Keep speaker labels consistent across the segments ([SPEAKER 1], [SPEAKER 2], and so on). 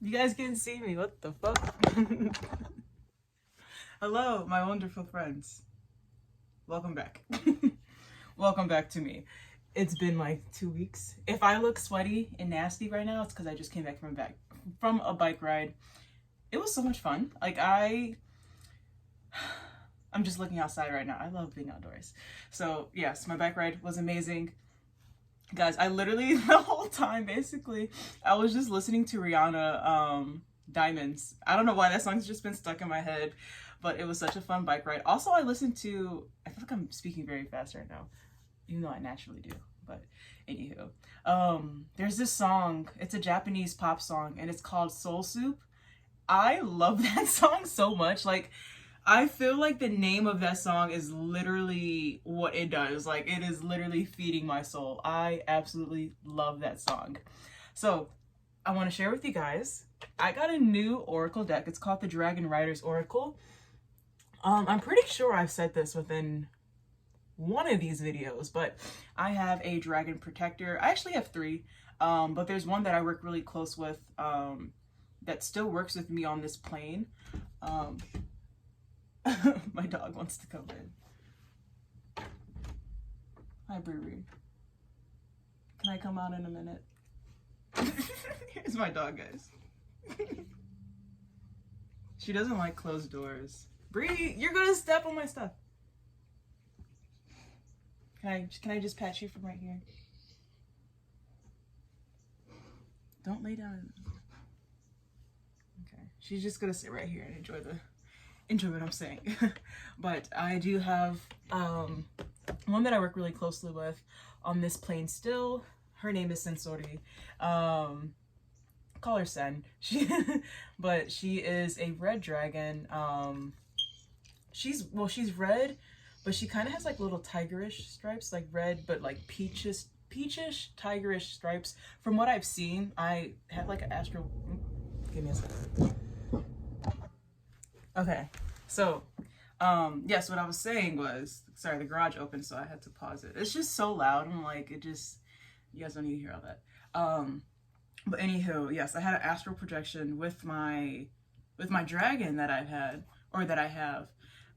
[SPEAKER 1] You guys can see me. What the fuck? Hello, my wonderful friends. Welcome back. Welcome back to me. It's been like 2 weeks. If I look sweaty and nasty right now, it's because I just came back from a bike ride. It was so much fun. I'm just looking outside right now. I love being outdoors. So yes, my bike ride was amazing. Guys, I literally the whole time basically I was just listening to Rihanna Diamonds. I don't know why that song's just been stuck in my head, but it was such a fun bike ride. Also, I feel like I'm speaking very fast right now, even though I naturally do. But anywho, there's this song, it's a Japanese pop song and it's called Soul Soup. I love that song so much. Like, I feel like the name of that song is literally what it does. Like, it is literally feeding my soul. I absolutely love that song. So I want to share with you guys, I got a new Oracle deck. It's called the Dragon Riders Oracle. I'm pretty sure I've said this within one of these videos, but I have a Dragon Protector. I actually have 3, but there's one that I work really close with that still works with me on this plane. My dog wants to come in. Hi, Bree. Can I come out in a minute? Here's my dog, guys. She doesn't like closed doors. Bree, you're gonna step on my stuff. Can I just pat you from right here? Don't lay down. Okay. She's just gonna sit right here and enjoy what I'm saying. But I do have one that I work really closely with on this plane still. Her name is Sensori. Call her Sen. But she is a red dragon. She's red, but she kind of has like little tigerish stripes, like red, but like peachish tigerish stripes. From what I've seen, I have like an astral. Give me a second. Okay, so yes, what I was saying was, sorry, the garage opened, so I had to pause it. It's just so loud. I'm like, you guys don't need to hear all that. But anywho, yes, I had an astral projection with my dragon that I have.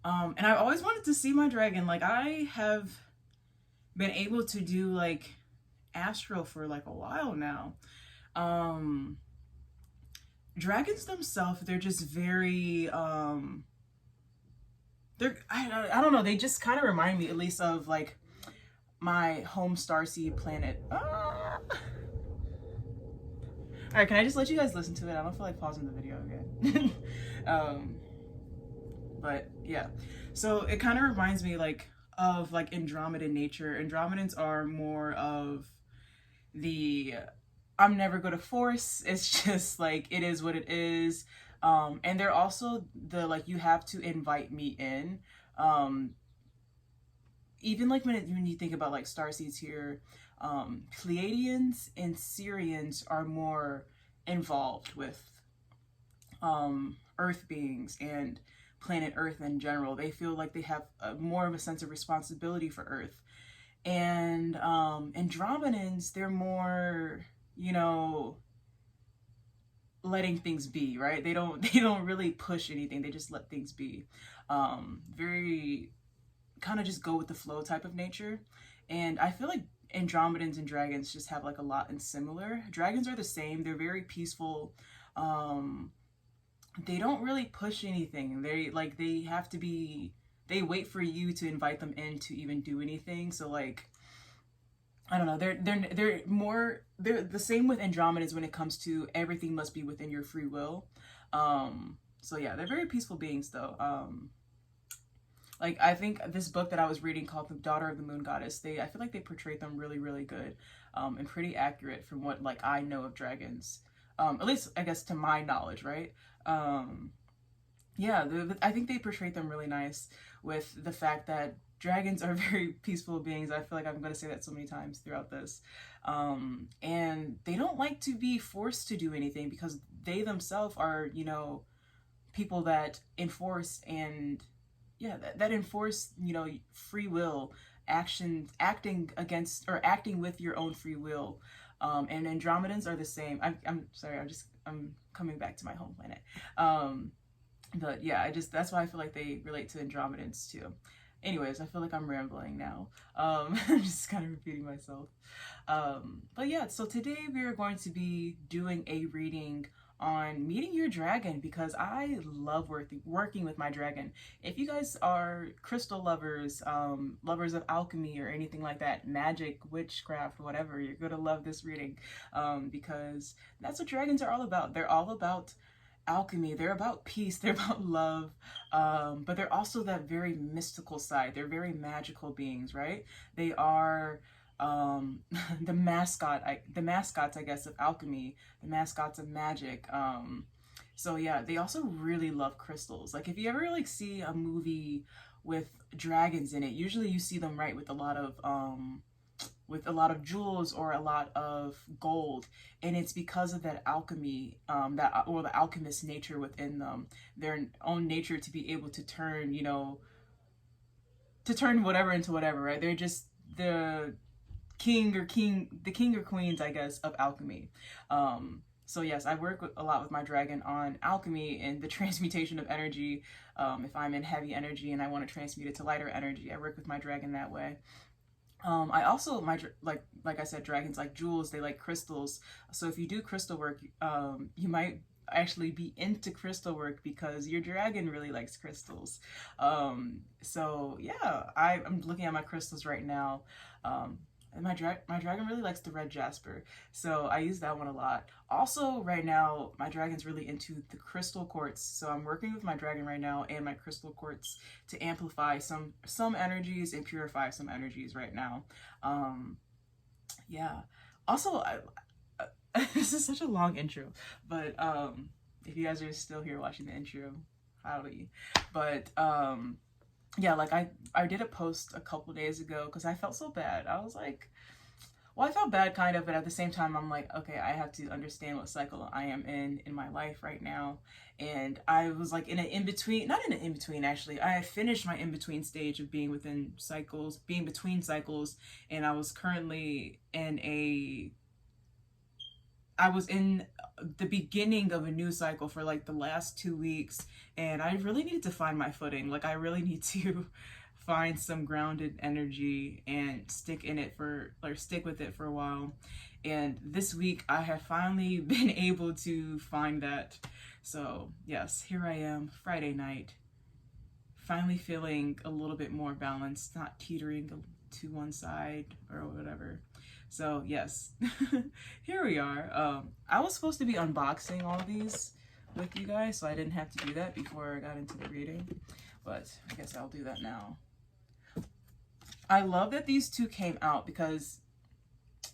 [SPEAKER 1] And I've always wanted to see my dragon. Like, I have been able to do like astral for like a while now. Dragons themselves, they're just very I don't know, they just kind of remind me at least of like my home starseed planet. All right, can I just let you guys listen to it? I don't feel like pausing the video again. But yeah, so it kind of reminds me like of like Andromedan nature. Andromedans are more of the I'm never going to force. It's just like, it is what it is. And they're also the, like, you have to invite me in. Even like when you think about like starseeds here, Pleiadians and Syrians are more involved with Earth beings and planet Earth in general. They feel like they have more of a sense of responsibility for Earth. And Andromedans, they're more, letting things be, right? They don't really push anything. They just let things be. Very kind of just go with the flow type of nature. And I feel like Andromedans and dragons just have like a lot in similar. Dragons are the same. They're very peaceful. They don't really push anything. They have to be, they wait for you to invite them in to even do anything. So like, I don't know, they're the same with Andromedans when it comes to everything must be within your free will. So yeah, they're very peaceful beings though. Like, I think this book that I was reading called The Daughter of the Moon Goddess, I feel like they portrayed them really, really good, and pretty accurate from what like I know of dragons. At least I guess to my knowledge, right? Yeah, I think they portrayed them really nice with the fact that dragons are very peaceful beings. I feel like I'm going to say that so many times throughout this. And they don't like to be forced to do anything because they themselves are, people that enforce and, yeah, that enforce, free will actions, acting against or acting with your own free will. And Andromedans are the same. I'm sorry, I'm coming back to my home planet. But yeah, that's why I feel like they relate to Andromedans too. Anyways, I feel like I'm rambling now. I'm just kind of repeating myself. But yeah, so today we are going to be doing a reading on meeting your dragon, because I love working with my dragon. If you guys are crystal lovers, lovers of alchemy or anything like that, magic, witchcraft, whatever, you're gonna love this reading, because that's what dragons are all about. They're all about alchemy, they're about peace, they're about love, but they're also that very mystical side. They're very magical beings, right? They are the mascots, I guess, of alchemy, the mascots of magic. So yeah, they also really love crystals. Like if you ever like see a movie with dragons in it, usually you see them, right, with a lot of jewels or a lot of gold, and it's because of that alchemy, or the alchemist nature within them, their own nature to be able to turn, to turn whatever into whatever, right? They're just the king or queens, I guess, of alchemy. So yes, I work a lot with my dragon on alchemy and the transmutation of energy. If I'm in heavy energy and I want to transmute it to lighter energy, I work with my dragon that way. I also, like I said, dragons like jewels, they like crystals. So if you do crystal work, you might actually be into crystal work because your dragon really likes crystals. So yeah, I'm looking at my crystals right now. And my dragon really likes the red jasper, so I use that one a lot. Also, right now, my dragon's really into the crystal quartz, so I'm working with my dragon right now and my crystal quartz to amplify some energies and purify some energies right now. Yeah. Also, this is such a long intro, but if you guys are still here watching the intro, howdy. But yeah, like I did a post a couple days ago because I felt so bad. I was like, well, I felt bad kind of, but at the same time, I'm like, okay, I have to understand what cycle I am in my life right now. And I was like in an in-between, not in an in-between actually. I finished my in-between stage of being between cycles, and I was currently I was in the beginning of a new cycle for like the last 2 weeks, and I really needed to find my footing. Like I really need to find some grounded energy and stick with it for a while. And this week I have finally been able to find that. So yes, here I am, Friday night, finally feeling a little bit more balanced, not teetering to one side or whatever. So yes, here we are. I was supposed to be unboxing all these with you guys, so I didn't have to do that before I got into the reading, but I guess I'll do that now. I love that these two came out because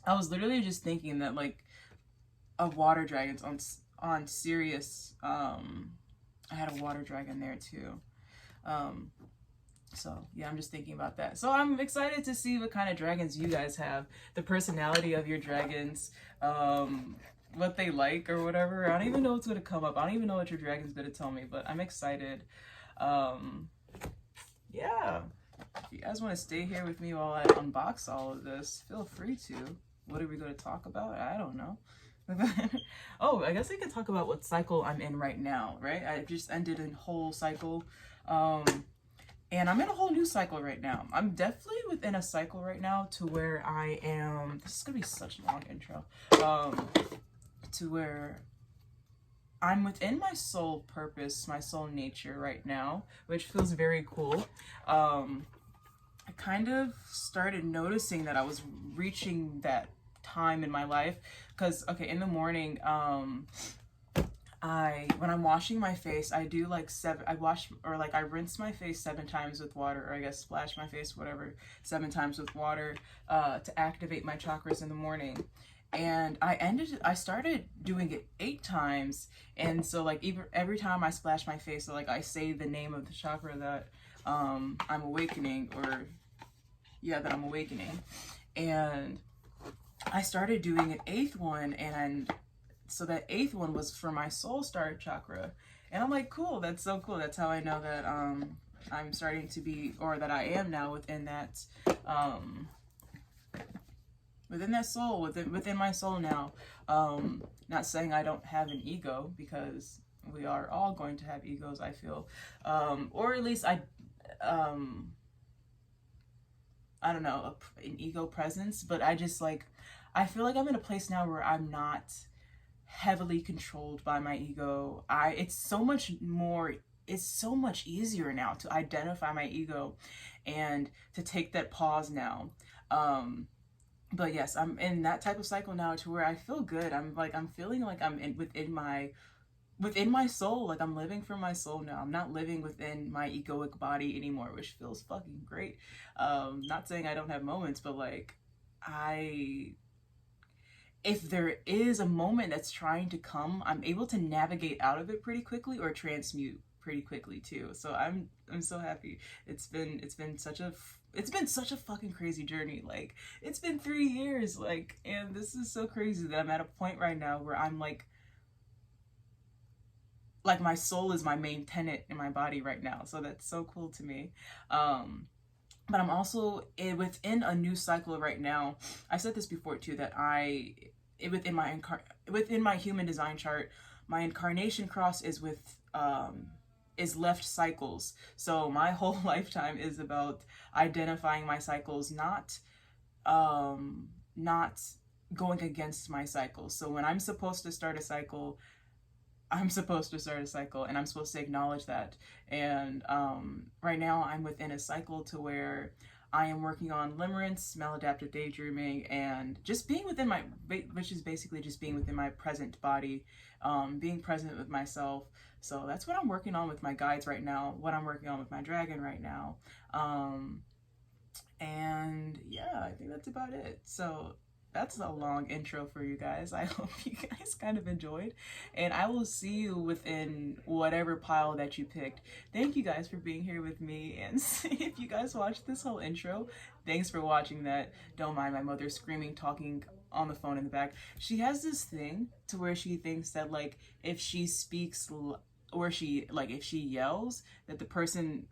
[SPEAKER 1] I was literally just thinking that like of water dragons on Sirius. I had a water dragon there too. So yeah, I'm just thinking about that. So I'm excited to see what kind of dragons you guys have, the personality of your dragons, what they like or whatever. I don't even know what's going to come up. I don't even know what your dragon's going to tell me, but I'm excited. Yeah, if you guys want to stay here with me while I unbox all of this, feel free to. What are we going to talk about? I don't know. Oh, I guess I can talk about what cycle I'm in right now, right? I just ended a whole cycle. And I'm in a whole new cycle right now. I'm definitely within a cycle right now to where I am, this is gonna be such a long intro, to where I'm within my soul purpose, my soul nature right now, which feels very cool. I kind of started noticing that I was reaching that time in my life because, okay, in the morning, when I'm washing my face, I do like I rinse my face 7 times with water, or I guess splash my face, whatever, 7 times with water, to activate my chakras in the morning. And I started doing it 8 times. And so like every time I splash my face, so like I say the name of the chakra that, I'm awakening, or yeah, that I'm awakening. And I started doing an 8th one, and so that 8th one was for my soul star chakra. And I'm like, cool, that's so cool. That's how I know that I'm starting to be, or that I am now within that within that soul, within my soul now. Not saying I don't have an ego, because we are all going to have egos, I feel, or at least I don't know, an ego presence, but I just like, I feel like I'm in a place now where I'm not heavily controlled by my ego. It's so much more, it's so much easier now to identify my ego and to take that pause now. But yes, I'm in that type of cycle now to where I feel good. I'm feeling like I'm within my soul, like I'm living for my soul now. I'm not living within my egoic body anymore, which feels fucking great. Not saying I don't have moments, but like, if there is a moment that's trying to come, I'm able to navigate out of it pretty quickly, or transmute pretty quickly too. So I'm so happy. It's been such a fucking crazy journey. Like, it's been 3 years, like, and this is so crazy that I'm at a point right now where I'm like my soul is my main tenet in my body right now. So that's so cool to me. But I'm also within a new cycle right now. I said this before too, that within my human design chart, my incarnation cross is with is left cycles. So my whole lifetime is about identifying my cycles, not going against my cycles. So when I'm supposed to start a cycle, I'm supposed to start a cycle, and I'm supposed to acknowledge that. And right now I'm within a cycle to where I am working on limerence, maladaptive daydreaming, and just being within my, which is basically just being within my present body, being present with myself. So that's what I'm working on with my guides right now, what I'm working on with my dragon right now. And yeah, I think that's about it. So that's a long intro for you guys. I hope you guys kind of enjoyed, and I will see you within whatever pile that you picked. Thank you guys for being here with me, and if you guys watched this whole intro, thanks for watching that. Don't mind my mother screaming, talking on the phone in the back. She has this thing to where she thinks that, like, if she speaks or if she yells, that the person,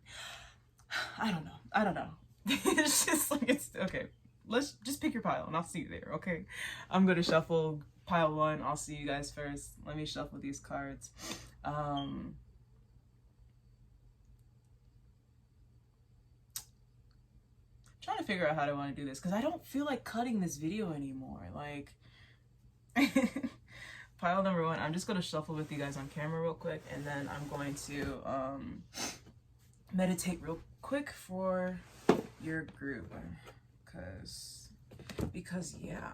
[SPEAKER 1] I don't know. It's just like, it's okay. Let's just pick your pile and I'll see you there, okay? I'm gonna shuffle pile 1. I'll see you guys first. Let me shuffle these cards. Trying to figure out how I want to do this, because I don't feel like cutting this video anymore. Like, pile number 1, I'm just gonna shuffle with you guys on camera real quick, and then I'm going to meditate real quick for your group. Because yeah.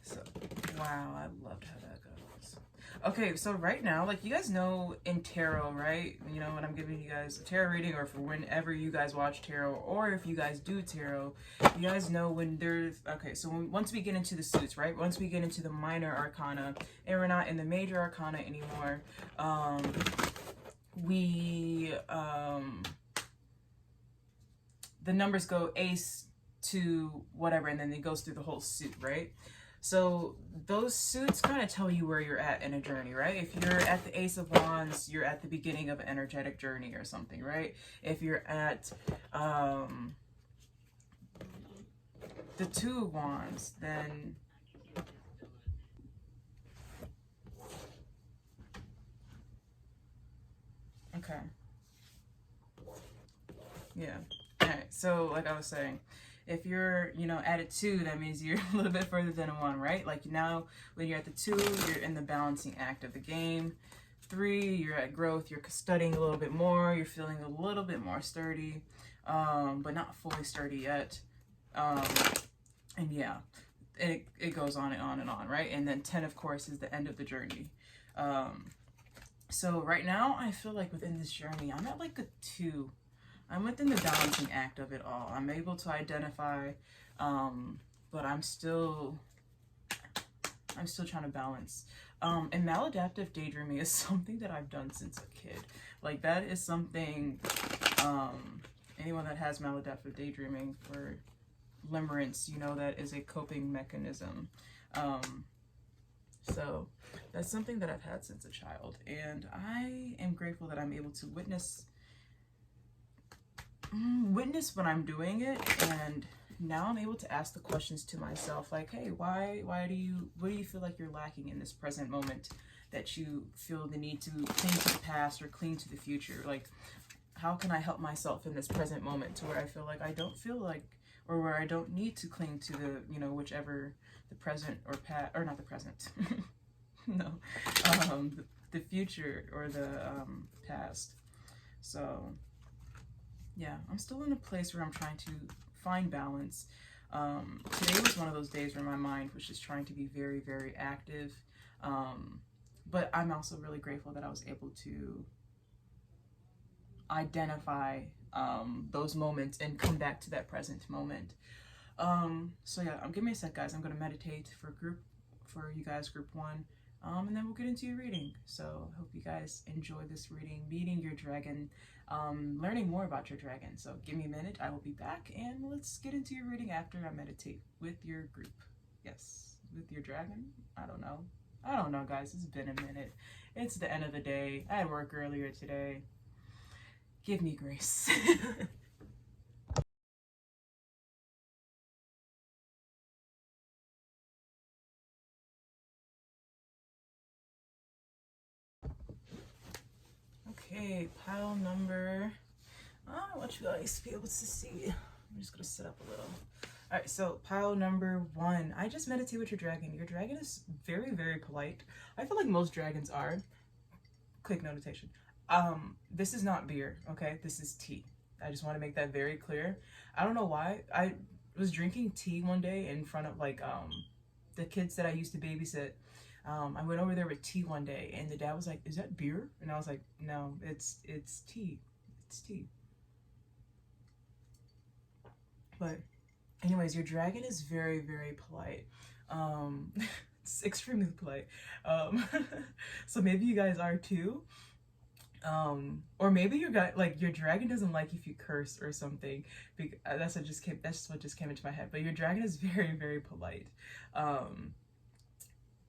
[SPEAKER 1] So wow, I loved how that goes. Okay, so right now, like, you guys know in tarot, right? You know, when I'm giving you guys a tarot reading, or for whenever you guys watch tarot, or if you guys do tarot, you guys know when there's, okay, so once we get into the suits, right? Once we get into the minor arcana, and we're not in the major arcana anymore, the numbers go ace to whatever, and then it goes through the whole suit, right? So those suits kind of tell you where you're at in a journey, right? If you're at the Ace of Wands, you're at the beginning of an energetic journey or something, right? If you're at the Two of Wands, then okay. Yeah. All right. So like I was saying, if you're, you know, at a 2, that means you're a little bit further than a 1, right? Like now, when you're at the 2, you're in the balancing act of the game. 3, you're at growth. You're studying a little bit more. You're feeling a little bit more sturdy, but not fully sturdy yet. And yeah, it goes on and on and on, right? And then 10, of course, is the end of the journey. So right now, I feel like within this journey, I'm at like a 2. I'm within the balancing act of it all. I'm able to identify, but I'm still trying to balance. And maladaptive daydreaming is something that I've done since a kid. Like, that is something, anyone that has maladaptive daydreaming for limerence, you know, that is a coping mechanism. So that's something that I've had since a child, and I am grateful that I'm able to witness when I'm doing it, and now I'm able to ask the questions to myself, like, hey, what do you feel like you're lacking in this present moment that you feel the need to cling to the past or cling to the future? Like, how can I help myself in this present moment to where I feel like I don't feel like, or where I don't need to cling to the, you know, whichever, the present or past, or not the present, no, the future or the past. So yeah, I'm still in a place where I'm trying to find balance. Today was one of those days where my mind was just trying to be very, very active. But I'm also really grateful that I was able to identify those moments and come back to that present moment. So yeah, give me a sec, guys. I'm going to meditate for you guys, group 1. And then we'll get into your reading. So I hope you guys enjoy this reading, meeting your dragon, learning more about your dragon. So give me a minute, I will be back, and let's get into your reading after I meditate with your group. Yes, with your dragon? I don't know, guys. It's been a minute. It's the end of the day. I had work earlier today. Give me grace. Okay, pile number, I want you guys to be able to see. I'm just gonna sit up a little. All right, so pile number 1. I just meditate with your dragon. Your dragon is very, very polite. I feel like most dragons are. Quick notation. This is not beer, okay? This is tea. I just want to make that very clear. I don't know why. I was drinking tea one day in front of like the kids that I used to babysit. I went over there with tea one day, and the dad was like, "Is that beer?" And I was like, "No, it's tea. It's tea." But anyways, your dragon is very, very polite. It's extremely polite. So maybe you guys are too. Or maybe your dragon doesn't like if you curse or something. That's what just came into my head. But your dragon is very, very polite.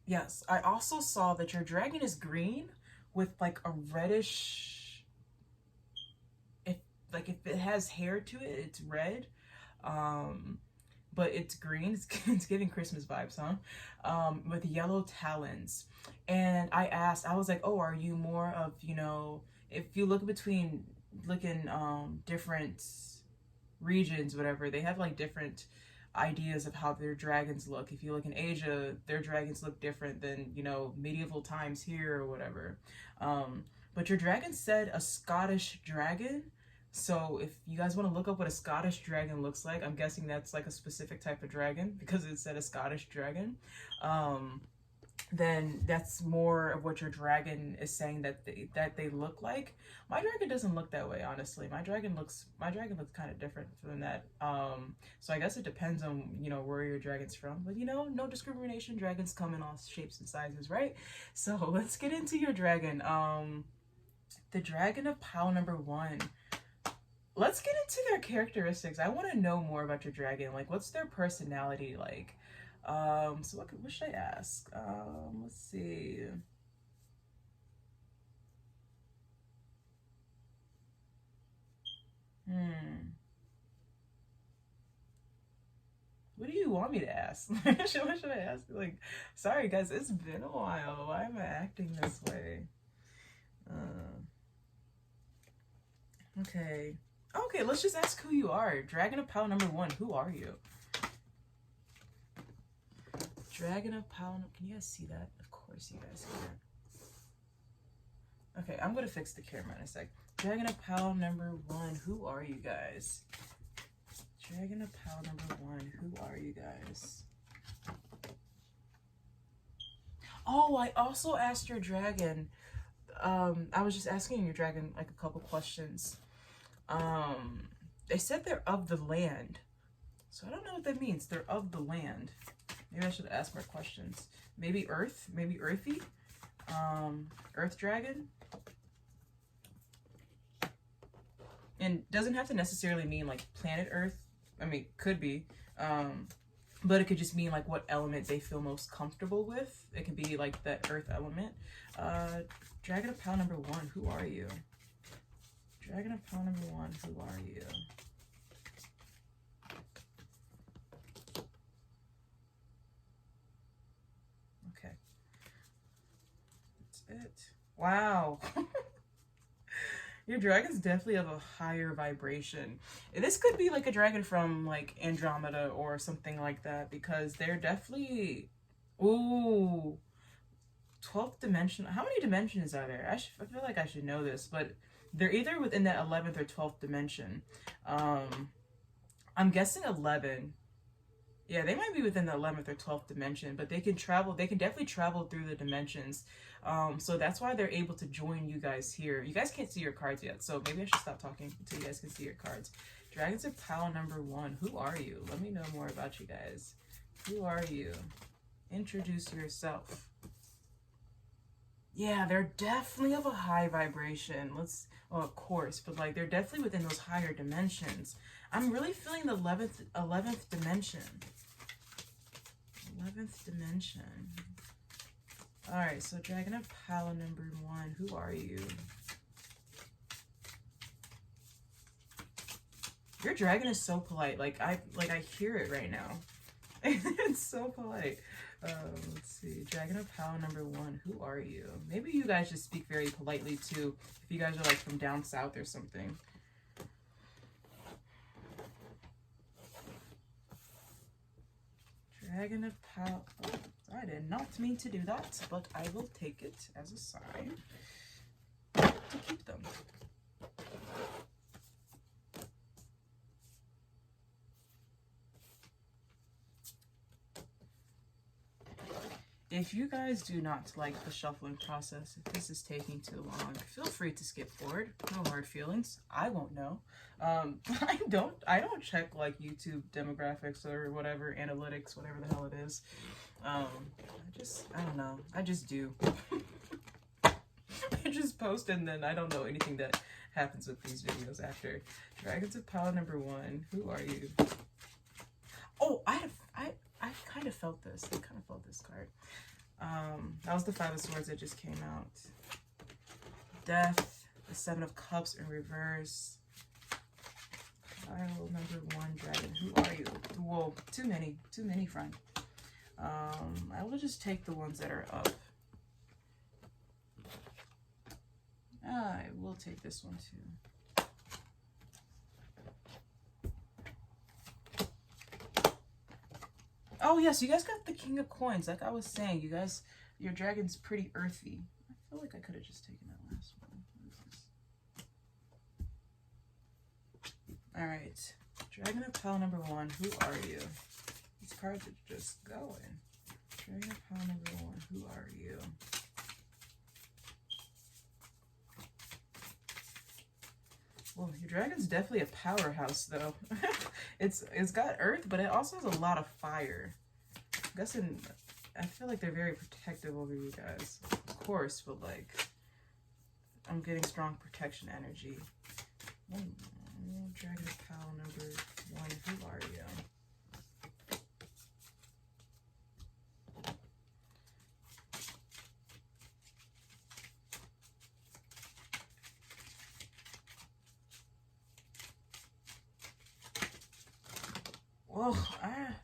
[SPEAKER 1] Yes, I also saw that your dragon is green with like a reddish, if it has hair to it, it's red. But it's green. It's giving Christmas vibes, huh? With yellow talons. And I was like, oh, are you more of, you know, if you look between different regions, whatever, they have like different ideas of how their dragons look. If you look in Asia, their dragons look different than, you know, medieval times here or whatever. But your dragon said a Scottish dragon. So if you guys want to look up what a Scottish dragon looks like, I'm guessing that's like a specific type of dragon because it said a Scottish dragon. Then that's more of what your dragon is saying that they look like. My dragon doesn't look that way, honestly. My dragon looks kind of different than that. So I guess it depends on, you know, where your dragon's from. But you know, no discrimination. Dragons come in all shapes and sizes, right? So let's get into your dragon. The dragon of pile number 1. Let's get into their characteristics. I want to know more about your dragon. Like, what's their personality like? So what should I ask? Let's see. What do you want me to ask? What should I ask? Like, sorry guys, it's been a while. Why am I acting this way? Okay. Okay, let's just ask who you are. Dragon of pile number 1, who are you? Dragon of pile, can you guys see that? Of course you guys can. Okay, I'm gonna fix the camera in a sec. Dragon of pile number 1, who are you guys? Dragon of pile number 1, who are you guys? Oh, I also asked your dragon, I was just asking your dragon like a couple questions. They said they're of the land. So I don't know what that means. They're of the land. Maybe I should ask more questions. Maybe earth? Maybe earthy? Earth dragon? And doesn't have to necessarily mean like planet Earth. I mean, could be. But it could just mean like what element they feel most comfortable with. It could be like that earth element. Dragon of pile number 1, who are you? Dragon of pile number 1, who are you? Okay. That's it. Wow. Your dragon's definitely of a higher vibration. This could be like a dragon from like Andromeda or something like that, because they're definitely, ooh, 12th dimension. How many dimensions are there? I feel like I should know this, but they're either within that 11th or 12th dimension. I'm guessing 11. Yeah, they might be within the 11th or 12th dimension, but they can travel. They can definitely travel through the dimensions. So that's why they're able to join you guys here. You guys can't see your cards yet, so maybe I should stop talking until you guys can see your cards. Dragons of Power number 1. Who are you? Let me know more about you guys. Who are you? Introduce yourself. Yeah, they're definitely of a high vibration. Well, of course, but like they're definitely within those higher dimensions. I'm really feeling the 11th dimension. 11th dimension. All right, so Dragon of Power number 1. Who are you? Your dragon is so polite. Like I hear it right now. It's so polite. Let's see. Dragon of Power number 1. Who are you? Maybe you guys just speak very politely too. If you guys are like from down south or something. Dragon of Power. Oh, I did not mean to do that, but I will take it as a sign to keep them. If you guys do not like the shuffling process, if this is taking too long, feel free to skip forward. No hard feelings. I won't know. I don't check like YouTube demographics or whatever, analytics, whatever the hell it is. I don't know. I just do. I just post and then I don't know anything that happens with these videos after. Dragons of Power number 1. Who are you? Oh, I kind of felt this. I kind of felt this card. That was the 5 of Swords that just came out. Death, the 7 of Cups in reverse. Pile number 1, Dragon. Who are you? Whoa, too many, friend. I will just take the ones that are up. I will take this one too. Oh, yes, you guys got the King of Coins. Like I was saying, you guys, your dragon's pretty earthy. I feel like I could have just taken that last one. What is this? All right. Dragon of Power number 1. Who are you? These cards are just going. Dragon of Power number 1. Who are you? Well, your dragon's definitely a powerhouse, though. It's got earth, but it also has a lot of fire. I'm guessing, I feel like they're very protective over you guys. Of course, but like, I'm getting strong protection energy. Dragon of Power number 1. Who are you? Well,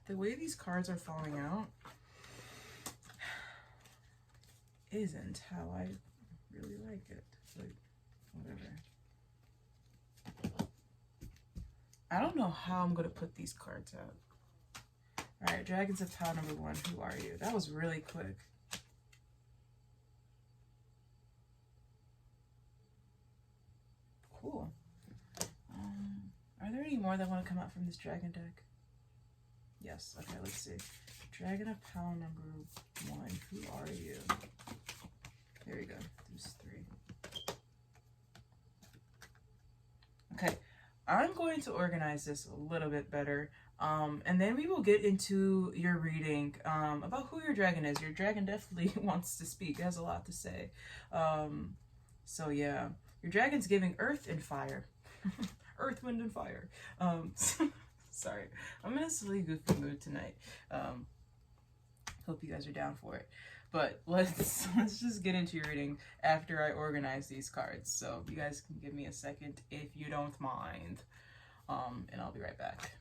[SPEAKER 1] the way these cards are falling out isn't how I really like it. Like, whatever. I don't know how I'm going to put these cards out. Alright, Dragons of Power number 1. Who are you? That was really quick. Cool. Are there any more that want to come out from this dragon deck? Yes. Okay, let's see. Dragon of Power number 1. Who are you? There you go. There's 3. Okay. I'm going to organize this a little bit better. And then we will get into your reading about who your dragon is. Your dragon definitely wants to speak. It has a lot to say. So yeah. Your dragon's giving earth and fire. Earth, wind, and fire. Sorry, I'm in a silly, goofy mood tonight. Hope you guys are down for it. But let's just get into your reading after I organize these cards. So you guys can give me a second if you don't mind, and I'll be right back.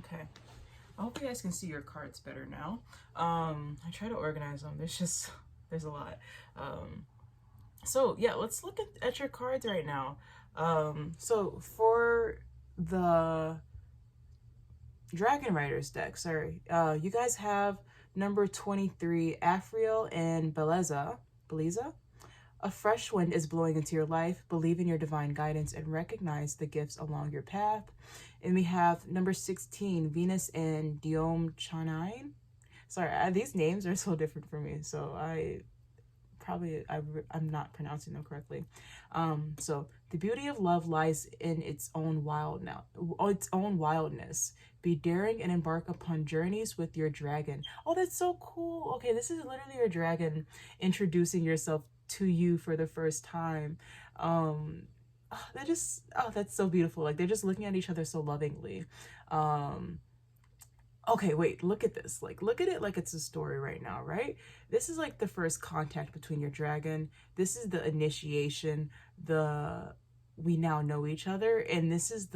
[SPEAKER 1] Okay. I hope you guys can see your cards better now. I try to organize them. There's a lot. So yeah, let's look at your cards right now. So for the Dragon Riders deck, sorry, you guys have number 23, Afriel and Beleza. A fresh wind is blowing into your life. Believe in your divine guidance and recognize the gifts along your path. And we have number 16, Venus and Diom Chanain. Sorry, these names are so different for me, so I'm not pronouncing them correctly. So the beauty of love lies in its own wildness. Be daring and embark upon journeys with your dragon. Oh, that's so cool. Okay, this is literally your dragon introducing yourself to you for the first time. That's so beautiful. Like, they're just looking at each other so lovingly. Okay, wait, look at this. Like, look at it like it's a story right now, right? This is like the first contact between your dragon. This is the initiation, we now know each other. And this is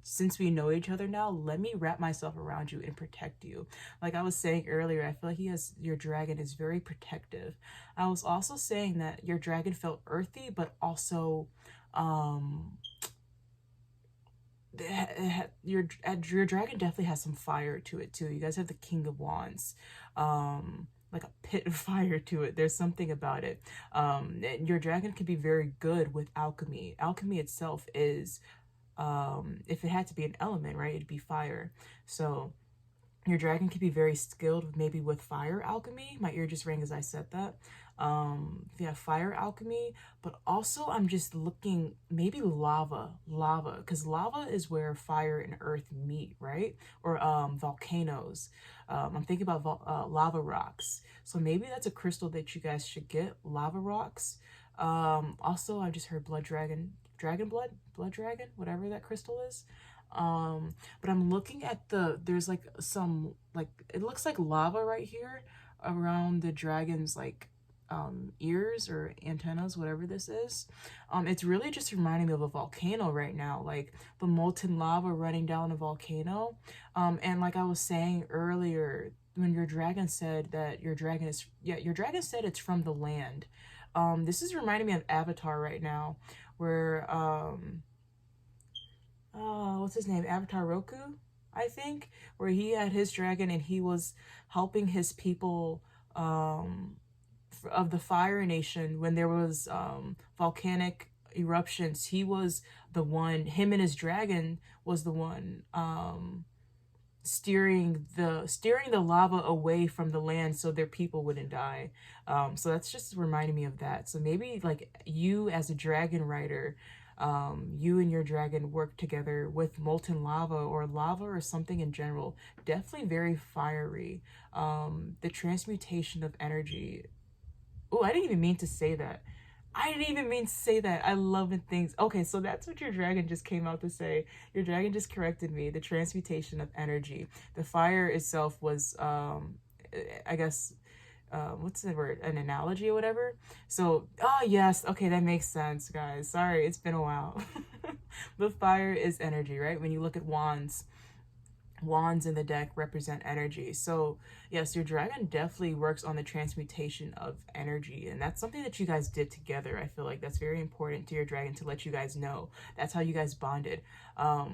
[SPEAKER 1] since we know each other now, let me wrap myself around you and protect you. Like I was saying earlier, I feel like your dragon is very protective. I was also saying that your dragon felt earthy, but also, your dragon definitely has some fire to it too. You guys have the King of Wands, like a pit of fire to it. There's something about it. Your dragon can be very good with alchemy. Alchemy itself is, if it had to be an element, right, it'd be fire. So your dragon can be very skilled maybe with fire alchemy. My ear just rang as I said that. Yeah, fire alchemy, but also I'm just looking maybe lava, because lava is where fire and earth meet, right? Or volcanoes. I'm thinking about lava rocks. So maybe that's a crystal that you guys should get, lava rocks. Also, I just heard blood dragon, blood dragon, whatever that crystal is. But I'm looking at there's like some, like, it looks like lava right here around the dragon's like ears or antennas, whatever this is. It's really just reminding me of a volcano right now, like the molten lava running down a volcano. And like I was saying earlier, when your dragon said that your dragon said it's from the land. This is reminding me of Avatar right now, where what's his name? Avatar Roku, I think, where he had his dragon and he was helping his people of the Fire Nation when there was volcanic eruptions. He was the one, him and his dragon was the one steering the lava away from the land so their people wouldn't die. So that's just reminding me of that. So maybe like you as a dragon rider, you and your dragon work together with molten lava or something in general. Definitely very fiery. The transmutation of energy. Oh, I didn't even mean to say that. I love it things. Okay, so that's what your dragon just came out to say. Your dragon just corrected me. The transmutation of energy. The fire itself was, I guess, what's the word? An analogy or whatever. So, oh yes, okay, that makes sense, guys. Sorry, it's been a while. The fire is energy, right? When you look at wands in the deck represent energy. So yes, your dragon definitely works on the transmutation of energy, and that's something that you guys did together. I feel like that's very important to your dragon to let you guys know. That's how you guys bonded. Oh,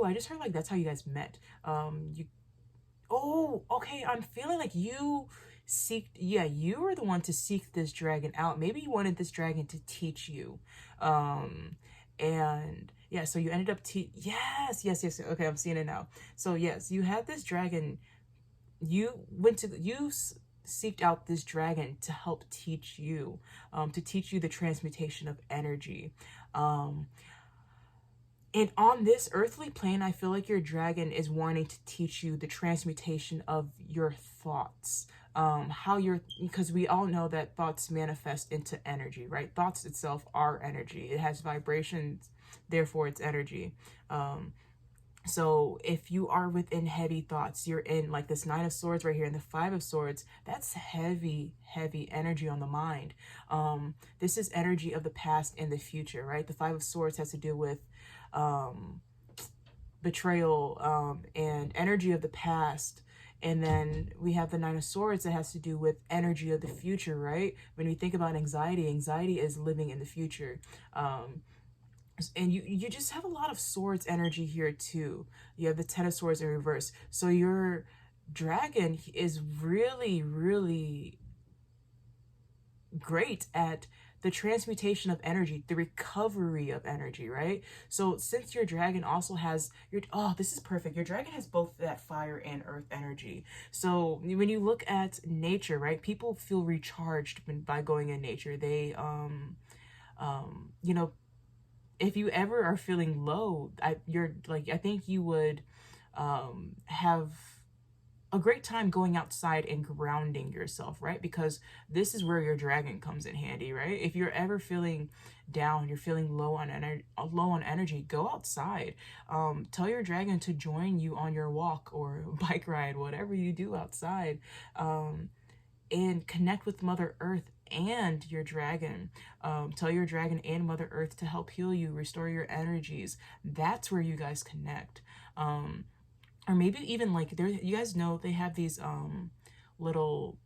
[SPEAKER 1] I just heard like that's how you guys met. Oh, okay, I'm feeling like you were the one to seek this dragon out. Maybe you wanted this dragon to teach you. And yeah, so you ended up yes. Okay, I'm seeing it now. So yes, you had this dragon. You seeked out this dragon to help teach you, the transmutation of energy. And on this earthly plane, I feel like your dragon is wanting to teach you the transmutation of your thoughts. Because we all know that thoughts manifest into energy, right? Thoughts itself are energy. It has vibrations, therefore it's energy. So if you are within heavy thoughts, you're in like this 9 of Swords right here and the 5 of Swords, that's heavy energy on the mind. This is energy of the past and the future, right? The 5 of Swords has to do with betrayal, and energy of the past. And then we have the Nine of Swords that has to do with energy of the future, right? When we think about anxiety, anxiety is living in the future. And you just have a lot of swords energy here too. You have the Ten of Swords in reverse. So your dragon is really, really great at the transmutation of energy, the recovery of energy, right? So since your dragon also has your, oh, this is perfect. Your dragon has both that fire and earth energy. So when you look at nature, right, people feel recharged by going in nature. They, you know, if you ever are feeling low, I think you would have a great time going outside and grounding yourself, right? Because this is where your dragon comes in handy, right? If you're ever feeling down, you're feeling low on energy, go outside. Tell your dragon to join you on your walk or bike ride, whatever you do outside, and connect with Mother Earth and your dragon. Tell your dragon and Mother Earth to help heal you, restore your energies. That's where you guys connect. Or maybe even like there, you guys know they have these little,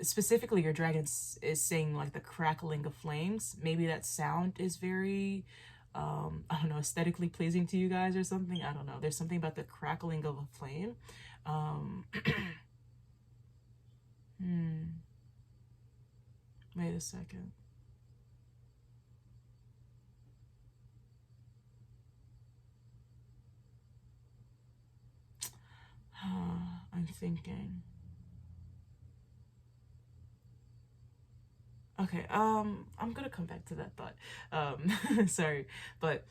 [SPEAKER 1] specifically your dragon is saying like the crackling of flames. Maybe that sound is very I don't know, aesthetically pleasing to you guys or something. I don't know, there's something about the crackling of a flame. Wait a second. I'm thinking. Okay, I'm gonna come back to that thought. Sorry, but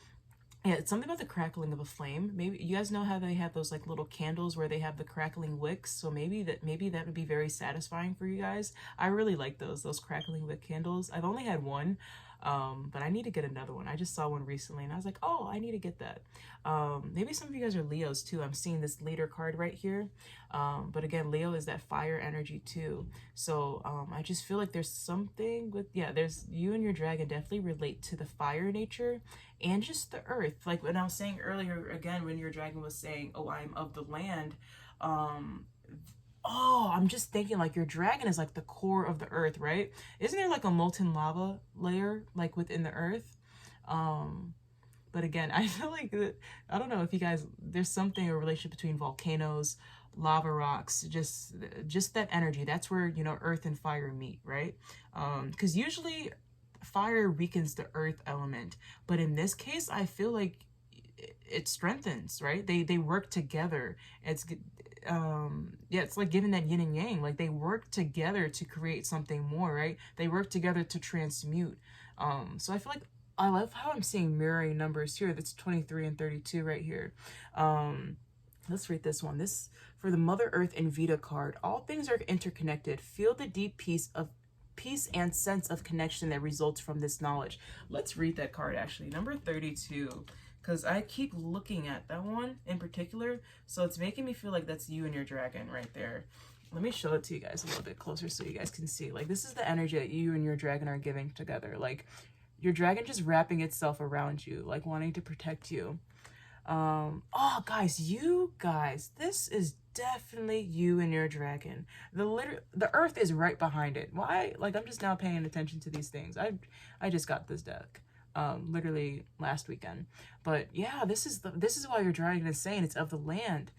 [SPEAKER 1] yeah, it's something about the crackling of a flame. Maybe you guys know how they have those like little candles where they have the crackling wicks. So maybe that would be very satisfying for you guys. I really like those crackling wick candles. I've only had one, but I need to get another one. I just saw one recently and I was like, oh, I need to get that. Maybe some of you guys are Leos too. I'm seeing this leader card right here. But again, Leo is that fire energy too. So I just feel like there's something with, yeah, there's, you and your dragon definitely relate to the fire nature and just the earth. Like when I was saying earlier, again, when your dragon was saying, oh, I'm of the land, oh, I'm just thinking like your dragon is like the core of the earth, right? Isn't there like a molten lava layer like within the earth? But again, I feel like, I don't know if you guys, there's something, a relationship between volcanoes, lava rocks, just that energy. That's where, you know, earth and fire meet, right? Because usually fire weakens the earth element, but in this case, I feel like it strengthens, right? They work together. It's yeah, it's like giving that yin and yang. Like they work together to create something more, right? They work together to transmute. So I feel like I love how I'm seeing mirroring numbers here. That's 23 and 32 right here. Let's read this one. This for the Mother Earth and Vita card. All things are interconnected. Feel the deep peace and sense of connection that results from this knowledge. Let's read that card actually. Number 32. Because I keep looking at that one in particular. So it's making me feel like that's you and your dragon right there. Let me show it to you guys a little bit closer so you guys can see. Like this is the energy that you and your dragon are giving together. Like your dragon just wrapping itself around you, like wanting to protect you. Oh guys, you guys, this is definitely you and your dragon. The earth is right behind it. Why? Like I'm just now paying attention to these things. I just got this deck literally last weekend. But yeah, this is why your dragon is saying it's of the land.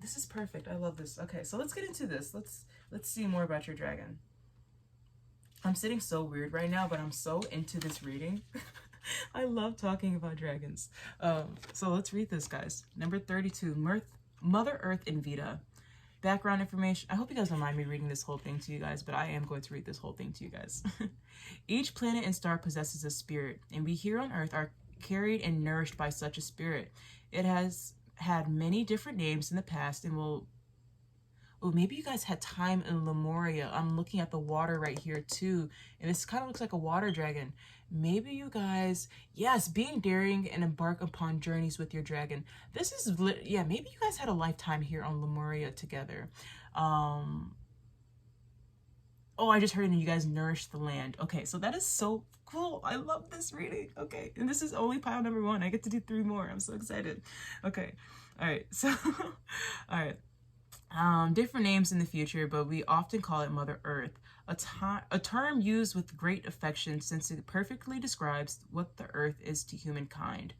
[SPEAKER 1] This is perfect. I love this. Okay, so let's get into this. Let's see more about your dragon. I'm sitting so weird right now, but I'm so into this reading. I love talking about dragons. So let's read this, guys. Number 32, Mother Earth and Vita. Background information. I hope you guys don't mind me reading this whole thing to you guys, but I am going to read this whole thing to you guys. Each planet and star possesses a spirit, and we here on Earth are carried and nourished by such a spirit. It has had many different names in the past and will... Oh, maybe you guys had time in Lemuria. I'm looking at the water right here too. And this kind of looks like a water dragon. Maybe you guys, yes, being daring and embark upon journeys with your dragon. This is, yeah, maybe you guys had a lifetime here on Lemuria together. Oh, I just heard, and you guys nourish the land. Okay, so that is so cool. I love this reading. Okay, and this is only pile number 1. I get to do 3 more. I'm so excited. Okay, all right, so, all right. Different names in the future, but we often call it Mother Earth, a term used with great affection since it perfectly describes what the Earth is to humankind.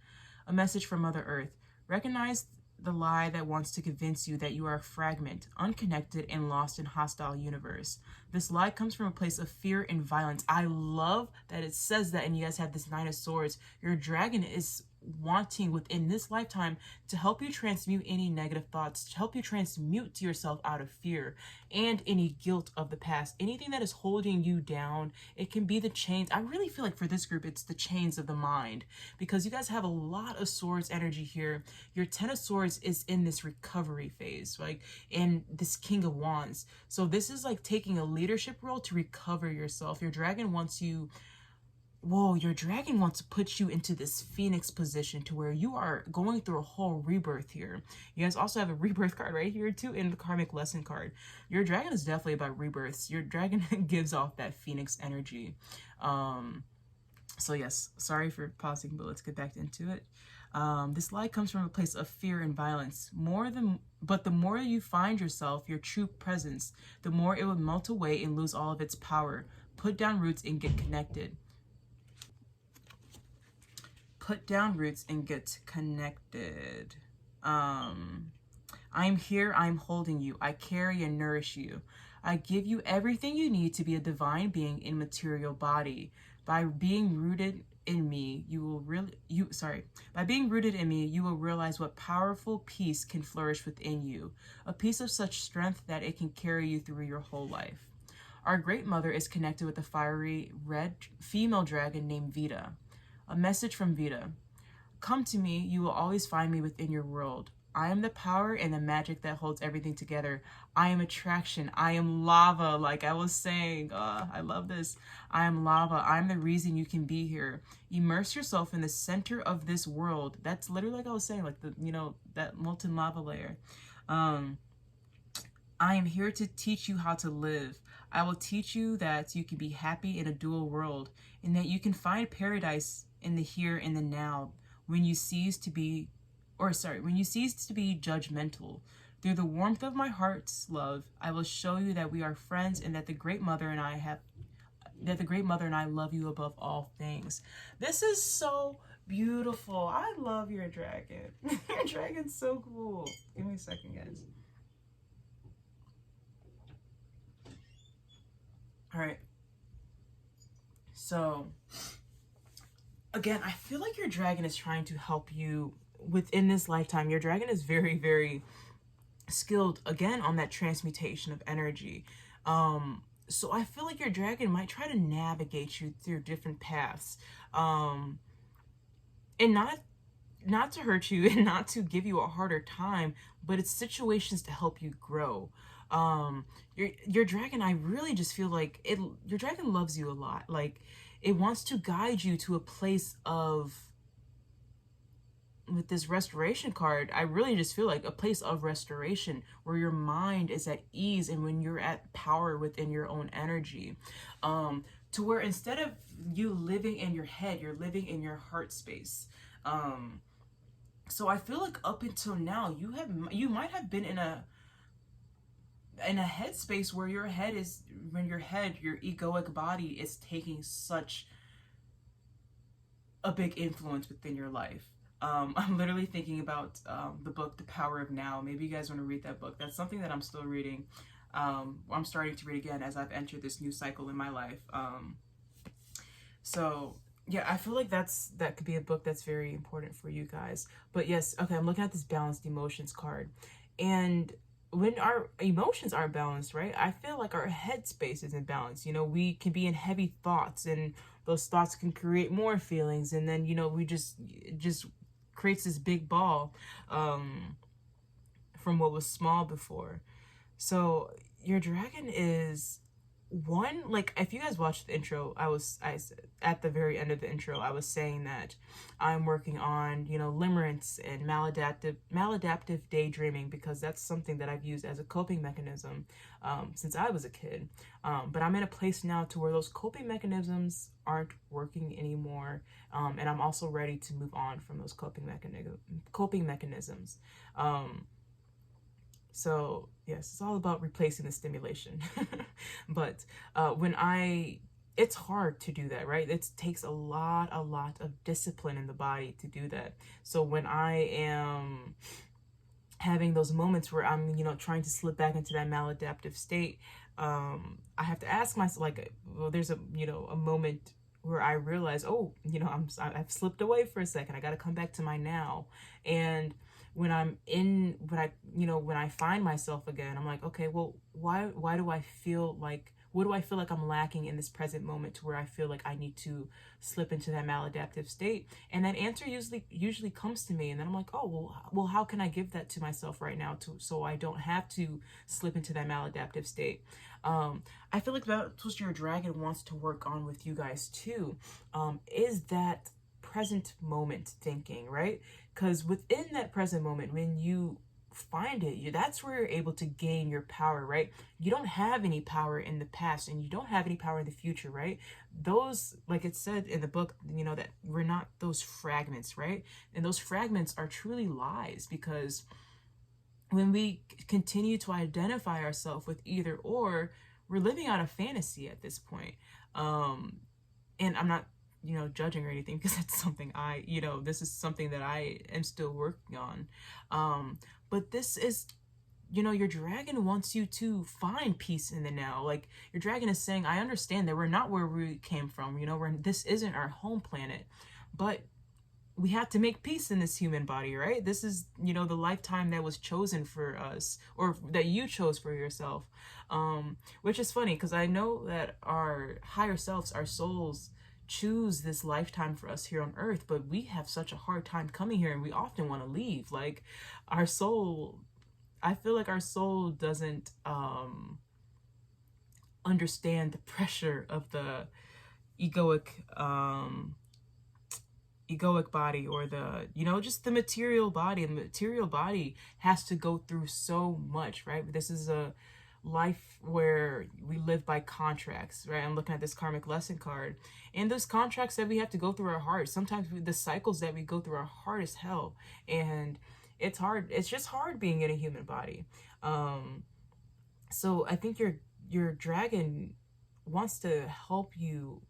[SPEAKER 1] A message from Mother Earth. Recognize the lie that wants to convince you that you are a fragment, unconnected, and lost in hostile universe. This lie comes from a place of fear and violence. I love that it says that, and you guys have this 9 of Swords. Your dragon is wanting within this lifetime to help you transmute any negative thoughts, to help you transmute to yourself out of fear and any guilt of the past, anything that is holding you down. It can be the chains. I really feel like for this group it's the chains of the mind, because you guys have a lot of Swords energy here. Your 10 of Swords is in this recovery phase, like in this King of Wands. So this is like taking a leadership role to recover yourself. Your dragon wants you your dragon wants to put you into this phoenix position to where you are going through a whole rebirth here. You guys also have a rebirth card right here too in the karmic lesson card. Your dragon is definitely about rebirths. Your dragon gives off that phoenix energy. So yes, sorry for pausing, but let's get back into it. This lie comes from a place of fear and violence. But the more you find yourself, your true presence, the more it will melt away and lose all of its power. Put down roots and get connected. Put down roots and get connected. I'm here, I'm holding you. I carry and nourish you. I give you everything you need to be a divine being in material body. By being rooted in me, you will realize what powerful peace can flourish within you. A peace of such strength that it can carry you through your whole life. Our great mother is connected with a fiery red female dragon named Vita. A message from Vita. Come to me, you will always find me within your world. I am the power and the magic that holds everything together. I am attraction. I am lava, like I was saying. I love this. I am lava. I am the reason you can be here. Immerse yourself in the center of this world. That's literally like I was saying, like that molten lava layer. I am here to teach you how to live. I will teach you that you can be happy in a dual world and that you can find paradise in the here and the now when you cease to be judgmental. Through the warmth of my heart's love, I will show you that we are friends and that the great mother and I love you above all things. This is so beautiful. I love your dragon. Your dragon's so cool. Give me a second, guys. All right. So again, I feel like your dragon is trying to help you within this lifetime. Your dragon is very, very skilled, again, on that transmutation of energy. So I feel like your dragon might try to navigate you through different paths. And not to hurt you and not to give you a harder time, but it's situations to help you grow. Your dragon, I really just feel like your dragon loves you a lot. Like, it wants to guide you to a place of, with this restoration card, I really just feel like a place of restoration where your mind is at ease and when you're at power within your own energy. To where instead of you living in your head, you're living in your heart space. So I feel like up until now, you might have been in a headspace where your egoic body is taking such a big influence within your life. I'm literally thinking about the book The Power of Now. Maybe you guys want to read that book. That's something that I'm still reading. I'm starting to read again as I've entered this new cycle in my life. So yeah, I feel like that could be a book that's very important for you guys. But yes, okay, I'm looking at this balanced emotions card. And when our emotions aren't balanced, right, I feel like our headspace isn't balanced. We can be in heavy thoughts, and those thoughts can create more feelings, and then we just creates this big ball from what was small before. So your dragon is one, like, if you guys watched the intro, I at the very end of the intro, I was saying that I'm working on, you know, limerence and maladaptive daydreaming, because that's something that I've used as a coping mechanism since I was a kid. But I'm in a place now to where those coping mechanisms aren't working anymore, and I'm also ready to move on from those coping mechanisms. So yes, it's all about replacing the stimulation. But it's hard to do that, right? It takes a lot of discipline in the body to do that. So when I am having those moments where I'm, you know, trying to slip back into that maladaptive state, I have to ask myself, like, well, there's a, you know, a moment where I realize, oh, you know, I've slipped away for a second. I got to come back to my now. And when I find myself again, I'm like, okay, well, why do I feel like, what do I feel like I'm lacking in this present moment to where I feel like I need to slip into that maladaptive state? And that answer usually comes to me, and then I'm like, oh, well, how can I give that to myself right now so I don't have to slip into that maladaptive state? I feel like that's what your dragon wants to work on with you guys too, is that present moment thinking, right? Because within that present moment, when you find it, that's where you're able to gain your power, right? You don't have any power in the past, and you don't have any power in the future, right? Those, like it said in the book, you know, that we're not those fragments, right? And those fragments are truly lies, because when we continue to identify ourselves with either or, we're living out a fantasy at this point. And I'm not, you know, judging or anything, because it's something this is something that I am still working on. But this is, you know, your dragon wants you to find peace in the now. Like, your dragon is saying, I understand that we're not where we came from, you know, this isn't our home planet, but we have to make peace in this human body, right? This is, you know, the lifetime that was chosen for us, or that you chose for yourself. Which is funny, because I know that our higher selves, our souls, choose this lifetime for us here on earth, but we have such a hard time coming here, and we often want to leave. Like, our soul, I feel like our soul doesn't understand the pressure of the egoic body, or the, you know, just the material body. The material body has to go through so much, right? This is a life where we live by contracts, right? I'm looking at this karmic lesson card, and those contracts that we have to go through are hard. Sometimes the cycles that we go through are hard as hell, and it's hard. It's just hard being in a human body. So I think your dragon wants to help you,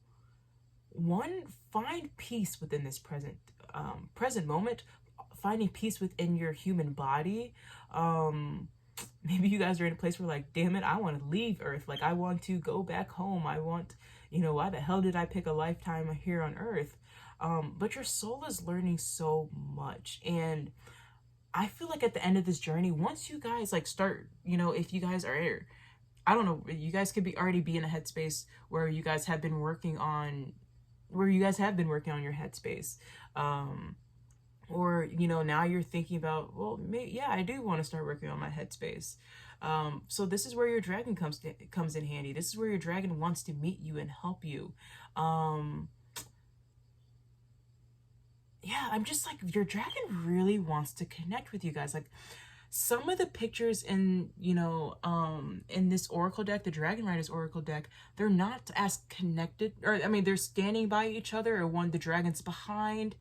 [SPEAKER 1] one, find peace within this present moment, finding peace within your human body. Maybe you guys are in a place where, like, damn it, I want to leave Earth. Like, I want to go back home. I want, you know, why the hell did I pick a lifetime here on Earth? But your soul is learning so much, and I feel like at the end of this journey, once you guys, like, start, you know, if you guys are, I don't know, you guys could already be in a headspace where you guys have been working on your headspace, or, you know, now you're thinking about, well, yeah, I do want to start working on my headspace. So this is where your dragon comes in handy. This is where your dragon wants to meet you and help you. Yeah, I'm just like, your dragon really wants to connect with you guys. Like, some of the pictures in, you know, in this oracle deck, the Dragon Riders oracle deck, they're not as connected, or, I mean, they're standing by each other, or the dragon's behind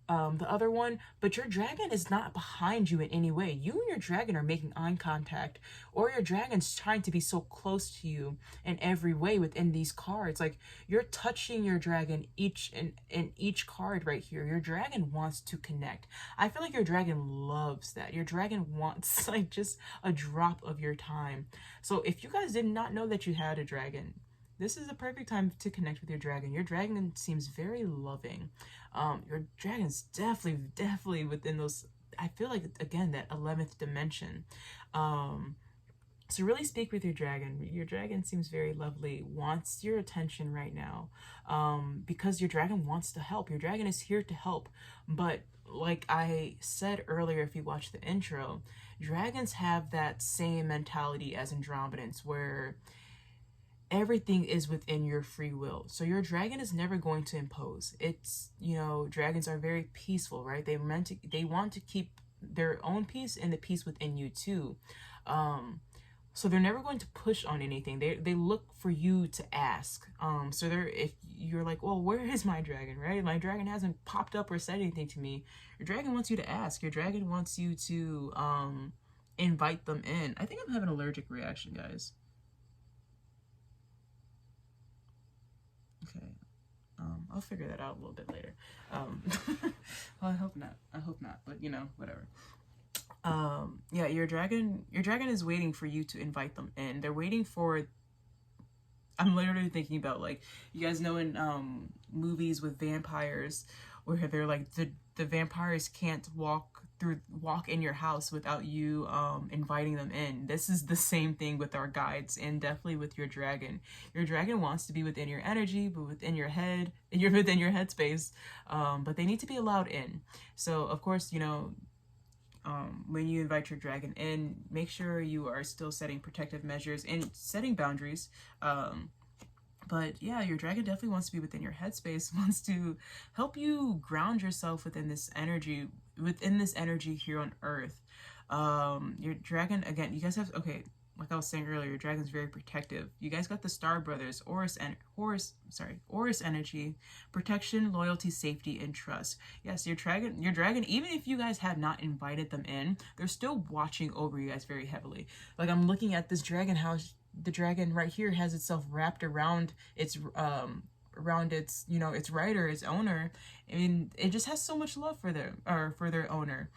[SPEAKER 1] the other one, but your dragon is not behind you in any way. You and your dragon are making eye contact, or your dragon's trying to be so close to you in every way within these cards. Like, you're touching your dragon in each card right here. Your dragon wants to connect. I feel like your dragon loves that. Your dragon wants, like, just a drop of your time. So if you guys did not know that you had a dragon, this is a perfect time to connect with your dragon. Your dragon seems very loving. Your dragon's definitely within those, I feel like, again, that 11th dimension. So really speak with your dragon. Your dragon seems very lovely, wants your attention right now, because your dragon wants to help. Your dragon is here to help. But like I said earlier, if you watch the intro, dragons have that same mentality as Andromedans, where everything is within your free will. So your dragon is never going to impose. It's, you know, dragons are very peaceful, right? They want to keep their own peace and the peace within you too. So they're never going to push on anything. They look for you to ask. So if you're like, well, where is my dragon, right? My dragon hasn't popped up or said anything to me. Your dragon wants you to ask. Your dragon wants you to invite them in. I think I'm having an allergic reaction, guys. Okay. I'll figure that out a little bit later. Well, I hope not. But you know, whatever. Yeah, your dragon is waiting for you to invite them in. They're waiting for, I'm literally thinking about, like, you guys know in movies with vampires where they're like the vampires can't walk in your house without you inviting them in. This is the same thing with our guides, and definitely with your dragon. Your dragon wants to be within your energy, but within your head, you're within your headspace, but they need to be allowed in. So of course, you know, when you invite your dragon in, make sure you are still setting protective measures and setting boundaries. But yeah, your dragon definitely wants to be within your headspace, wants to help you ground yourself within this energy here on Earth. Your dragon, again, you guys have, okay, like I was saying earlier, your dragon's very protective. You guys got the Star Brothers, Horus energy, protection, loyalty, safety, and trust. Yes, your dragon, even if you guys have not invited them in, they're still watching over you guys very heavily. Like, I'm looking at this dragon house. The dragon right here has itself wrapped around its you know, its rider, its owner. I mean, it just has so much love for their owner.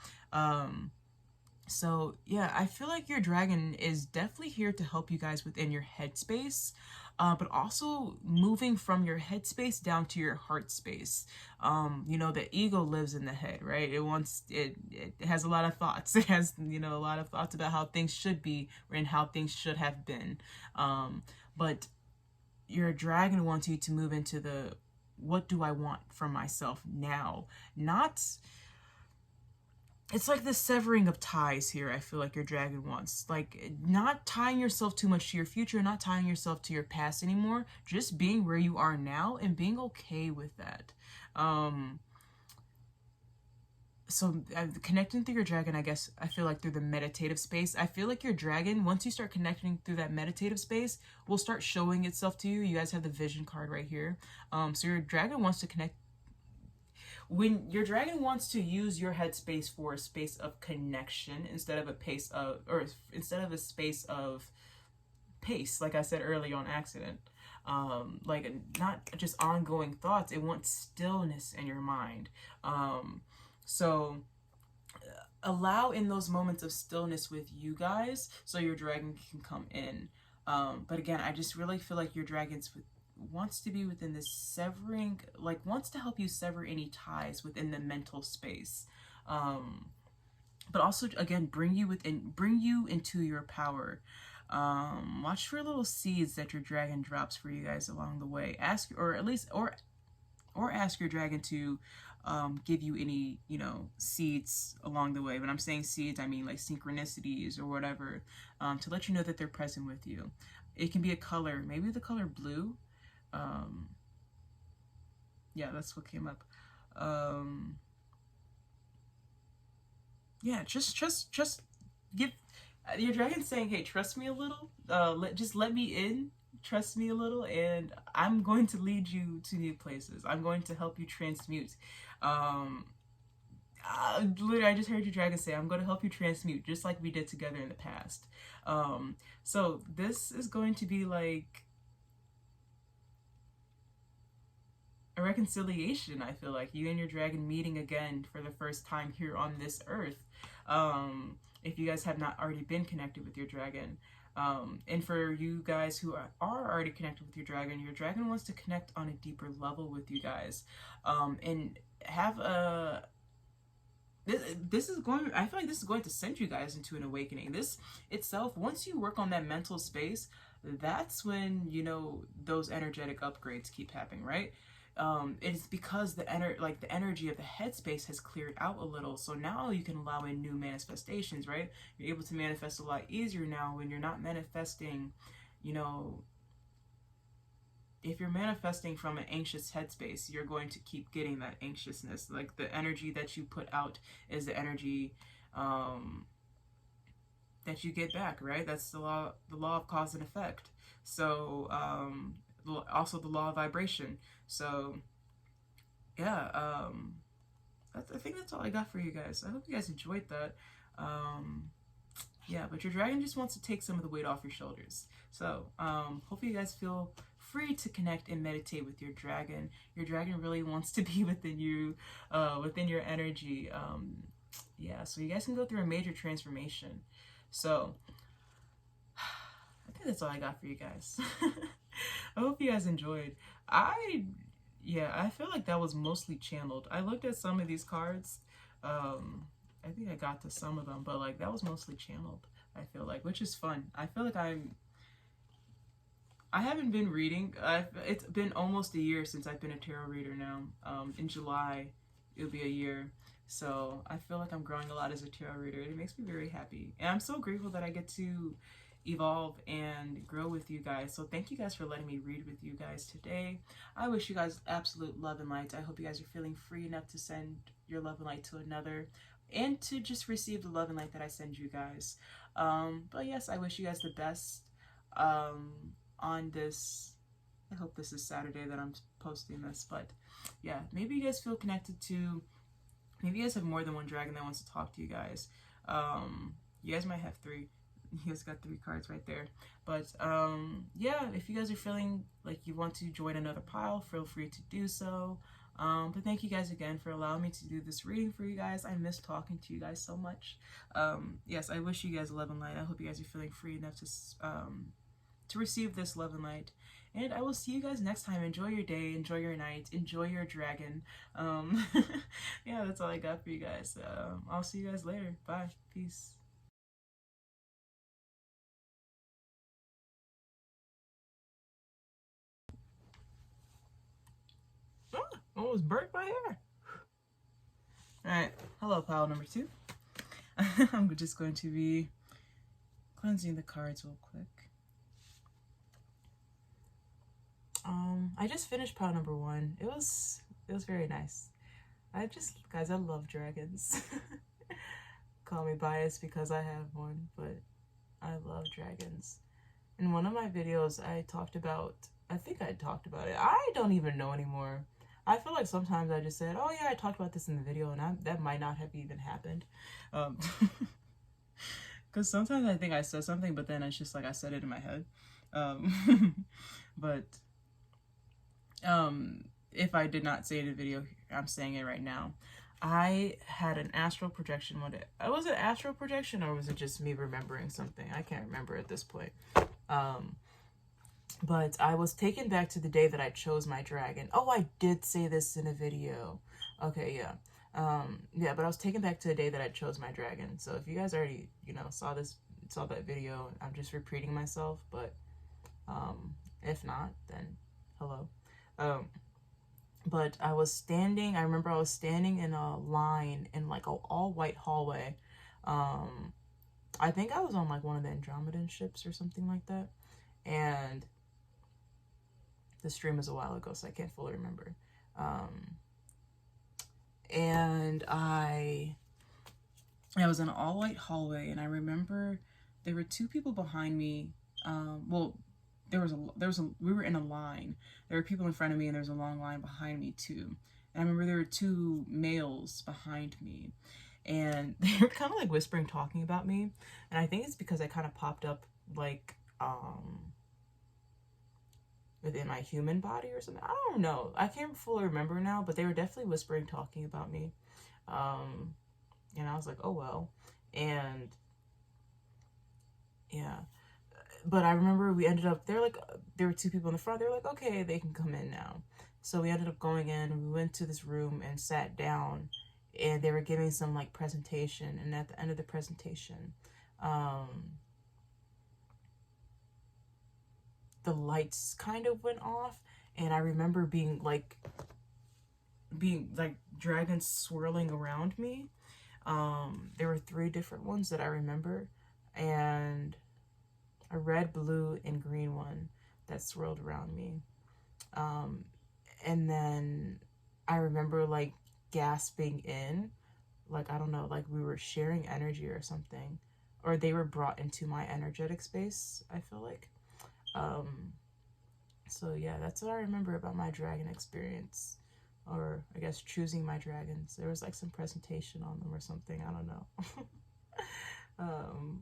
[SPEAKER 1] So yeah, I feel like your dragon is definitely here to help you guys within your headspace, but also moving from your headspace down to your heart space. You know, the ego lives in the head, right? It has a lot of thoughts. It has, you know, a lot of thoughts about how things should be and how things should have been. But your dragon wants you to move into the, what do I want from myself now? It's like the severing of ties here. I feel like your dragon wants, like, not tying yourself too much to your future, not tying yourself to your past anymore, just being where you are now and being okay with that. So connecting through your dragon, I guess, I feel like through the meditative space, I feel like your dragon, once you start connecting through that meditative space, will start showing itself to you. You guys have the vision card right here. So your dragon wants to connect. When your dragon wants to use your headspace for a space of connection instead of a space of pace, like I said earlier on accident, like not just ongoing thoughts, it wants stillness in your mind. So allow in those moments of stillness with you guys so your dragon can come in. But again, I just really feel like your dragon's wants to be within this severing, like wants to help you sever any ties within the mental space, but also again bring you into your power. Watch for little seeds that your dragon drops for you guys along the way. Ask your dragon to give you any, you know, seeds along the way. When I'm saying seeds, I mean like synchronicities or whatever, to let you know that they're present with you. It can be a color, maybe the color blue. Yeah, that's what came up. Yeah, just give your dragon saying, hey, trust me a little. Just let me in. Trust me a little, and I'm going to lead you to new places. I'm going to help you transmute. Literally, I just heard your dragon say, I'm going to help you transmute, just like we did together in the past. So this is going to be like a reconciliation. I feel like you and your dragon meeting again for the first time here on this earth. If you guys have not already been connected with your dragon. And for you guys who are already connected with your dragon wants to connect on a deeper level with you guys. And have a, this is going, I feel like this is going to send you guys into an awakening. This itself, once you work on that mental space, that's when, you know, those energetic upgrades keep happening, right? It's because the energy of the headspace has cleared out a little, so now you can allow in new manifestations, right? You're able to manifest a lot easier now when you're not manifesting, you know, if you're manifesting from an anxious headspace, you're going to keep getting that anxiousness. Like the energy that you put out is the energy that you get back, right? That's the law of cause and effect. So also the law of vibration. So yeah, I think that's all I got for you guys. I hope you guys enjoyed that. Yeah, but your dragon just wants to take some of the weight off your shoulders. So hopefully you guys feel free to connect and meditate with your dragon. Your dragon really wants to be within you, within your energy. Yeah, so you guys can go through a major transformation. So I think that's all I got for you guys. I hope you guys enjoyed. Yeah, I feel like that was mostly channeled. I looked at some of these cards. I think I got to some of them, but like that was mostly channeled, I feel like, which is fun. I feel like I haven't been reading. It's been almost a year since I've been a tarot reader now. In July, it'll be a year. So I feel like I'm growing a lot as a tarot reader. It makes me very happy. And I'm so grateful that I get to evolve and grow with you guys. So thank you guys for letting me read with you guys today. I wish you guys absolute love and light. I hope you guys are feeling free enough to send your love and light to another, and to just receive the love and light that I send you guys. But yes, I wish you guys the best on this. I hope this is Saturday that I'm posting this, but yeah, maybe you guys feel connected to, maybe you guys have more than one dragon that wants to talk to you guys. You guys might have 3. You guys got 3 cards right there. But yeah, if you guys are feeling like you want to join another pile, feel free to do so. But thank you guys again for allowing me to do this reading for you guys. I miss talking to you guys so much. Yes, I wish you guys love and light. I hope you guys are feeling free enough to receive this love and light. And I will see you guys next time. Enjoy your day, enjoy your night, enjoy your dragon. Yeah, that's all I got for you guys. I'll see you guys later. Bye. Peace. Oh, almost burnt my hair. Alright, hello pile number 2. I'm just going to be cleansing the cards real quick. I just finished pile number 1. It was very nice. Guys, I love dragons. Call me biased because I have one, but I love dragons. In one of my videos, I think I talked about it. I don't even know anymore. I feel like sometimes I just said, oh yeah, I talked about this in the video, and that might not have even happened. Because sometimes I think I said something, but then it's just like I said it in my head. But if I did not say it in the video, I'm saying it right now. I had an astral projection one day. Was it astral projection, or was it just me remembering something? I can't remember at this point. But I was taken back to the day that I chose my dragon. Oh, I did say this in a video. Okay, yeah. Yeah, but I was taken back to the day that I chose my dragon. So if you guys already, saw that video, I'm just repeating myself, but if not, then hello. But I remember I was standing in a line in like an all white hallway. I think I was on like one of the Andromedan ships or something like that. And the stream was a while ago, so I can't fully remember. And I was in an all white hallway, and I remember there were 2 people behind me. Well, we were in a line. There were people in front of me, and there was a long line behind me too. And I remember there were 2 males behind me, and they were kind of like whispering, talking about me. And I think it's because I kind of popped up like within my human body or something. I don't know. I can't fully remember now, but they were definitely whispering, talking about me. And I was like, oh well. And yeah. But I remember we ended up, there were 2 people in the front. They were like, okay, they can come in now. So we ended up going in, and we went to this room and sat down, and they were giving some like presentation. And at the end of the presentation, the lights kind of went off, and I remember being like dragons swirling around me. There were 3 different ones that I remember, and a red, blue, and green one that swirled around me.
[SPEAKER 2] And then I remember like gasping in, like, I don't know, like we were sharing energy or something, or they were brought into my energetic space, I feel like. So yeah, that's what I remember about my dragon experience, or I guess choosing my dragons. There was like some presentation on them or something, I don't know.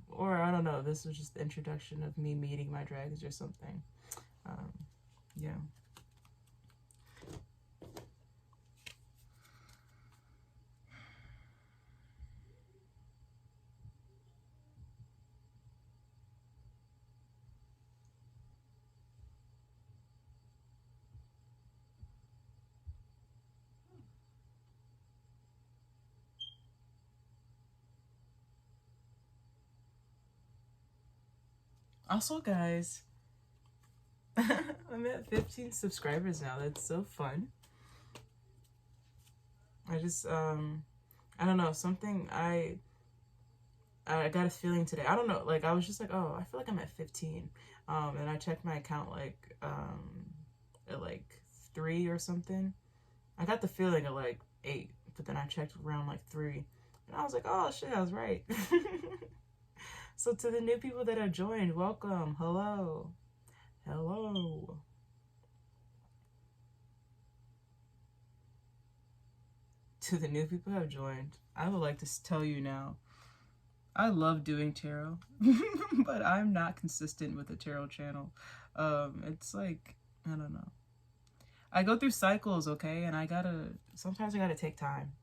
[SPEAKER 2] Or I don't know, this was just the introduction of me meeting my dragons or something. Yeah. Also, guys, I'm at 15 subscribers now. That's so fun. I just I don't know, something I got a feeling today. I don't know, like I was just like, oh, I feel like I'm at 15. And I checked my account like at like 3 or something. I got the feeling at like 8, but then I checked around like 3, and I was like, oh shit, I was right. So to the new people that have joined, welcome. Hello. Hello. To the new people who have joined, I would like to tell you now, I love doing tarot, but I'm not consistent with the tarot channel. It's like, I don't know. I go through cycles, okay, and sometimes I gotta take time.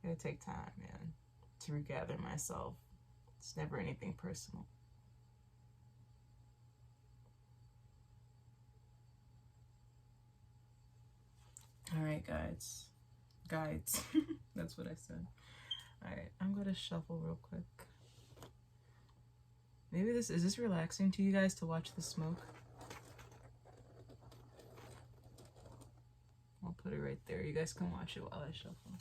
[SPEAKER 2] Gotta take time, man, to regather myself. It's never anything personal. All right, guys. Guides. That's what I said. All right, I'm gonna shuffle real quick. Maybe is this relaxing to you guys to watch the smoke? I'll put it right there. You guys can watch it while I shuffle.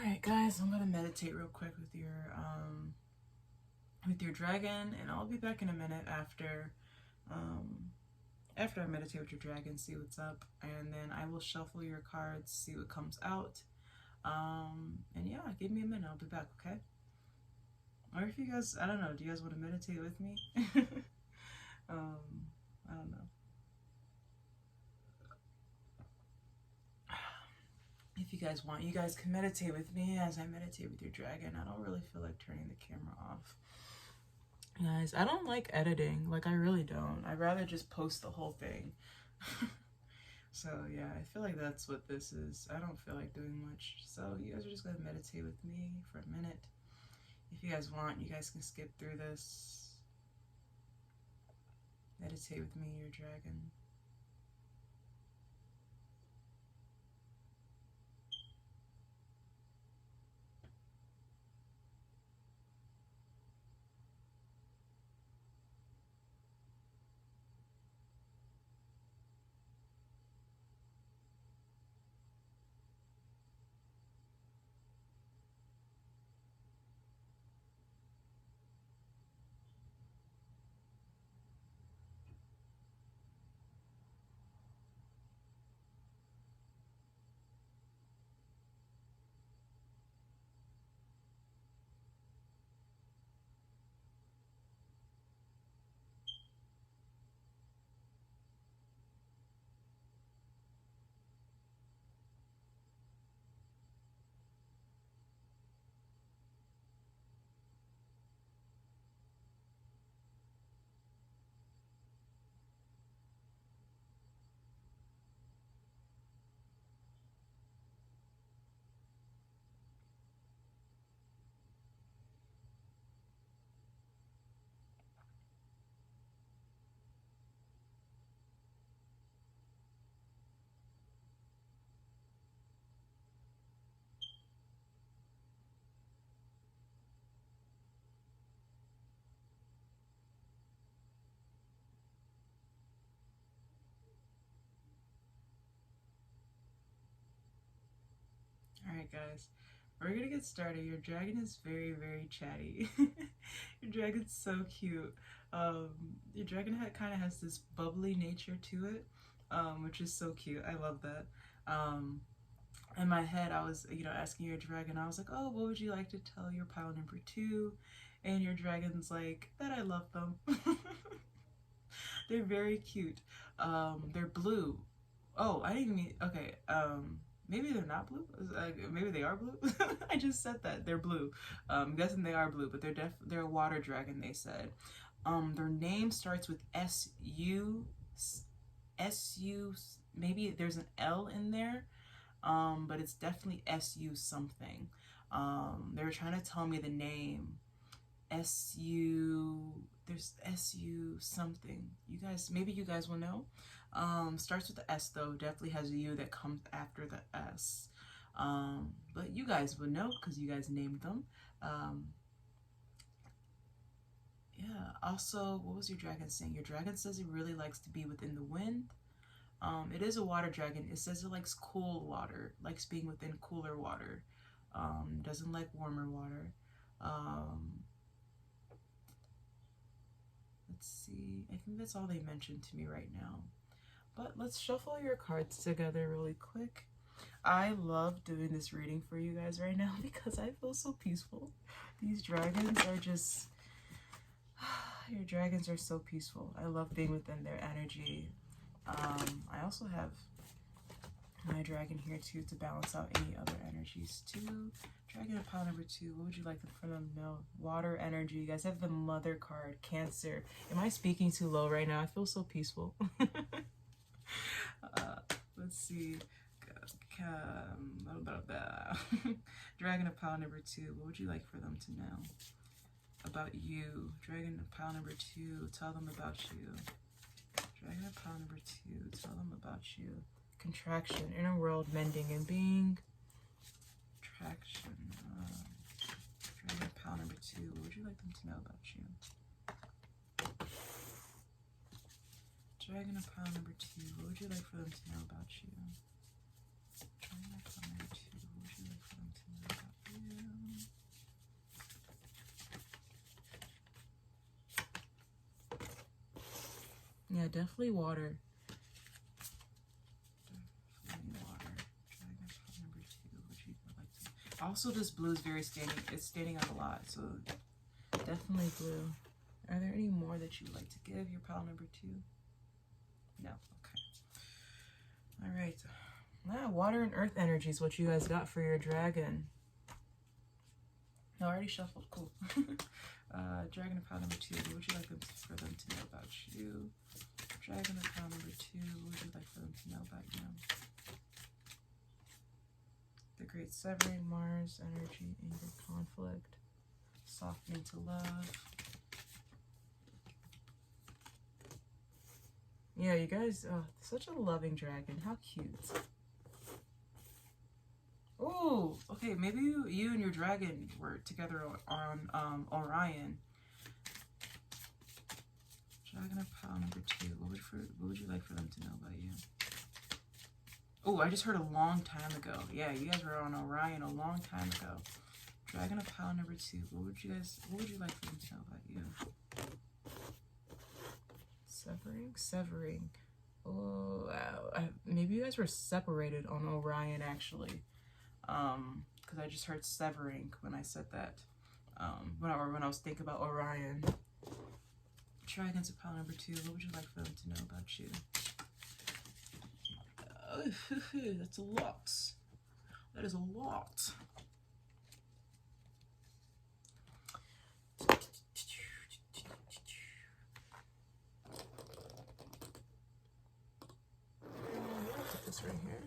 [SPEAKER 2] Alright, guys, I'm gonna meditate real quick with your with your dragon, and I'll be back in a minute after I meditate with your dragon, see what's up, and then I will shuffle your cards, see what comes out. And yeah, give me a minute, I'll be back, okay? Or if you guys, I don't know, do you guys want to meditate with me? I don't know. If you guys want, you guys can meditate with me as I meditate with your dragon. I don't really feel like turning the camera off. Guys, I don't like editing. Like, I really don't. I'd rather just post the whole thing. So, yeah, I feel like that's what this is. I don't feel like doing much. So, you guys are just going to meditate with me for a minute. If you guys want, you guys can skip through this. Meditate with me, your dragon. Alright, guys. We're gonna get started. Your dragon is very, very chatty. Your dragon's so cute. Your dragon kind of has this bubbly nature to it, which is so cute. I love that. In my head, I was, asking your dragon, I was like, oh, what would you like to tell your pile number 2? And your dragon's like, that I love them. They're very cute. They're blue. Oh, I didn't mean, okay, maybe they're not blue. Maybe they are blue. I just said that they're blue. I'm guessing they are blue, but they're a water dragon. They said. Their name starts with S-U. Maybe there's an L in there, but it's definitely S-U something. They were trying to tell me the name. S-U. There's S-U something. Maybe you guys will know. Starts with the S though, definitely has a U that comes after the S. But you guys would know because you guys named them. Yeah, also, what was your dragon saying? Your dragon says it really likes to be within the wind. It is a water dragon. It says it likes cool water, likes being within cooler water. Doesn't like warmer water. Let's see. I think that's all they mentioned to me right now. But let's shuffle your cards together really quick. I love doing this reading for you guys right now because I feel so peaceful. These dragons are just... Your dragons are so peaceful. I love being within their energy. I also have my dragon here too to balance out any other energies too. Dragon of pile number 2. What would you like for them to know? Water energy. You guys have the Mother card. Cancer. Am I speaking too low right now? I feel so peaceful. Let's see. Dragon of pile number 2. What would you like for them to know about you? Dragon of pile number 2. Tell them about you. Dragon of pile number 2. Tell them about you. Contraction. Inner world mending and being. Traction. Dragon of pile number 2. What would you like them to know about you? Dragon of pile number 2. What would you like for them to know about you? Dragon of pile number 2. What would you like for them to know about you? Yeah, definitely water.
[SPEAKER 1] Definitely water. Dragon pile number 2. Would you like to... Also, this blue is very standing. It's standing out a lot, so
[SPEAKER 2] Definitely blue.
[SPEAKER 1] are there any more that you would like to give your pile number 2? No. Okay. All right.
[SPEAKER 2] Yeah, water and earth energy is what you guys got for your dragon.
[SPEAKER 1] No, I already shuffled. Cool. Dragon of pile number 2. What would you like for them to know about you? Dragon of pile number 2. What would you like for them to know about you? The great severing, Mars energy, anger, conflict, softening to love.
[SPEAKER 2] Yeah, you guys, such a loving dragon. How cute.
[SPEAKER 1] Oh, okay. Maybe you and your dragon were together on Orion. Dragon of pile number 2. What would you like for them to know about you? Oh, I just heard a long time ago. Yeah, you guys were on Orion a long time ago. Dragon of pile number 2. What would you like for them to know about you? Severing. Oh, wow. Maybe you guys were separated on Orion, actually. Because I just heard severing when I said that. When I was thinking about Orion. Dragons of pile number 2. What would you like for them to know about you? That's a lot. That is a lot. Put this right here.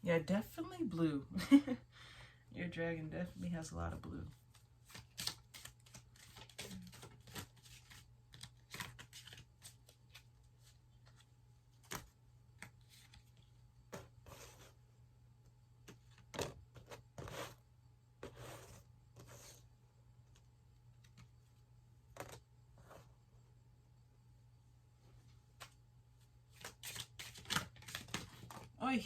[SPEAKER 1] Yeah, definitely blue. Your dragon definitely has a lot of blue. Oi.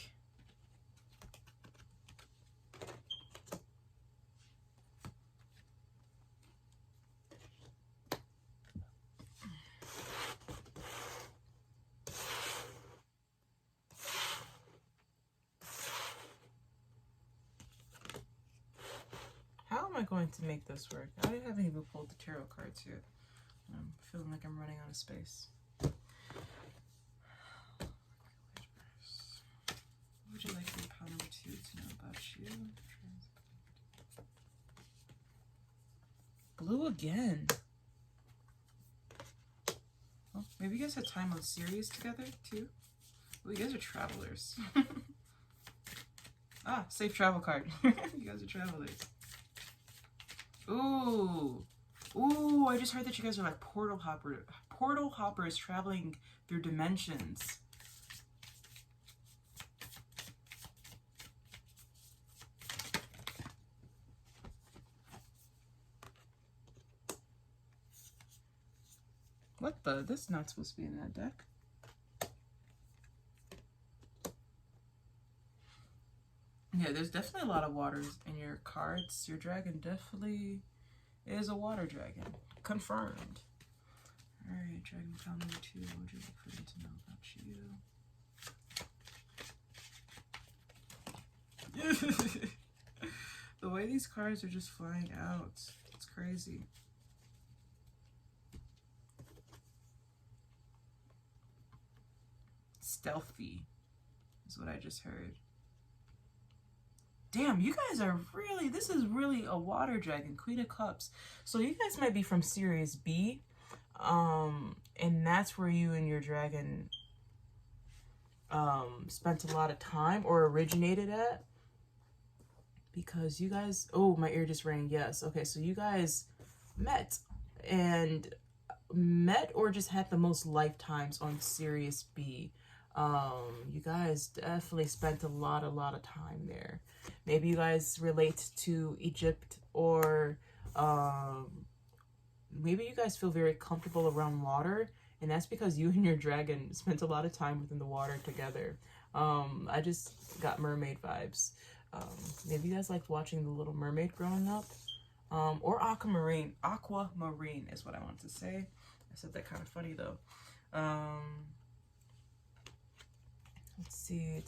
[SPEAKER 1] How am I going to make this work? I haven't even pulled the tarot cards yet. I'm feeling like I'm running out of space. What would you like your pile number 2 to know about you? Blue again. Well, maybe you guys had time on series together too. Well, you guys are travelers. Ah, safe travel card. You guys are travelers. Ooh. Ooh, I just heard that you guys are like portal hoppers traveling through dimensions. What the? This is not supposed to be in that deck. Yeah, there's definitely a lot of waters in your cards. Your dragon definitely is a water dragon. Confirmed. Alright, dragon pile number 2. What would you like for them to know about you? The way these cards are just flying out. It's crazy. Stealthy is what I just heard. Damn, you guys are really, this is really a water dragon, Queen of Cups. So you guys might be from Series B. And that's where you and your dragon spent a lot of time or originated at. Because you guys, oh, my ear just rang, yes. Okay, so you guys met or just had the most lifetimes on Sirius B.
[SPEAKER 2] You guys definitely spent a lot of time there. Maybe you guys relate to Egypt, or maybe you guys feel very comfortable around water, and that's because you and your dragon spent a lot of time within the water together. I just got mermaid vibes. Maybe you guys liked watching The Little Mermaid growing up, or aquamarine. Aquamarine is what I wanted to say. I said that kind of funny though. Let's see.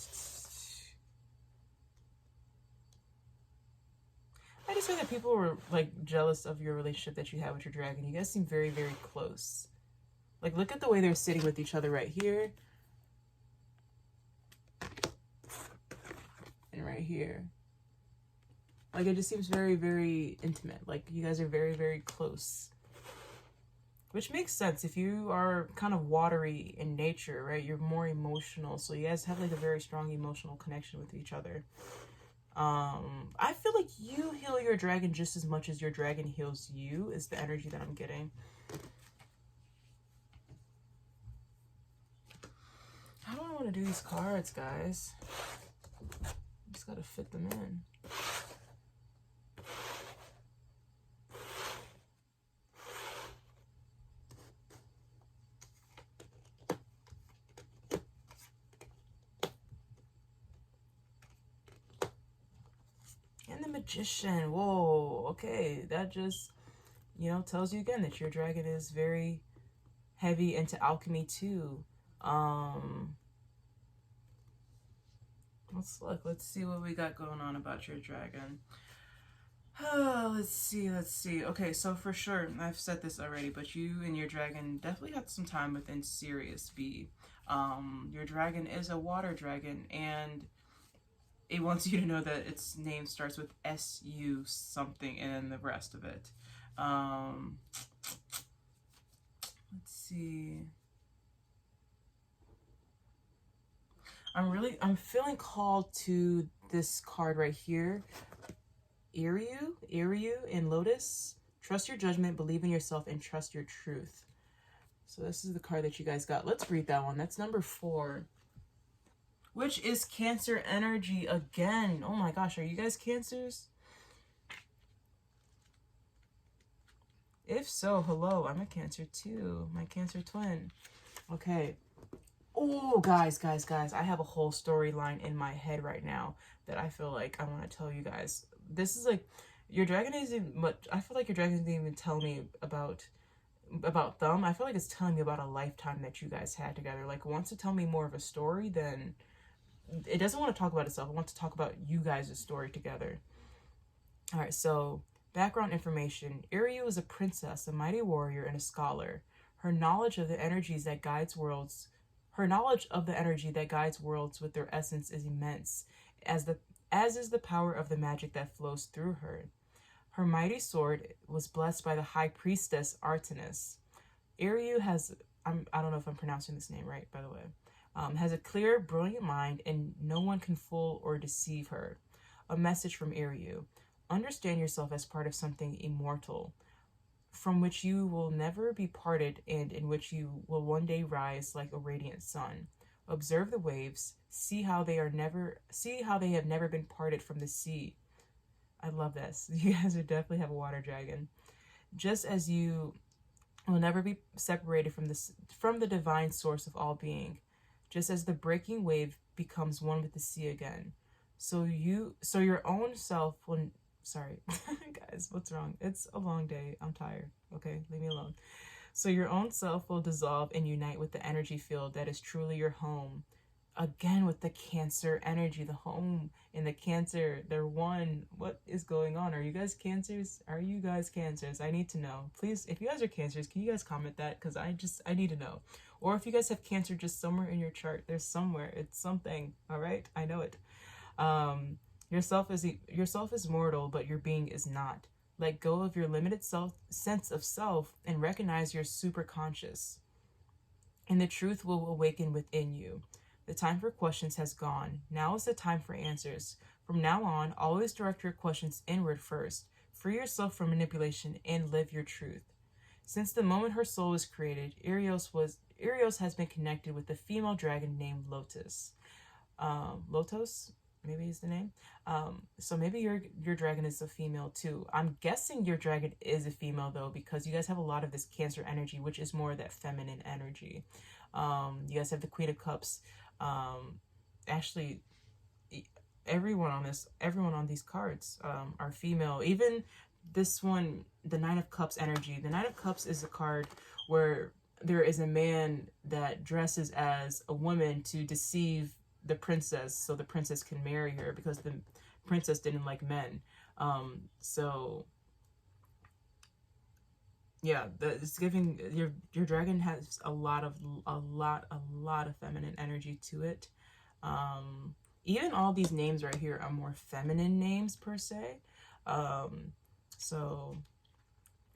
[SPEAKER 2] I just feel that people were like jealous of your relationship that you had with your dragon. You guys seem very, very close. Like, look at the way they're sitting with each other right here. And right here. Like, it just seems very, very intimate. Like, you guys are very, very close. Which makes sense. If you are kind of watery in nature, right? You're more emotional. So you guys have like a very strong emotional connection with each other. I feel like you heal your dragon just as much as your dragon heals you, is the energy that I'm getting. How do I want to do these cards, guys? Just gotta fit them in. And the Magician. Whoa, okay. That just, you know, tells you again that your dragon is very heavy into alchemy too. Let's look. Let's see what we got going on about your dragon. Let's see. Okay, so for sure, I've said this already, but you and your dragon definitely had some time within Sirius B. Your dragon is a water dragon, and it wants you to know that its name starts with SU something and the rest of it. Let's see. I'm feeling called to this card right here. Anywh in Lotus. Trust your judgment, believe in yourself, and trust your truth. So this is the card that you guys got. Let's read that one. That's number 4. Which is Cancer energy again. Oh my gosh, are you guys Cancers? If so, hello. I'm a Cancer too. My Cancer twin. Okay. Oh, guys. I have a whole storyline in my head right now that I feel like I want to tell you guys. This is like, your dragon isn't much. I feel like your dragon didn't even tell me about them. I feel like it's telling me about a lifetime that you guys had together. Like, it wants to tell me more of a story than, it doesn't want to talk about itself. It wants to talk about you guys' story together. All right, so background information. Anywh is a princess, a mighty warrior, and a scholar. Her knowledge of the energy that guides worlds with their essence is immense, as is the power of the magic that flows through her. Her mighty sword was blessed by the high priestess Artemis. Anywh has, I don't know if I'm pronouncing this name right, by the way, has a clear, brilliant mind, and no one can fool or deceive her. A message from Anywh. Understand yourself as part of something immortal, from which you will never be parted and in which you will one day rise like a radiant sun. Observe the waves, see how they have never been parted from the sea. I love this. You guys would definitely have a water dragon. Just as you will never be separated from the divine source of all being, just as the breaking wave becomes one with the sea again. So your own self will, sorry, guys, what's wrong? It's a long day. I'm tired. Okay, leave me alone. So your own self will dissolve and unite with the energy field that is truly your home. Again, with the Cancer energy, the home and the Cancer, they're one. What is going on? Are you guys Cancers? Are you guys Cancers? I need to know. Please, if you guys are Cancers, can you guys comment that? Because I need to know. Or if you guys have Cancer just somewhere in your chart, there's somewhere. It's something. All right? I know it. Yourself is mortal, but your being is not. Let go of your limited sense of self and recognize your super conscious. And the truth will awaken within you. The time for questions has gone. Now is the time for answers. From now on, always direct your questions inward first. Free yourself from manipulation and live your truth. Since the moment her soul was created, Erios has been connected with a female dragon named Lotus. Lotos, maybe is the name. So maybe your dragon is a female too. I'm guessing your dragon is a female though, because you guys have a lot of this Cancer energy, which is more that feminine energy. You guys have the Queen of Cups. Actually, everyone on these cards are female. Even this one, the Nine of Cups energy. The Nine of Cups is a card where there is a man that dresses as a woman to deceive the princess, so the princess can marry her, because the princess didn't like men. So yeah, it's giving your dragon has a lot of feminine energy to it. Even all these names right here are more feminine names per se. So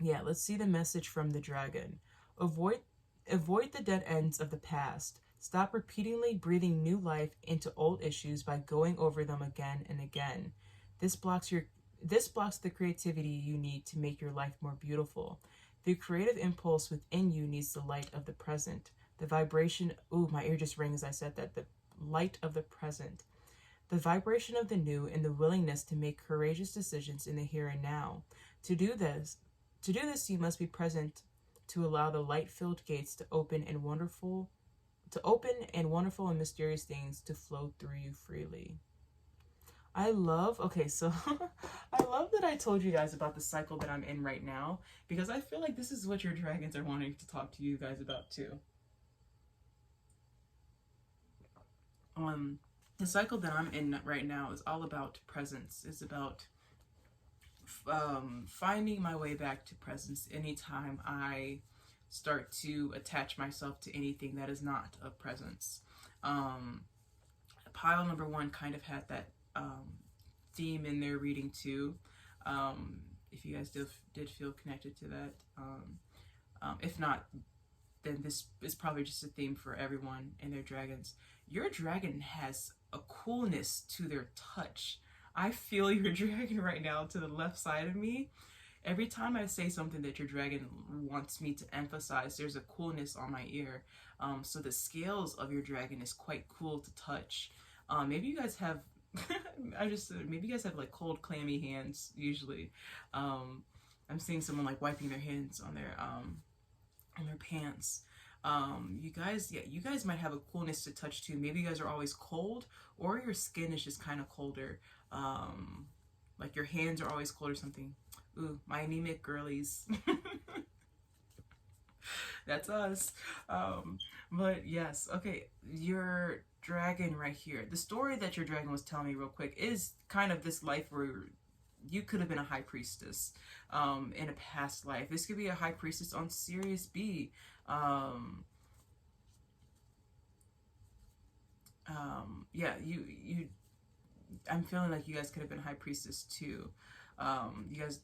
[SPEAKER 2] yeah, let's see the message from the dragon. Avoid the dead ends of the past. Stop repeatedly breathing new life into old issues by going over them again and again. This blocks the creativity you need to make your life more beautiful. The creative impulse within you needs the light of the present. The vibration, ooh, my ear just rang as I said that, the light of the present. The vibration of the new and the willingness to make courageous decisions in the here and now. To do this, you must be present to allow the light-filled gates to open and wonderful and mysterious things to flow through you freely. I love that I told you guys about the cycle that I'm in right now, because I feel like this is what your dragons are wanting to talk to you guys about too. The cycle that I'm in right now is all about presence. It's about finding my way back to presence anytime I start to attach myself to anything that is not of presence. Pile number one kind of had that theme in their reading too. If you guys did feel connected to that. If not, then this is probably just a theme for everyone and their dragons. Your dragon has a coolness to their touch. I feel your dragon right now to the left side of me. Every time I say something that your dragon wants me to emphasize, there's a coolness on my ear. So the scales of your dragon is quite cool to touch. Maybe you guys have, maybe you guys have like cold, clammy hands usually. I'm seeing someone like wiping their hands on their pants. You guys might have a coolness to touch too. Maybe you guys are always cold, or your skin is just kind of colder. Like your hands are always cold or something. Ooh, my anemic girlies. That's us. But yes, okay, your dragon right here. The story that your dragon was telling me real quick is kind of this life where you could have been a high priestess in a past life. This could be a high priestess on Sirius B. Yeah, I'm feeling like you guys could have been high priestess too. You guys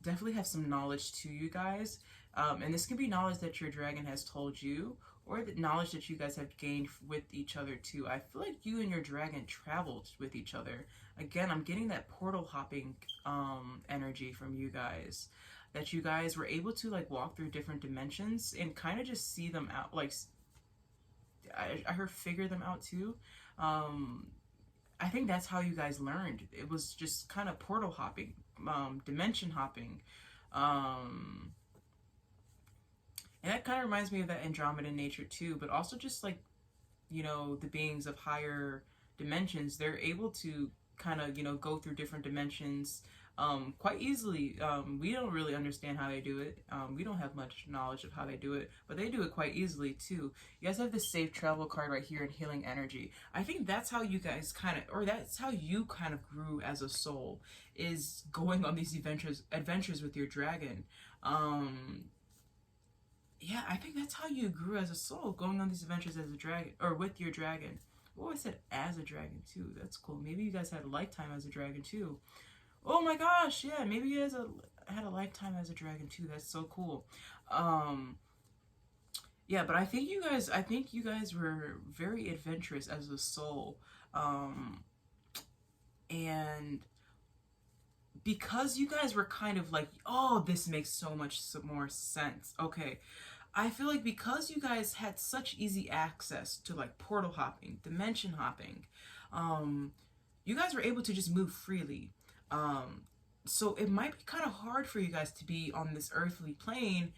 [SPEAKER 2] definitely have some knowledge to you guys. And this could be knowledge that your dragon has told you, or the knowledge that you guys have gained with each other too. I feel like you and your dragon traveled with each other. Again, I'm getting that portal hopping energy from you guys. That you guys were able to like walk through different dimensions and kind of just see them out. Like, I heard figure them out too. I think that's how you guys learned. It was just kind of portal hopping, dimension hopping. And that kind of reminds me of that Andromeda nature too, but also just like, you know, the beings of higher dimensions, they're able to kind of, you know, go through different dimensions quite easily. We don't really understand how they do it. We don't have much knowledge of how they do it, but they do it quite easily too. You guys have this safe travel card right here in healing energy. I think that's how you guys kind of, or that's how you kind of grew as a soul, is going on these adventures with your dragon. Yeah, I think that's how you grew as a soul, going on these adventures as a dragon, or with your dragon. Oh, I said as a dragon too. That's cool. Maybe you guys had a lifetime as a dragon too. Oh my gosh, yeah, maybe you guys had a lifetime as a dragon too. That's so cool. Yeah, but I think you guys were very adventurous as a soul. And
[SPEAKER 1] because you guys were kind of like, oh, this makes so much more sense. Okay. I feel like because you guys had such easy access to like portal hopping, dimension hopping, you guys were able to just move freely. So it might be kind of hard for you guys to be on this earthly plane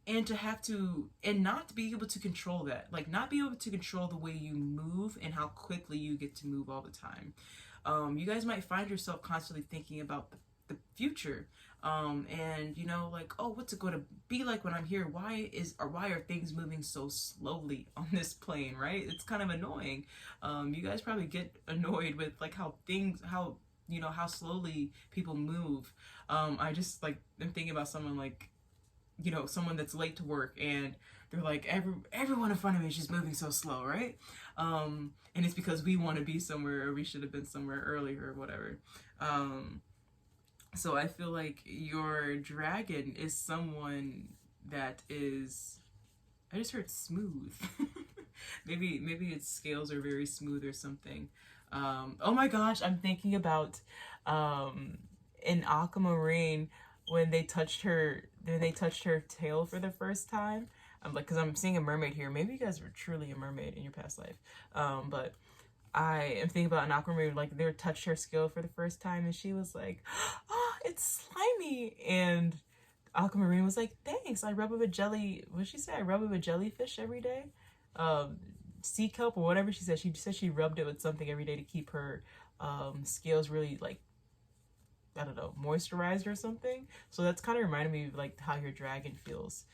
[SPEAKER 1] and to have to, and not to be able to control that, like not be able to control the way you move and how quickly you get to move all the time. You guys might find yourself constantly thinking about the future, and you know, like, oh, what's it going to be like when I'm here? Why are things moving so slowly on this plane, right? It's kind of annoying. You guys probably get annoyed with like how you know, how slowly people move. I just like, I'm thinking about someone like, you know, someone that's late to work and they're like, everyone in front of me is just moving so slow, right? And it's because we want to be somewhere, or we should have been somewhere earlier, or whatever. So I feel like your dragon is someone that is, I just heard smooth. maybe its scales are very smooth or something. Oh my gosh, I'm thinking about in Aquamarine when they touched her tail for the first time. I'm like, because I'm seeing a mermaid here. Maybe you guys were truly a mermaid in your past life. But I am thinking about an Aquamarine, like they touched her scale for the first time and she was like, oh, it's slimy. And Aquamarine was like, thanks, I rub it with jelly. What did she say? I rub it with jellyfish every day? Sea kelp or whatever she said. She said she rubbed it with something every day to keep her scales really, like, I don't know, moisturized or something. So that's kind of reminded me of like how your dragon feels.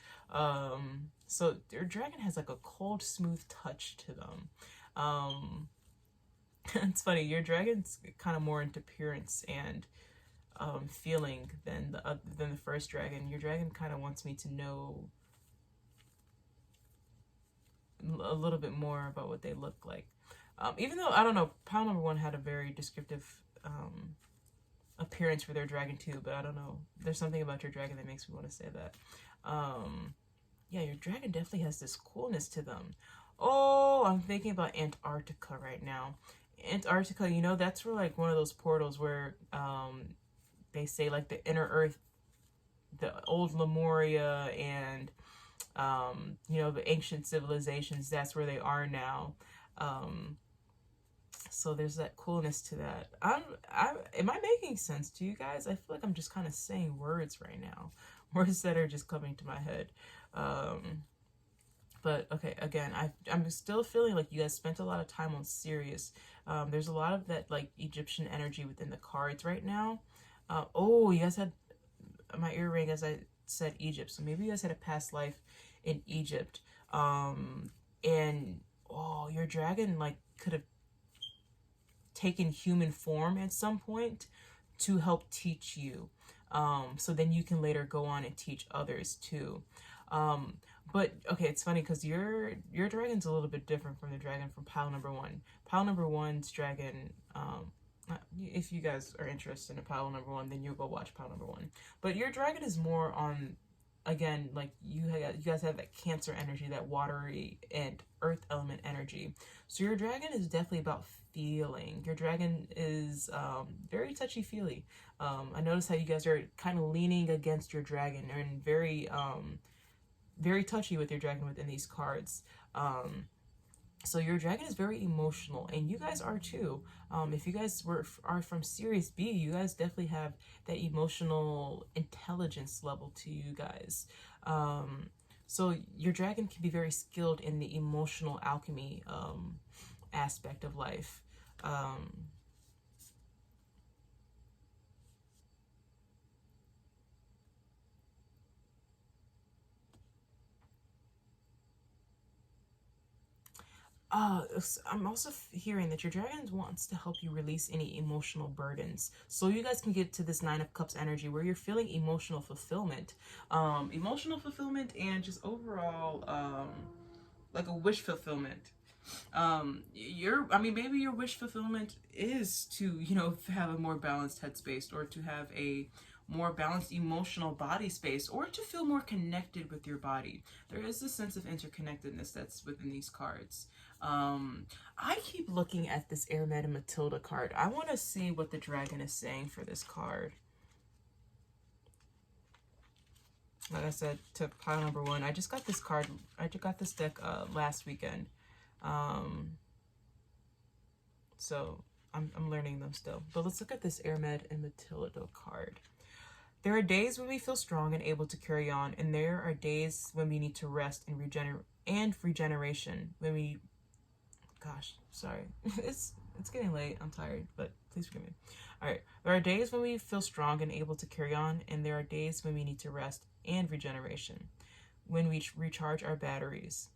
[SPEAKER 1] So your dragon has like a cold, smooth touch to them. It's funny, your dragon's kind of more into appearance and feeling than the first dragon. Your dragon kind of wants me to know a little bit more about what they look like. Even though, I don't know, pile number 1 had a very descriptive appearance for their dragon too, but I don't know. There's something about your dragon that makes me want to say that. Yeah, your dragon definitely has this coolness to them. Oh, I'm thinking about Antarctica right now. Antarctica, you know, that's where like one of those portals where they say like the inner earth, the old Lemuria and you know, the ancient civilizations, that's where they are now. So there's that coolness to that. Am I making sense to you guys? I feel like I'm just kind of saying words right now. Words that are just coming to my head. But okay, again, I'm still feeling like you guys spent a lot of time on Sirius. There's a lot of that like Egyptian energy within the cards right now. Oh, you guys had my earring as I said Egypt. So maybe you guys had a past life in Egypt. And oh, your dragon like could have taken human form at some point to help teach you. So then you can later go on and teach others too. But okay, it's funny because your dragon's a little bit different from the dragon from pile number 1. Pile number 1's dragon, if you guys are interested in pile number 1, then you'll go watch pile number 1. But your dragon is more on, again, like you guys have that Cancer energy, that watery and earth element energy. So your dragon is definitely about feeling. Your dragon is very touchy-feely. I notice how you guys are kind of leaning against your dragon and very very touchy with your dragon within these cards. So your dragon is very emotional, and you guys are too. If you guys are from Series B, you guys definitely have that emotional intelligence level to you guys. So your dragon can be very skilled in the emotional alchemy aspect of life. I'm also hearing that your dragon wants to help you release any emotional burdens. So you guys can get to this 9 of Cups energy where you're feeling emotional fulfillment. Emotional fulfillment and just overall, like a wish fulfillment. Maybe your wish fulfillment is to, you know, have a more balanced headspace, or to have a more balanced emotional body space, or to feel more connected with your body. There is a sense of interconnectedness that's within these cards. I keep looking at this Airmed and Matilda card. I want to see what the dragon is saying for this card.
[SPEAKER 2] Like I said, to pile number 1. I just got this card. I just got this deck last weekend. So I'm learning them still. But let's look at this Airmed and Matilda card. There are days when we feel strong and able to carry on, and there are days when we need to rest and regeneration. When we, gosh, sorry, it's getting late. I'm tired, but please forgive me. All right, there are days when we feel strong and able to carry on, and there are days when we need to rest and regeneration. When we recharge our batteries.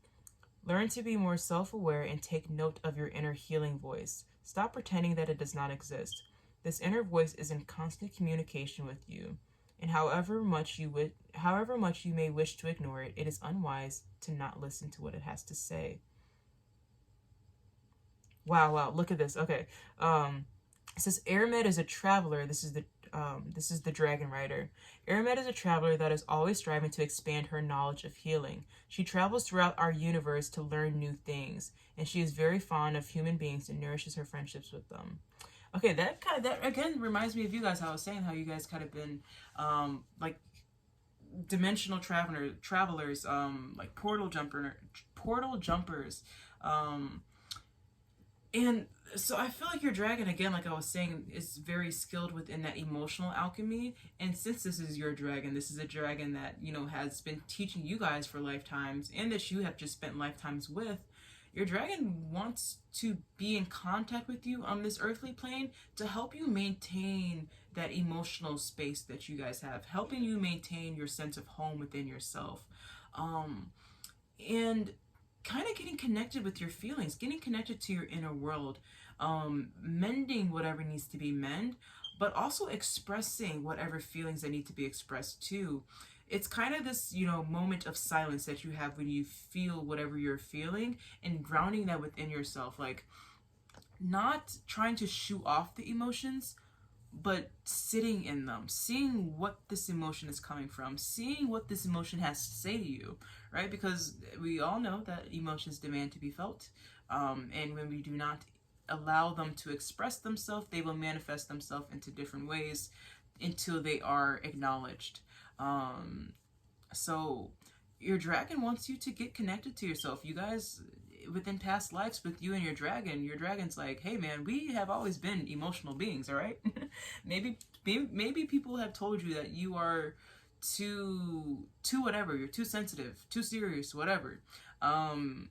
[SPEAKER 2] Learn to be more self-aware and take note of your inner healing voice. Stop pretending that it does not exist. This inner voice is in constant communication with you, and however much you may wish to ignore it, it is unwise to not listen to what it has to say. Wow, look at this. Okay. It says Airmed is a traveler. This is the dragon rider. Airmed is a traveler that is always striving to expand her knowledge of healing. She travels throughout our universe to learn new things, and she is very fond of human beings and nourishes her friendships with them. Okay, that again reminds me of you guys. How I was saying how you guys kind of been like dimensional travelers, like portal jumpers. And so I feel like your dragon, again, like I was saying, is very skilled within that emotional alchemy. And since this is your dragon, this is a dragon that, you know, has been teaching you guys for lifetimes and that you have just spent lifetimes with. Your dragon wants to be in contact with you on this earthly plane to help you maintain that emotional space that you guys have, helping you maintain your sense of home within yourself. And kind of getting connected with your feelings, getting connected to your inner world, mending whatever needs to be mended, but also expressing whatever feelings that need to be expressed too. It's kind of this, you know, moment of silence that you have when you feel whatever you're feeling and grounding that within yourself, like not trying to shoo off the emotions, but sitting in them, seeing what this emotion is coming from, seeing what this emotion has to say to you, right? Because we all know that emotions demand to be felt, and when we do not allow them to express themselves, they will manifest themselves into different ways until they are acknowledged. So your dragon wants you to get connected to yourself. You guys, within past lives with you and your dragon's like, hey man, we have always been emotional beings, all right? maybe people have told you that you are too whatever, you're too sensitive, too serious, whatever. And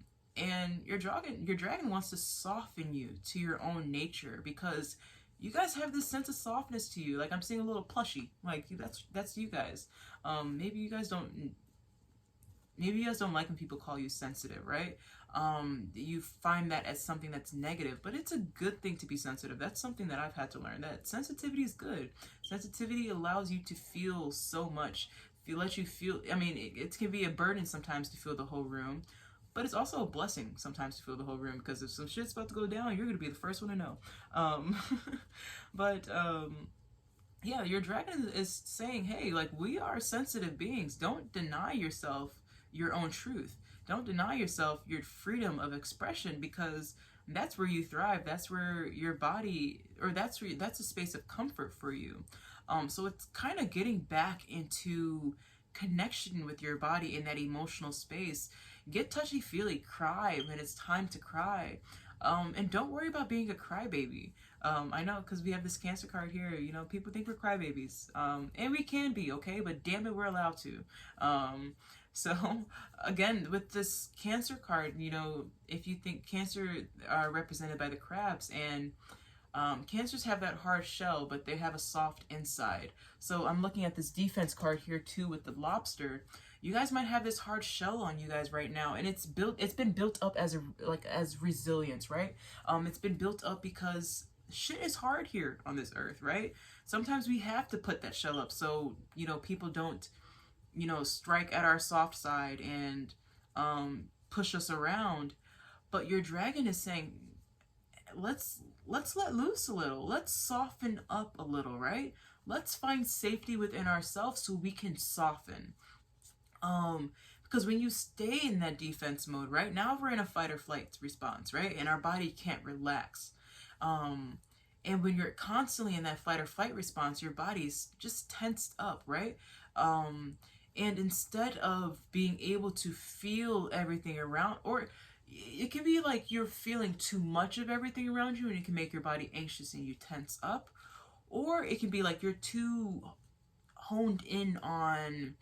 [SPEAKER 2] your dragon wants to soften you to your own nature, because you guys have this sense of softness to you. Like I'm seeing a little plushy, like that's you guys. Maybe you guys don't like when people call you sensitive, right? You find that as something that's negative, but it's a good thing to be sensitive. That's something that I've had to learn, that sensitivity is good. Sensitivity allows you to feel so much. Lets you feel, I mean, it can be a burden sometimes to feel the whole room, but it's also a blessing sometimes to feel the whole room, because if some shit's about to go down, you're going to be the first one to know. Yeah, your dragon is saying, hey, like, we are sensitive beings. Don't deny yourself your own truth. Don't deny yourself your freedom of expression, because that's where you thrive. That's where your body, or that's a space of comfort for you. So it's kind of getting back into connection with your body in that emotional space. Get touchy-feely, cry when it's time to cry. And don't worry about being a crybaby. I know, because we have this Cancer card here, you know, people think we're crybabies. And we can be, okay? But damn it, we're allowed to. So, again, with this Cancer card, you know, if you think Cancer are represented by the crabs, and Cancers have that hard shell, but they have a soft inside. So I'm looking at this defense card here too with the lobster. You guys might have this hard shell on you guys right now, and it's been built up as resilience, right? It's been built up because shit is hard here on this earth, right? Sometimes we have to put that shell up so, you know, people don't, you know, strike at our soft side and push us around. But your dragon is saying, let's let loose a little. Let's soften up a little, right? Let's find safety within ourselves so we can soften. Because when you stay in that defense mode, right, now we're in a fight or flight response, right? And our body can't relax. And when you're constantly in that fight or flight response, your body's just tensed up, right?
[SPEAKER 1] And instead of being able to feel everything around, or it can be like you're feeling too much of everything around you and it can make your body anxious and you tense up, or it can be like you're too honed in on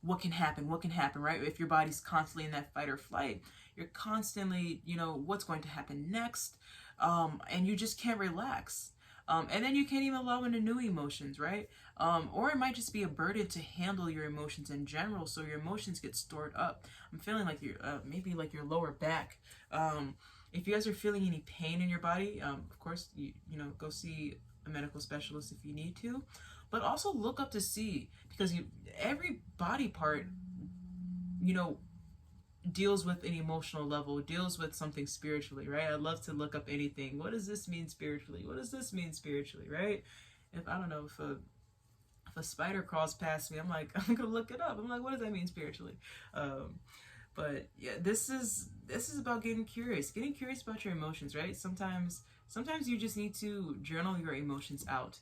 [SPEAKER 1] what can happen, right? If your body's constantly in that fight or flight, you're constantly, what's going to happen next, and you just can't relax. And then you can't even allow into new emotions, right? Or it might just be a burden to handle your emotions in general, so your emotions get stored up. I'm feeling like maybe like your lower back. If you guys are feeling any pain in your body, of course, go see a medical specialist if you need to, but also look up to see, because every body part, deals with an emotional level, deals with something spiritually, right? I love to look up anything. What does this mean spiritually? What does this mean spiritually, right? If I don't know, if a spider crawls past me, I'm like, I'm gonna look it up. I'm like, what does that mean spiritually? But yeah, this is about getting curious about your emotions, right? Sometimes you just need to journal your emotions out.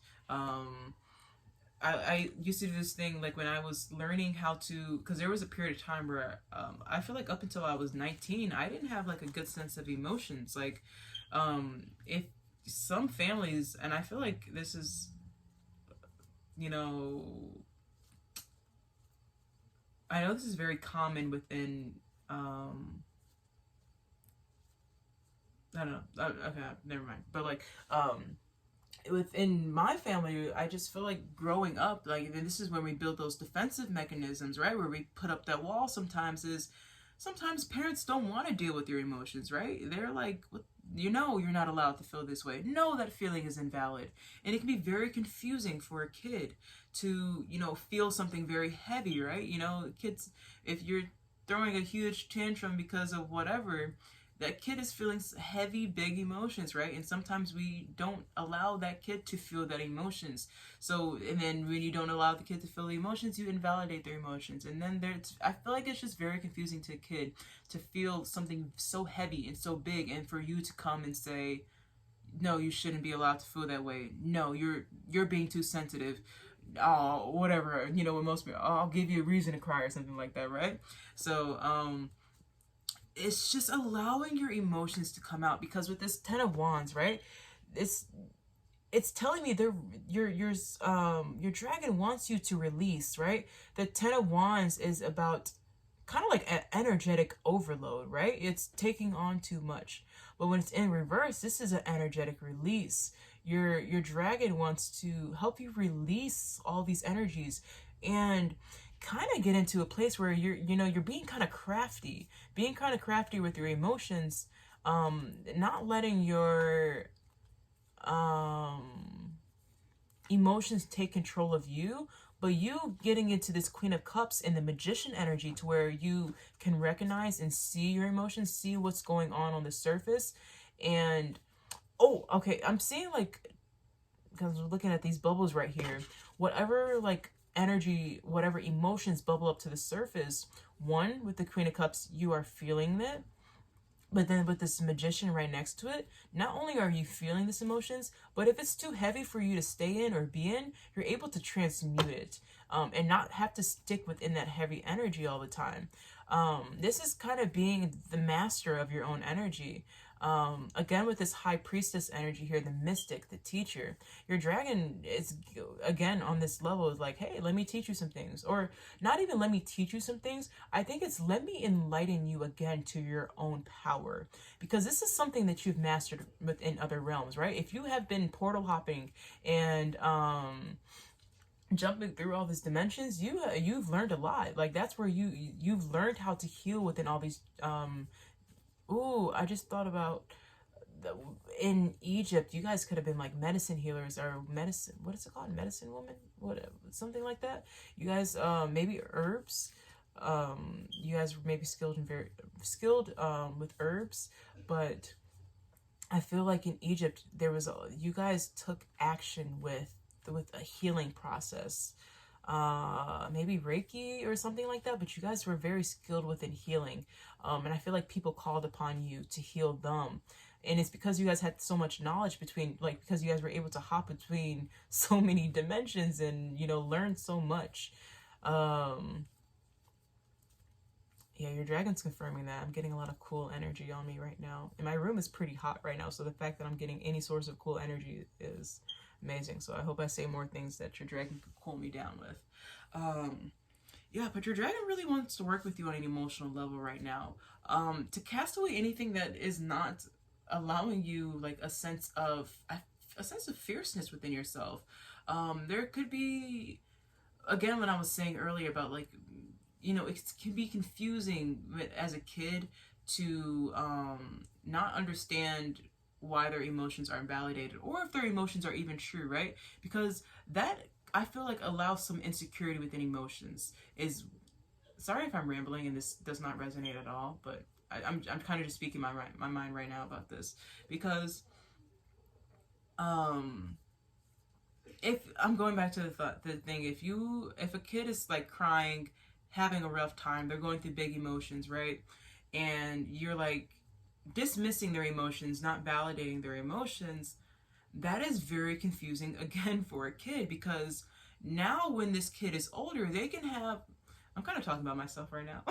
[SPEAKER 1] I used to do this thing like when I was learning how to, because there was a period of time where I feel like up until I was 19, I didn't have like a good sense of emotions. Like, if some families, and I feel like this is, I know this is very common within, I don't know, okay, never mind. But like, within my family, I just feel like growing up, like, this is when we build those defensive mechanisms, right? Where we put up that wall sometimes parents don't want to deal with your emotions, right? They're like, you're not allowed to feel this way. No, that feeling is invalid. And it can be very confusing for a kid to, feel something very heavy, right? Kids, if you're throwing a huge tantrum because of whatever, that kid is feeling heavy, big emotions, right? And sometimes we don't allow that kid to feel that emotions. So, and then when you don't allow the kid to feel the emotions, you invalidate their emotions. And then I feel like it's just very confusing to a kid to feel something so heavy and so big, and for you to come and say, no, you shouldn't be allowed to feel that way. No, you're being too sensitive. Oh, whatever, when most people, I'll give you a reason to cry or something like that, right? So, it's just allowing your emotions to come out, because with this Ten of Wands, right, it's telling me your dragon wants you to release, right? The Ten of Wands is about kind of like an energetic overload, right? It's taking on too much. But when it's in reverse, this is an energetic release. Your dragon wants to help you release all these energies and kind of get into a place where you're being kind of crafty with your emotions, not letting your emotions take control of you, but you getting into this Queen of Cups and the Magician energy, to where you can recognize and see your emotions, see what's going on the surface. And oh, okay, I'm seeing, like, because we're looking at these bubbles right here, whatever like energy, whatever emotions bubble up to the surface, one, with the Queen of Cups, you are feeling it. But then with this Magician right next to it, not only are you feeling these emotions, but if it's too heavy for you to stay in or be in, you're able to transmute it, and not have to stick within that heavy energy all the time. This is kind of being the master of your own energy. Again, with this High Priestess energy here, the mystic, the teacher, your dragon is, again, on this level, is like, hey, let me teach you some things. Or not even let me teach you some things. I think it's let me enlighten you again to your own power. Because this is something that you've mastered within other realms, right? If you have been portal hopping and jumping through all these dimensions, you've learned a lot. Like, that's where you've learned how to heal within all these ooh, I just thought about in Egypt, you guys could have been like medicine healers, or medicine, what is it called? Medicine woman? What, something like that. You guys, maybe herbs. You guys were maybe skilled with herbs, but I feel like in Egypt, you guys took action with a healing process. Maybe Reiki or something like that, but you guys were very skilled within healing, and I feel like people called upon you to heal them, and it's because you guys had so much knowledge because you guys were able to hop between so many dimensions and learn so much.
[SPEAKER 2] Yeah, your dragon's confirming that. I'm getting a lot of cool energy on me right now. And my room is pretty hot right now, so the fact that I'm getting any source of cool energy is amazing. So I hope I say more things that your dragon can cool me down with. Yeah, but your dragon really wants to work with you on an emotional level right now. To cast away anything that is not allowing you like a sense of fierceness within yourself. There could be, again, what I was saying earlier about like, it can be confusing as a kid to not understand why their emotions aren't validated, or if their emotions are even true, right? Because that, I feel like, allows some insecurity within emotions. Is, sorry if I'm rambling and this does not resonate at all, but I'm kind of just speaking my mind right now about this, because if I'm going back to the thing, if a kid is like crying, having a rough time, they're going through big emotions, right? And you're like dismissing their emotions, not validating their emotions, that is very confusing again for a kid, because now when this kid is older, they can have, I'm kind of talking about myself right now.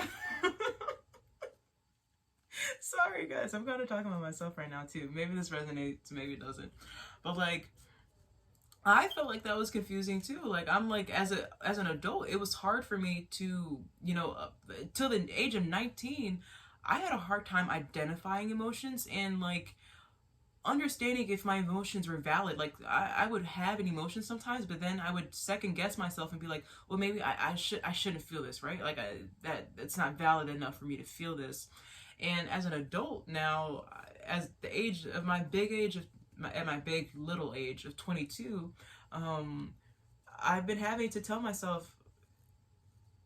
[SPEAKER 2] Sorry guys, I'm kind of talking about myself right now too. Maybe this resonates, maybe it doesn't. But like, I felt like that was confusing too. Like, I'm like, as an adult, it was hard for me to, till the age of 19, I had a hard time identifying emotions and like understanding if my emotions were valid. Like, I would have an emotion sometimes, but then I would second guess myself and be like, well, maybe I shouldn't feel this, right? Like, that it's not valid enough for me to feel this. And as an adult now, as the age of my big age of at my big little age of 22, I've been having to tell myself,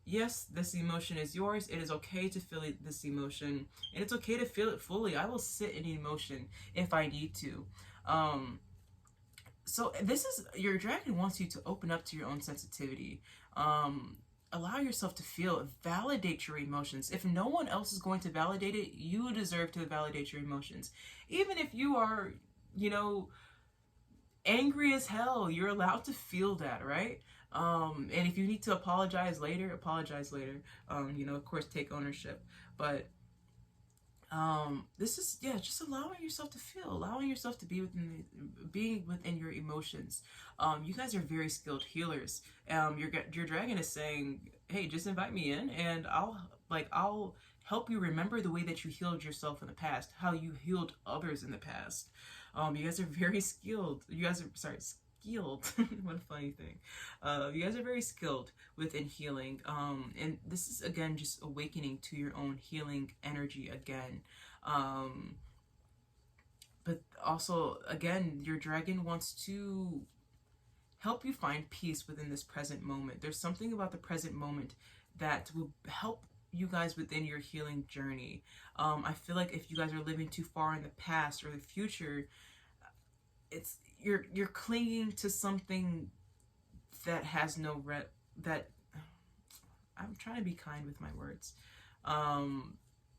[SPEAKER 2] yes, this emotion is yours. It is okay to feel this emotion, and it's okay to feel it fully. I will sit in emotion if I need to. So this is, your dragon wants you to open up to your own sensitivity. Allow yourself to feel, validate your emotions. If no one else is going to validate it, you deserve to validate your emotions. Even if you are, angry as hell, you're allowed to feel that, right? And if you need to apologize later, apologize later. Of course, take ownership. But this is, yeah, just allowing yourself to feel, allowing yourself to being within your emotions. You guys are very skilled healers. Your dragon is saying, hey, just invite me in, and I'll help you remember the way that you healed yourself in the past, how you healed others in the past. You guys are very skilled. Skilled. What a funny thing. You guys are very skilled within healing. And this is, again, just awakening to your own healing energy again. But also, again, your dragon wants to help you find peace within this present moment. There's something about the present moment that will help you guys within your healing journey. I feel like if you guys are living too far in the past or the future, it's you're clinging to something that has no that I'm trying to be kind with my words.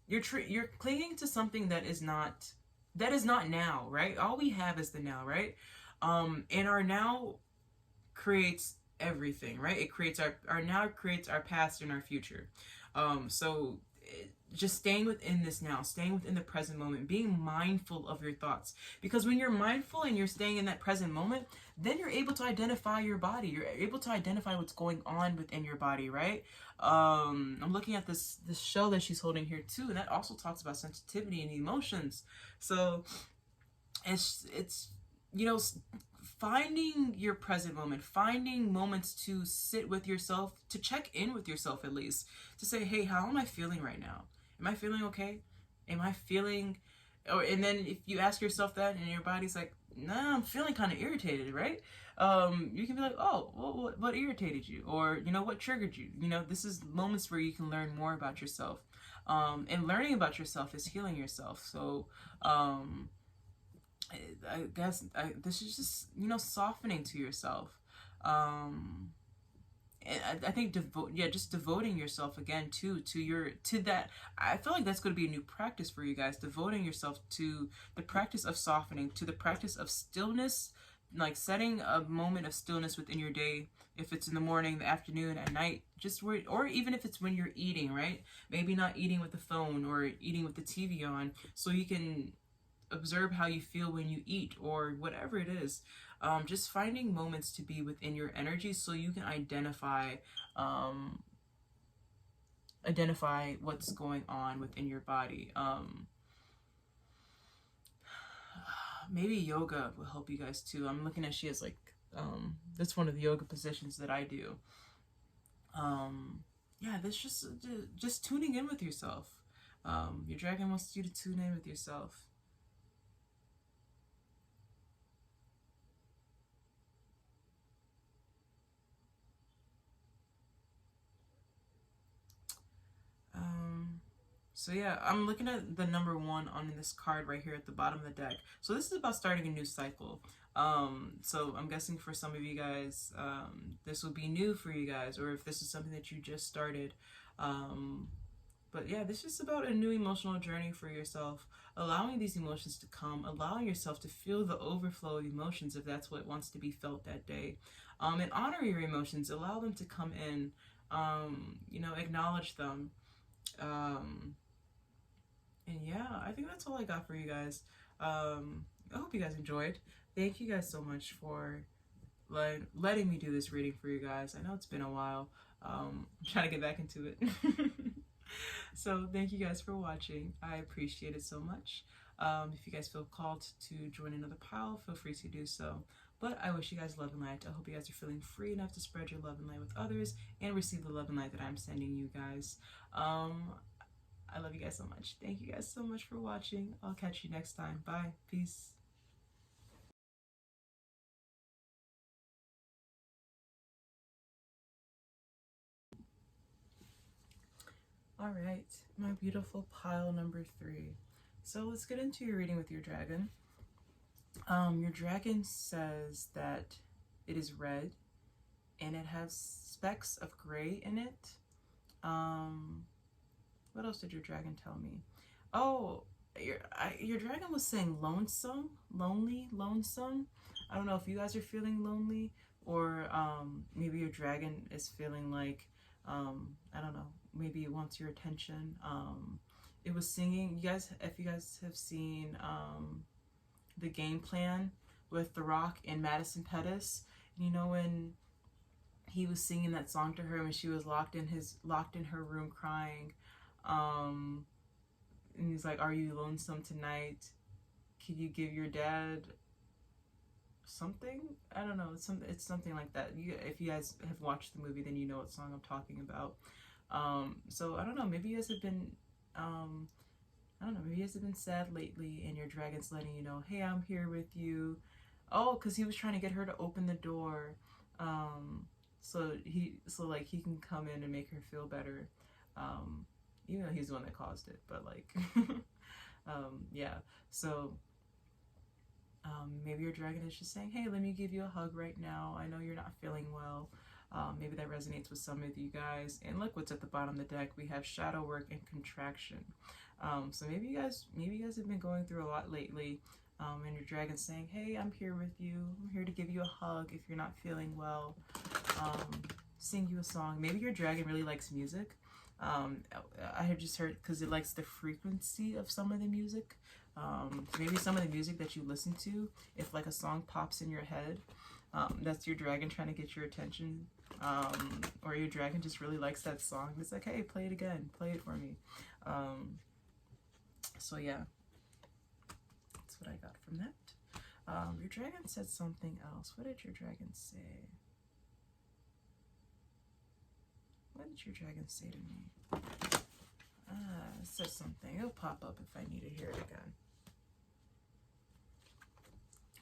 [SPEAKER 2] You're clinging to something that is not now, right? All we have is the now, right? And our now creates everything, right? It creates our now creates our past and our future. So just staying within this now, staying within the present moment, being mindful of your thoughts. Because when you're mindful and you're staying in that present moment, then you're able to identify your body. You're able to identify what's going on within your body, right? I'm looking at this shell that she's holding here too, and that also talks about sensitivity and emotions. So it's finding your present moment, finding moments to sit with yourself, to check in with yourself at least, to say, hey, how am I feeling right now? Am I feeling okay? Am I feeling, and then if you ask yourself that and your body's like, nah, I'm feeling kind of irritated, right? You can be like, oh, well, what irritated you? Or, what triggered you? This is moments where you can learn more about yourself. And learning about yourself is healing yourself. So, I guess this is just, softening to yourself. And I think just devoting yourself again to that. I feel like that's going to be a new practice for you guys, devoting yourself to the practice of softening, to the practice of stillness,
[SPEAKER 1] like setting a moment of stillness within your day, if it's in the morning, the afternoon, at night, just where, or even if it's when you're eating, right? Maybe not eating with the phone or eating with the TV on, so you can observe how you feel when you eat or whatever it is. Just finding moments to be within your energy so you can um, identify what's going on within your body. Maybe yoga will help you guys too. I'm looking at, she has like, that's one of the yoga positions that I do. Yeah, that's just tuning in with yourself. Your dragon wants you to tune in with yourself. So yeah, I'm looking at the number 1 on this card right here at the bottom of the deck. So this is about starting a new cycle. So I'm guessing for some of you guys, this will be new for you guys, or if this is something that you just started. But yeah, this is about a new emotional journey for yourself, allowing these emotions to come, allowing yourself to feel the overflow of emotions if that's what wants to be felt that day. And honor your emotions, allow them to come in, acknowledge them. And yeah, I think that's all I got for you guys. I hope you guys enjoyed. Thank you guys so much for letting me do this reading for you guys. I know it's been a while. I'm trying to get back into it. So thank you guys for watching. I appreciate it so much. If you guys feel called to join another pile, feel free to do so. But I wish you guys love and light. I hope you guys are feeling free enough to spread your love and light with others and receive the love and light that I'm sending you guys. I love you guys so much. Thank you guys so much for watching. I'll catch you next time. Bye. Peace. All right, my beautiful pile number 3. So let's get into your reading with your dragon. Your dragon says that it is red and it has specks of gray in it. What else did your dragon tell me? Oh, your dragon was saying lonesome, lonely, lonesome. I don't know if you guys are feeling lonely, or maybe your dragon is feeling like, I don't know, maybe it wants your attention. It was singing. You guys, if you guys have seen the game plan with The Rock and Madison Pettis, you know, when he was singing that song to her when she was locked in her room crying. And he's like, "Are you lonesome tonight? Can you give your dad something?" I don't know. It's something like that. If you guys have watched the movie, then you know what song I'm talking about. So I don't know. Maybe you guys have been, I don't know. Maybe you guys have been sad lately, and your dragon's letting you know, "Hey, I'm here with you." Oh, because he was trying to get her to open the door, so he can come in and make her feel better. Even though he's the one that caused it, but like, yeah. So maybe your dragon is just saying, "Hey, let me give you a hug right now. I know you're not feeling well." Maybe that resonates with some of you guys. And look what's at the bottom of the deck. We have shadow work and contraction. So maybe you guys have been going through a lot lately. And your dragon's saying, "Hey, I'm here with you. I'm here to give you a hug if you're not feeling well. Sing you a song." Maybe your dragon really likes music. I had just heard because it likes the frequency of some of the music. Maybe some of the music that you listen to, if like a song pops in your head, that's your dragon trying to get your attention. Or your dragon just really likes that song. It's like, "Hey, play it again. Play it for me." So yeah, that's what I got from that. Your dragon said something else. What did your dragon say? What did your dragon say to me? It says something. It'll pop up if I need to hear it again.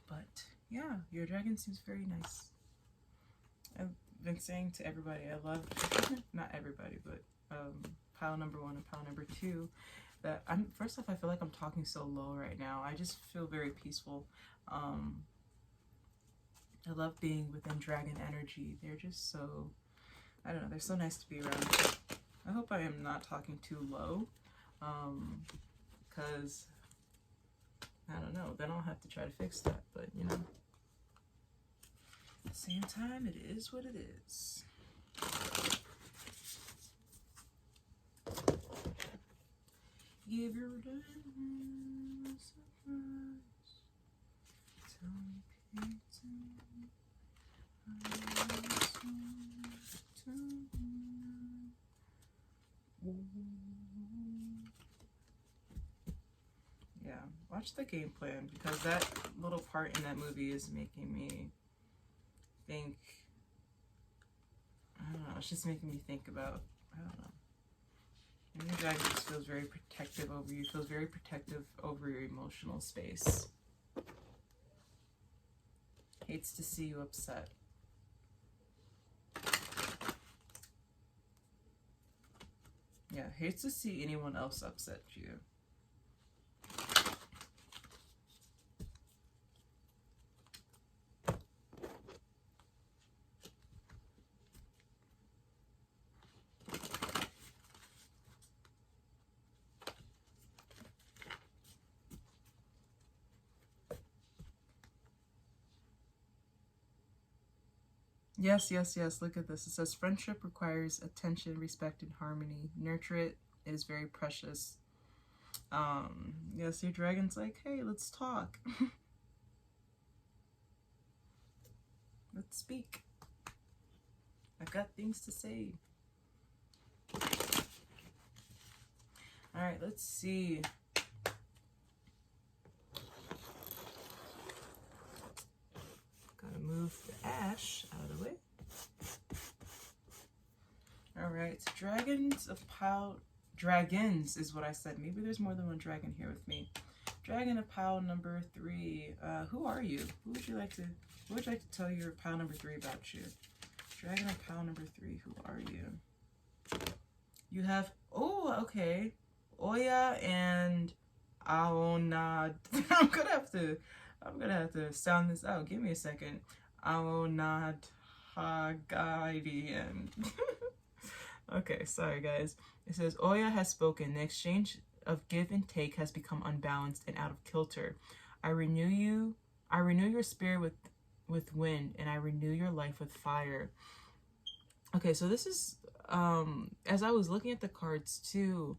[SPEAKER 1] But yeah, your dragon seems very nice. I've been saying to everybody, I love, not everybody, but pile number 1 and pile number 2, that first off, I feel like I'm talking so low right now. I just feel very peaceful. I love being within dragon energy. They're just so, I don't know, they're so nice to be around. I hope I am not talking too low, because, I don't know, then I'll have to try to fix that, but, you know.
[SPEAKER 2] At the same time, it is what it is. Give your diamonds a surprise. Tell me pizza. Yeah, watch the game plan, because that little part in that movie is making me think. I don't know, it's just making me think about, I don't know. Maybe the guy just feels very protective over you, feels very protective over your emotional space. Hates to see you upset. Yeah, hates to see anyone else upset you. Yes, yes, yes. Look at this. It says friendship requires attention, respect, and harmony. Nurture it. It is very precious. Yes, your dragon's like, hey, let's talk. Let's speak. I've got things to say. All right, let's see. Gotta move the ash out of the way. All right, dragons of power. Dragons is what I said. Maybe there's more than one dragon here with me. Dragon of pile number 3. Who are you? Who would you like to? What would you like to tell your pile number 3 about you? Dragon of pile number 3. Who are you? You have. Oh, okay. Oya and Aonad. I'm gonna have to sound this out. Give me a second. Aonad Hagaidian. Okay, sorry guys. It says Oya has spoken. The exchange of give and take has become unbalanced and out of kilter. I renew your spirit with wind, and I renew your life with fire. Okay, so this is as I was looking at the cards too,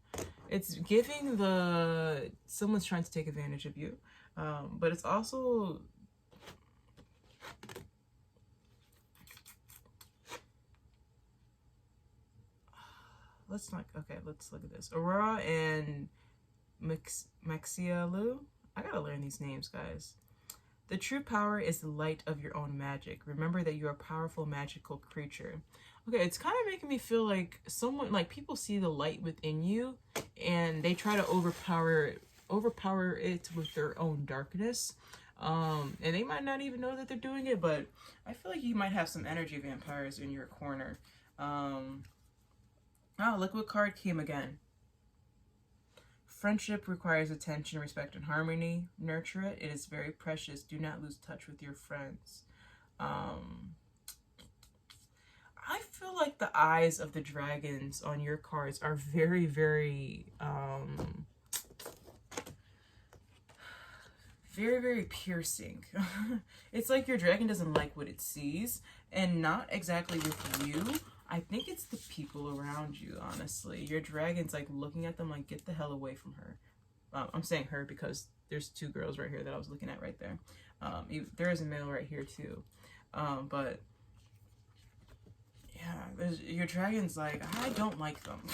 [SPEAKER 2] it's giving someone's trying to take advantage of you. But it's also let's look at this. Aurora and Maxialu. I gotta learn these names, guys. The true power is the light of your own magic. Remember that you're a powerful magical creature. Okay, it's kind of making me feel like people see the light within you and they try to overpower it with their own darkness. And they might not even know that they're doing it, but I feel like you might have some energy vampires in your corner. Oh, look what card came again. Friendship requires attention, respect, and harmony. Nurture it. It is very precious. Do not lose touch with your friends. I feel like the eyes of the dragons on your cards are very, very, very, very piercing. It's like your dragon doesn't like what it sees, and not exactly with you. I think it's the people around you, honestly. Your dragon's like looking at them like, get the hell away from her. I'm saying her because there's 2 girls right here that I was looking at right there. There is a male right here too. But yeah, your dragon's like, I don't like them.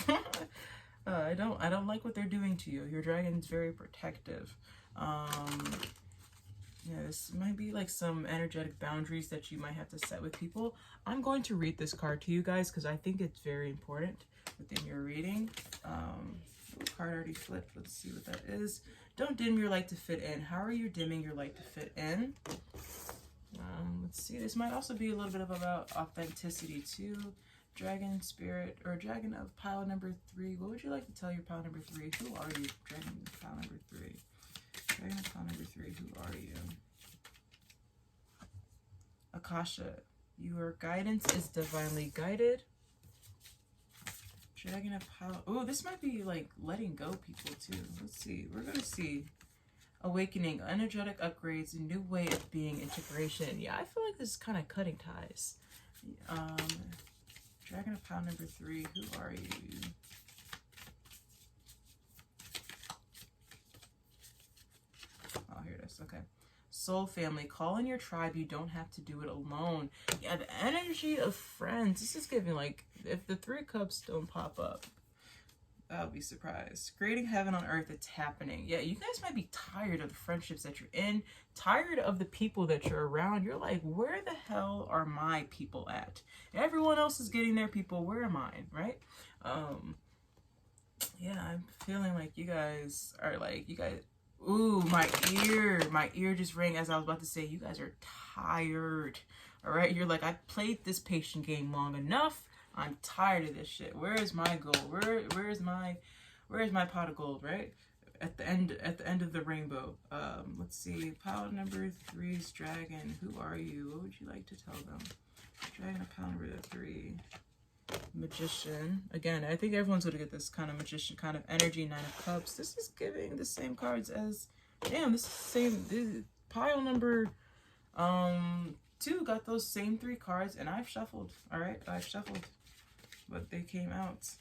[SPEAKER 2] I don't like what they're doing to you. Your dragon's very protective. Yeah, this might be like some energetic boundaries that you might have to set with people. I'm going to read this card to you guys because I think it's very important within your reading. The card already flipped. Let's see what that is. Don't dim your light to fit in. How are you dimming your light to fit in? Let's see. This might also be a little bit about authenticity too. Dragon spirit or dragon of pile number 3. What would you like to tell your pile number 3? Who are you? Dragon of pile number 3. Dragon of pile number 3. Who are you? Akasha. Your guidance is divinely guided. Dragon of pile. Oh, this might be like letting go people too. Let's see. We're gonna see. awakening, energetic upgrades, a new way of being, integration. Yeah, I feel like this is kind of cutting ties. Dragon of Power number 3, who are you? Oh, here it is. Okay. Soul family, call in your tribe. You don't have to do it alone. Yeah, the energy of friends. This is giving, like, if the 3 cups don't pop up, I'll be surprised. Creating heaven on earth, it's happening. Yeah, you guys might be tired of the friendships that you're in, tired of the people that you're around. You're like, where the hell are my people at? Everyone else is getting their people. Where am I? Right? Yeah, I'm feeling like you guys are like, ooh, my ear just rang as I was about to say, you guys are tired. All right, you're like, I played this patient game long enough. I'm tired of this shit. Where is my gold? Where is my pot of gold? Right at the end of the rainbow. Let's see. Pile number 3's dragon. Who are you? What would you like to tell them? Dragon of pile number 3. Magician. Again, I think everyone's gonna get this kind of magician kind of energy. 9 of Cups. This is giving the same cards as. Damn, this is the same. This, pile number 2 got those same 3 cards, and I've shuffled. All right, I've shuffled. But they came out.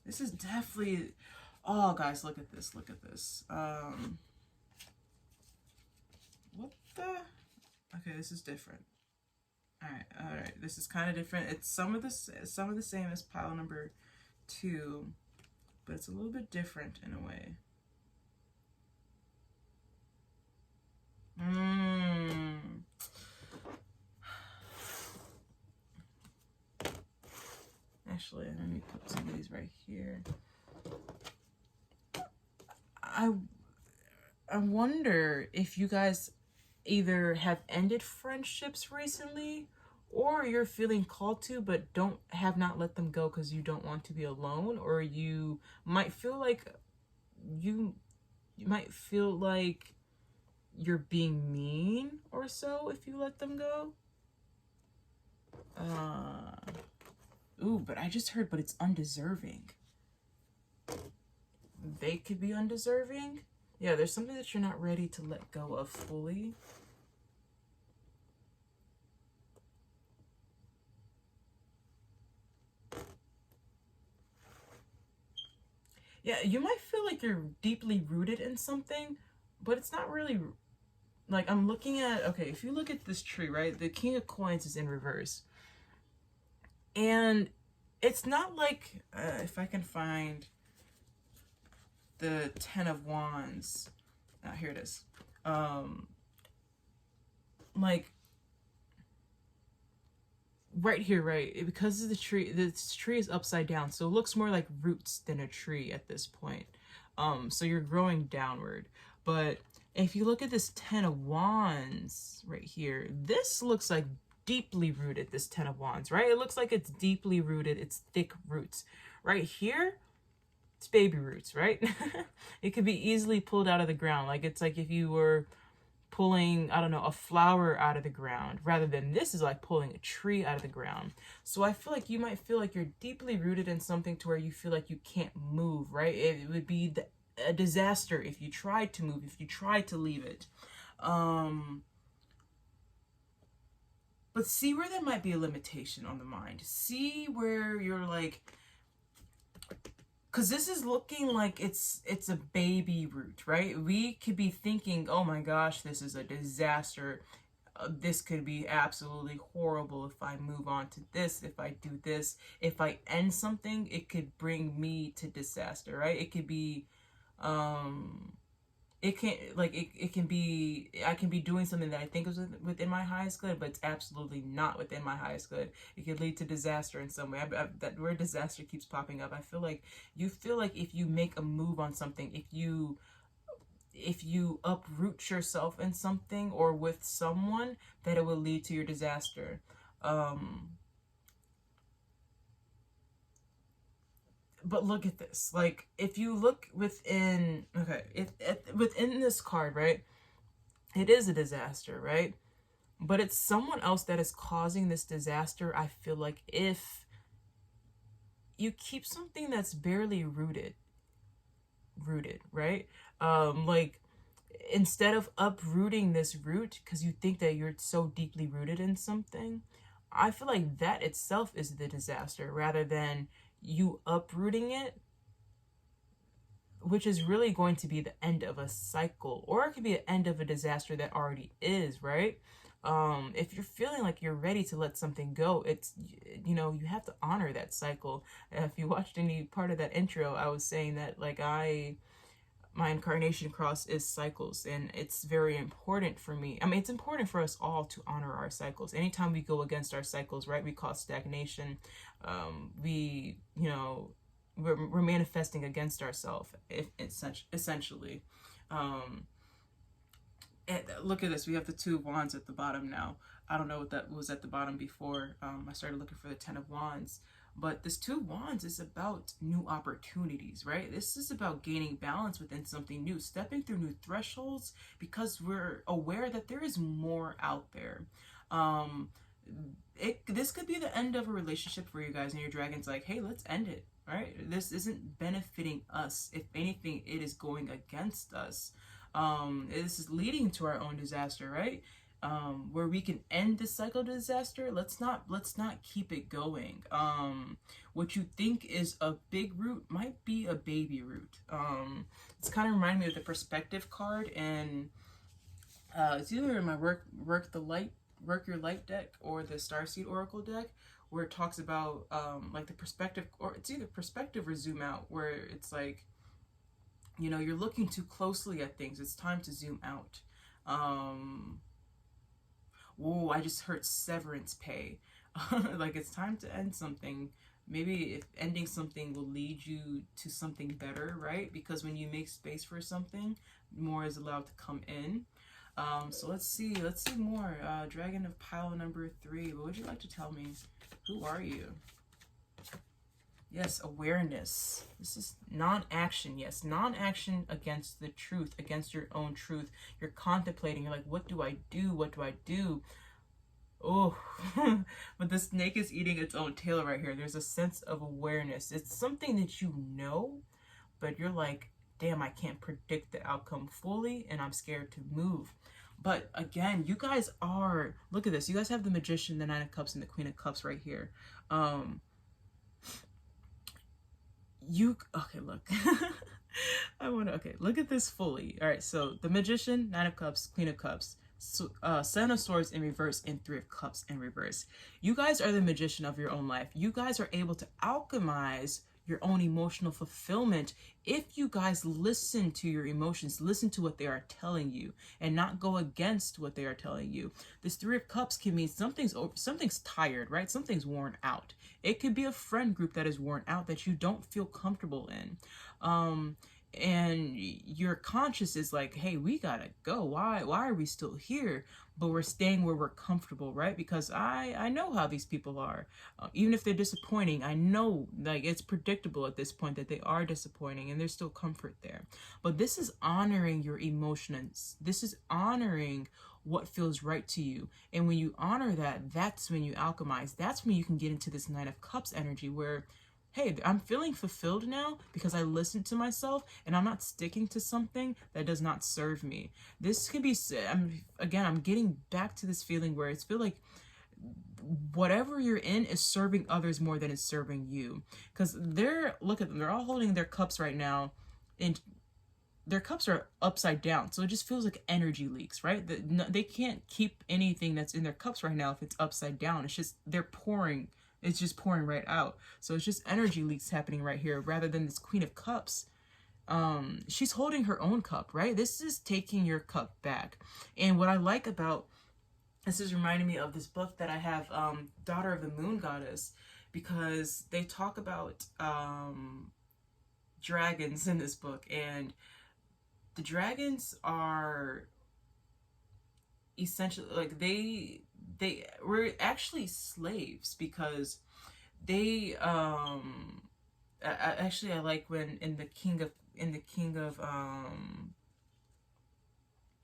[SPEAKER 2] This is definitely, oh guys, look at this, look at this. What the, okay, this is different. All right, this is kind of different. It's some of the same as pile number 2, but it's a little bit different in a way. Actually, let me put some of these right here. I wonder if you guys either have ended friendships recently, or you're feeling called to but have not let them go because you don't want to be alone, or you might feel like you might feel like you're being mean or so if you let them go. Ooh, but I just heard, but it's undeserving. They could be undeserving. Yeah, there's something that you're not ready to let go of fully. Yeah, you might feel like you're deeply rooted in something, but it's not really, like, I'm looking at, okay, if you look at this tree, right, the King of Coins is in reverse. And it's not like, if I can find the 10 of Wands, here it is. Like, right here, right, because of the tree, this tree is upside down, so it looks more like roots than a tree at this point. So you're growing downward. But if you look at this 10 of Wands right here, this looks like deeply rooted, this 10 of Wands, right? It looks like it's deeply rooted, it's thick roots. Right here, it's baby roots, right? It could be easily pulled out of the ground. Like, it's like if you were pulling, I don't know, a flower out of the ground, rather than this is like pulling a tree out of the ground. So I feel like you might feel like you're deeply rooted in something to where you feel like you can't move, right? It would be a disaster if you tried to move, if you tried to leave it. But see where there might be a limitation on the mind. See where you're like, because this is looking like it's a baby root, right? We could be thinking, oh my gosh, this is a disaster. This could be absolutely horrible if I move on to this, if I do this. If I end something, it could bring me to disaster, right? It could be, it can, like, it can be, I can be doing something that I think is within my highest good, but it's absolutely not within my highest good. It could lead to disaster in some way. That word disaster keeps popping up. I feel like you feel like if you make a move on something, if you uproot yourself in something or with someone, that it will lead to your disaster. But look at this. Like, if you look within, okay, within this card, right, it is a disaster, right? But it's someone else that is causing this disaster. I feel like if you keep something that's barely rooted, right? Like, instead of uprooting this root because you think that you're so deeply rooted in something, I feel like that itself is the disaster rather than you uprooting it, which is really going to be the end of a cycle, or it could be the end of a disaster that already is, right? If you're feeling like you're ready to let something go, it's, you know, you have to honor that cycle. If you watched any part of that intro, I was saying that, like, my incarnation cross is cycles, and it's very important for me. I mean, it's important for us all to honor our cycles. Anytime we go against our cycles, right, we cause stagnation. We, you know, we're manifesting against ourselves, essentially. And look at this, we have the 2 of Wands at the bottom now. I don't know what that was at the bottom before. I started looking for the 10 of Wands. But this 2 of Wands is about new opportunities, right? This is about gaining balance within something new, stepping through new thresholds because we're aware that there is more out there. This could be the end of a relationship for you guys, and your dragon's like, hey, let's end it, right? This isn't benefiting us. If anything, it is going against us. This is leading to our own disaster, right? Where we can end this cycle of disaster. Let's not keep it going. What you think is a big root might be a baby root. It's kind of reminding me of the perspective card, and it's either in my work your light deck or the Starseed Oracle deck, where it talks about like the perspective, or it's either perspective or zoom out, where it's like, you know, you're looking too closely at things. It's time to zoom out. Whoa, I just heard severance pay. Like, it's time to end something. Maybe if ending something will lead you to something better, right? Because when you make space for something, more is allowed to come in. So let's see more. Dragon of Pile number 3. What would you like to tell me? Who are you? Yes, awareness. This is non-action. Yes, non-action against the truth, against your own truth. You're contemplating. You're like, what do I do? What do I do? Oh, but the snake is eating its own tail right here. There's a sense of awareness. It's something that you know, but you're like, damn, I can't predict the outcome fully, and I'm scared to move. But again, you guys are, look at this. You guys have the Magician, the 9 of Cups, and the Queen of Cups right here. Okay, look. Okay, look at this fully. All right, so the Magician, 9 of Cups, Queen of Cups, Seven of Swords in reverse, and 3 of Cups in reverse. You guys are the magician of your own life. You guys are able to alchemize your own emotional fulfillment if you guys listen to your emotions, listen to what they are telling you, and not go against what they are telling you. This 3 of Cups can mean something's tired, right? Something's worn out. It could be a friend group that is worn out that you don't feel comfortable in. And your conscience is like, hey, we gotta go. Why are we still here? But we're staying where we're comfortable, right? Because I know how these people are. Even if they're disappointing, I know, like, it's predictable at this point that they are disappointing, and there's still comfort there. But this is honoring your emotions. This is honoring what feels right to you. And when you honor that, that's when you alchemize. That's when you can get into this 9 of Cups energy where, hey, I'm feeling fulfilled now because I listened to myself and I'm not sticking to something that does not serve me. This could be, I'm getting back to this feeling where it's feel like whatever you're in is serving others more than it's serving you. Because look at them, they're all holding their cups right now, and their cups are upside down. So it just feels like energy leaks, right? They can't keep anything that's in their cups right now if it's upside down. It's just, it's just pouring right out. So it's just energy leaks happening right here rather than this Queen of Cups. She's holding her own cup, right? This is taking your cup back. And what I like about this is reminding me of this book that I have, Daughter of the Moon Goddess, because they talk about dragons in this book, and the dragons are essentially like they were actually slaves because they I like when in the King of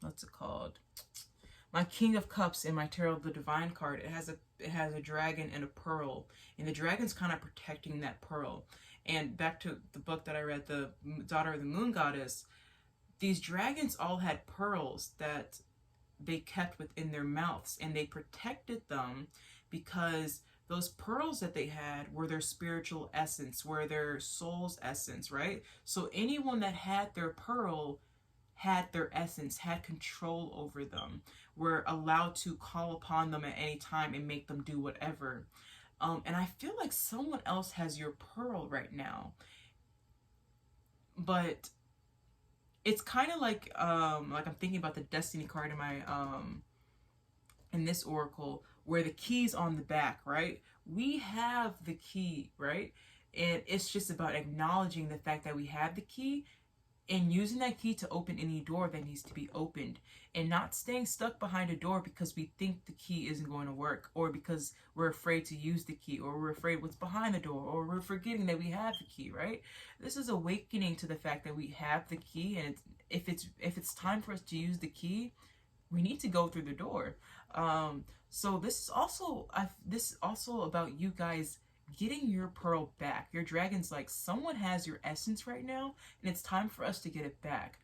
[SPEAKER 2] what's it called, my King of Cups in my Tarot of the Divine card, it has a dragon and a pearl, and the dragon's kind of protecting that pearl. And back to the book that I read, the Daughter of the Moon Goddess,
[SPEAKER 1] these dragons all had pearls that they kept within their mouths, and they protected them because those pearls that they had were their spiritual essence, were their soul's essence, right? So anyone that had their pearl had their essence, had control over them, were allowed to call upon them at any time and make them do whatever. And I feel like someone else has your pearl right now, but it's kind of like I'm thinking about the destiny card in my in this oracle, where the key's on the back, right? We have the key, right? And it's just about acknowledging the fact that we have the key and using that key to open any door that needs to be opened, and not staying stuck behind a door because we think the key isn't going to work, or because we're afraid to use the key, or we're afraid what's behind the door, or we're forgetting that we have the key, right? This is awakening to the fact that we have the key, and if it's time for us to use the key, we need to go through the door. So this is also about you guys getting your pearl back. Your dragon's like, someone has your essence right now, and it's time for us to get it back.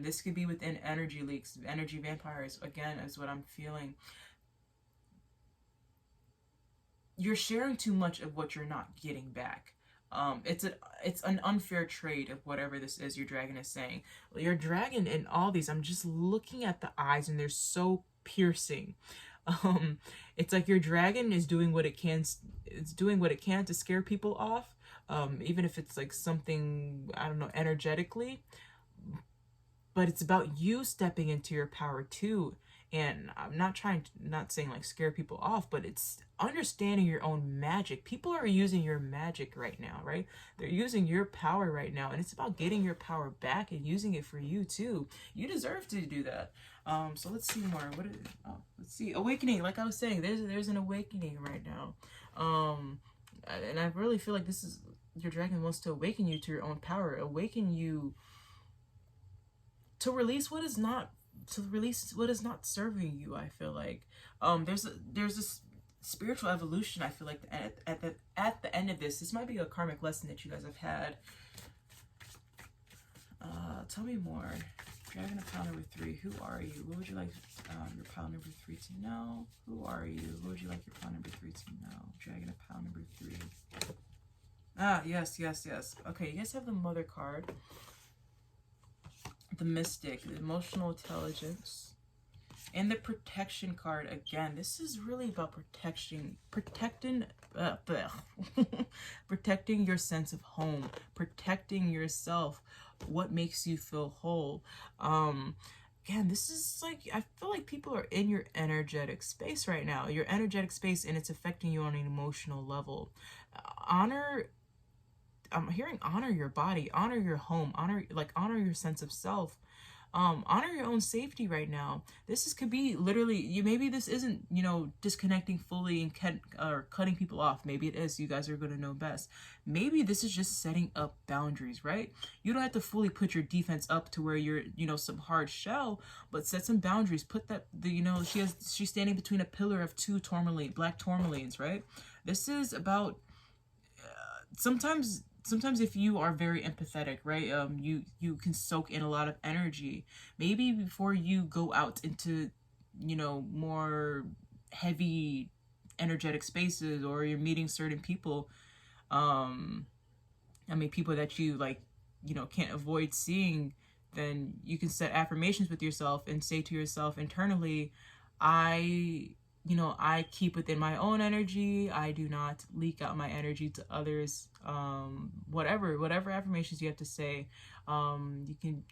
[SPEAKER 1] This could be within energy leaks, energy vampires, again, is what I'm feeling. You're sharing too much of what you're not getting back. It's an unfair trade of whatever this is your dragon is saying. Your dragon in all these, I'm just looking at the eyes, and they're so piercing. It's like your dragon is doing what it can. It's doing what it can to scare people off, even if it's like something, I don't know, energetically. But it's about you stepping into your power too. And I'm not saying like scare people off, but it's understanding your own magic. People are using your magic right now, right? They're using your power right now, and it's about getting your power back and using it for you too. You deserve to do that. So let's see more. Let's see. Awakening. Like I was saying, there's an awakening right now. And I really feel like this is, your dragon wants to awaken you to your own power, awaken you to release what is not serving you. I feel like there's this spiritual evolution. I feel like at the end of this might be a karmic lesson that you guys have had. Tell me more. Dragon of pile number 3. Who are you? What would you like your pile number 3 to know? Who are you? What would you like your pile number 3 to know? Dragon of pile number 3. Ah, yes. Okay, you guys have the Mother card. The Mystic, the Emotional Intelligence, and the Protection card. Again, this is really about protecting your sense of home, protecting yourself, what makes you feel whole. Again, this is like, I feel like people are in your energetic space right now, your energetic space, and it's affecting you on an emotional level. I'm hearing honor your body, honor your home, honor your sense of self, honor your own safety right now. Could be literally, maybe this isn't, disconnecting fully and or cutting people off. Maybe it is. You guys are going to know best. Maybe this is just setting up boundaries, right? You don't have to fully put your defense up to where you're, some hard shell, but set some boundaries. Put that, she's standing between a pillar of 2 black tourmalines, right? This is about, sometimes if you are very empathetic, right, you can soak in a lot of energy. Maybe before you go out into, more heavy energetic spaces, or you're meeting certain people, people that you can't avoid seeing, then you can set affirmations with yourself and say to yourself internally, I keep within my own energy. I do not leak out my energy to others. Whatever affirmations you have to say. You can,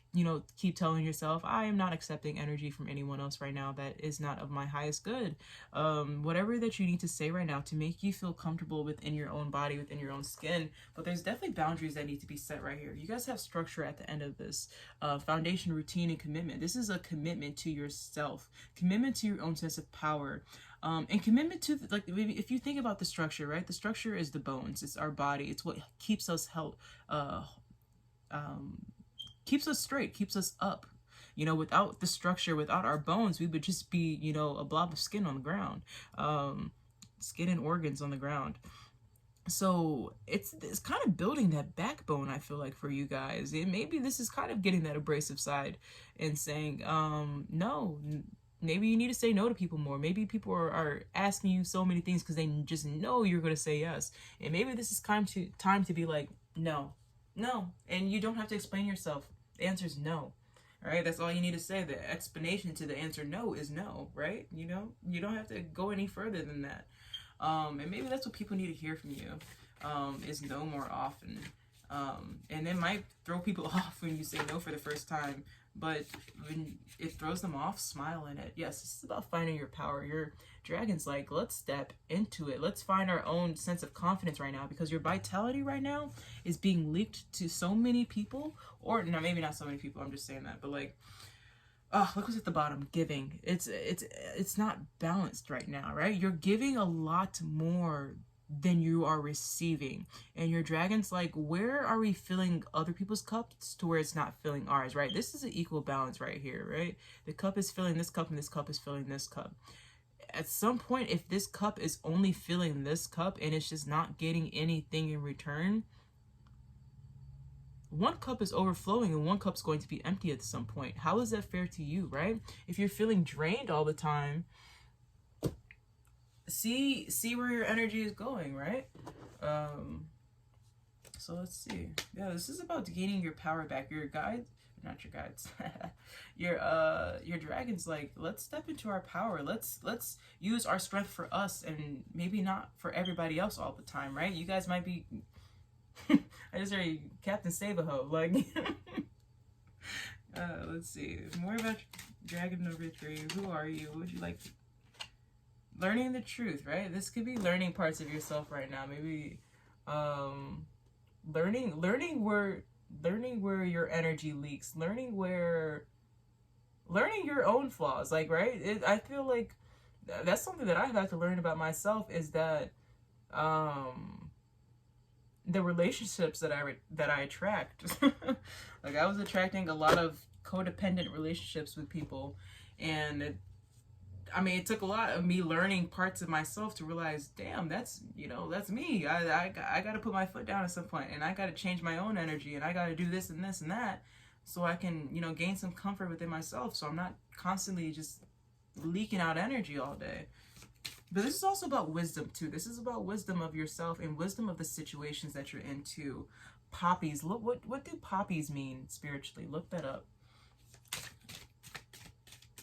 [SPEAKER 1] keep telling yourself, I am not accepting energy from anyone else right now that is not of my highest good. Whatever that you need to say right now to make you feel comfortable within your own body, within your own skin. But there's definitely boundaries that need to be set right here. You guys have structure at the end of this. Foundation, routine, and commitment. This is a commitment to yourself, commitment to your own sense of power. And commitment to, if you think about the structure, right? The structure is the bones. It's our body. It's what keeps us keeps us straight, keeps us up. Without the structure, without our bones, we would just be, a blob of skin on the ground. Skin and organs on the ground.
[SPEAKER 2] So it's kind of building that backbone, I feel like, for you guys. And maybe this is kind of getting that abrasive side and saying, no, maybe you need to say no to people more. Maybe people are asking you so many things because they just know you're going to say yes. And maybe this is time to be like, no, no. And you don't have to explain yourself. The answer is no. All right, that's all you need to say. The explanation to the answer no is no, right? You know, you don't have to go any further than that. And maybe that's what people need to hear from you, is no more often. And it might throw people off when you say no for the first time, but when it throws them off, smile in it. Yes, this is about finding your power. Your dragon's like, let's step into it. Let's find our own sense of confidence right now, because your vitality right now is being leaked to so many people, or no, maybe not so many people. I'm just saying that, but like, oh, look what's at the bottom. Giving. It's not balanced right now, right? You're giving a lot more than you are receiving. And your dragon's like, where are we filling other people's cups to where it's not filling ours, right? This is an equal balance right here, right? The cup is filling this cup and this cup is filling this cup. At some point, if this cup is only filling this cup and it's just not getting anything in return, one cup is overflowing and one cup's going to be empty at some point. How is that fair to you, right? If you're feeling drained all the time, see where your energy is going, right? So let's see. Yeah, this is about gaining your power back. Your guides, not your guides. Your dragon's like, let's step into our power. Let's use our strength for us and maybe not for everybody else all the time, right? You guys might be I just heard Captain Save-A-Ho, like, let's see, more about dragon number 3. Who are you? What would you like to... Learning the truth, right? This could be learning parts of yourself right now. Maybe, learning where your energy leaks, learning your own flaws, like, right? I feel like that's something that I've had to learn about myself, is that, the relationships that I attract. Like, I was attracting a lot of codependent relationships with people, and it took a lot of me learning parts of myself to realize, damn, that's me. I got to put my foot down at some point, and I got to change my own energy, and I got to do this and this and that, so I can gain some comfort within myself, so I'm not constantly just leaking out energy all day. But this is also about wisdom, too. This is about wisdom of yourself and wisdom of the situations that you're in, too. Poppies. Look, what do poppies mean spiritually? Look that up.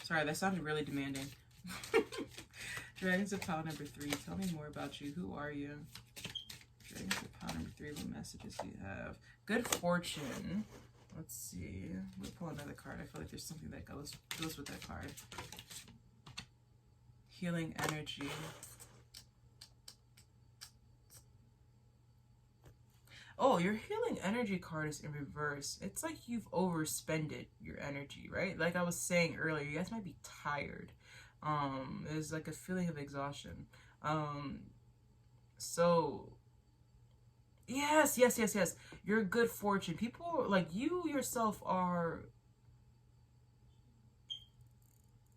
[SPEAKER 2] Sorry, that sounded really demanding. Dragons of Power number 3. Tell me more about you. Who are you? Dragons of Power number 3. What messages do you have? Good fortune. Let's see. We'll pull another card. I feel like there's something that goes with that card. Healing energy. Oh, your healing energy card is in reverse. It's like you've overspended your energy, right? Like I was saying earlier, you guys might be tired. There's like a feeling of exhaustion. So yes. Your good fortune. People like you yourself are.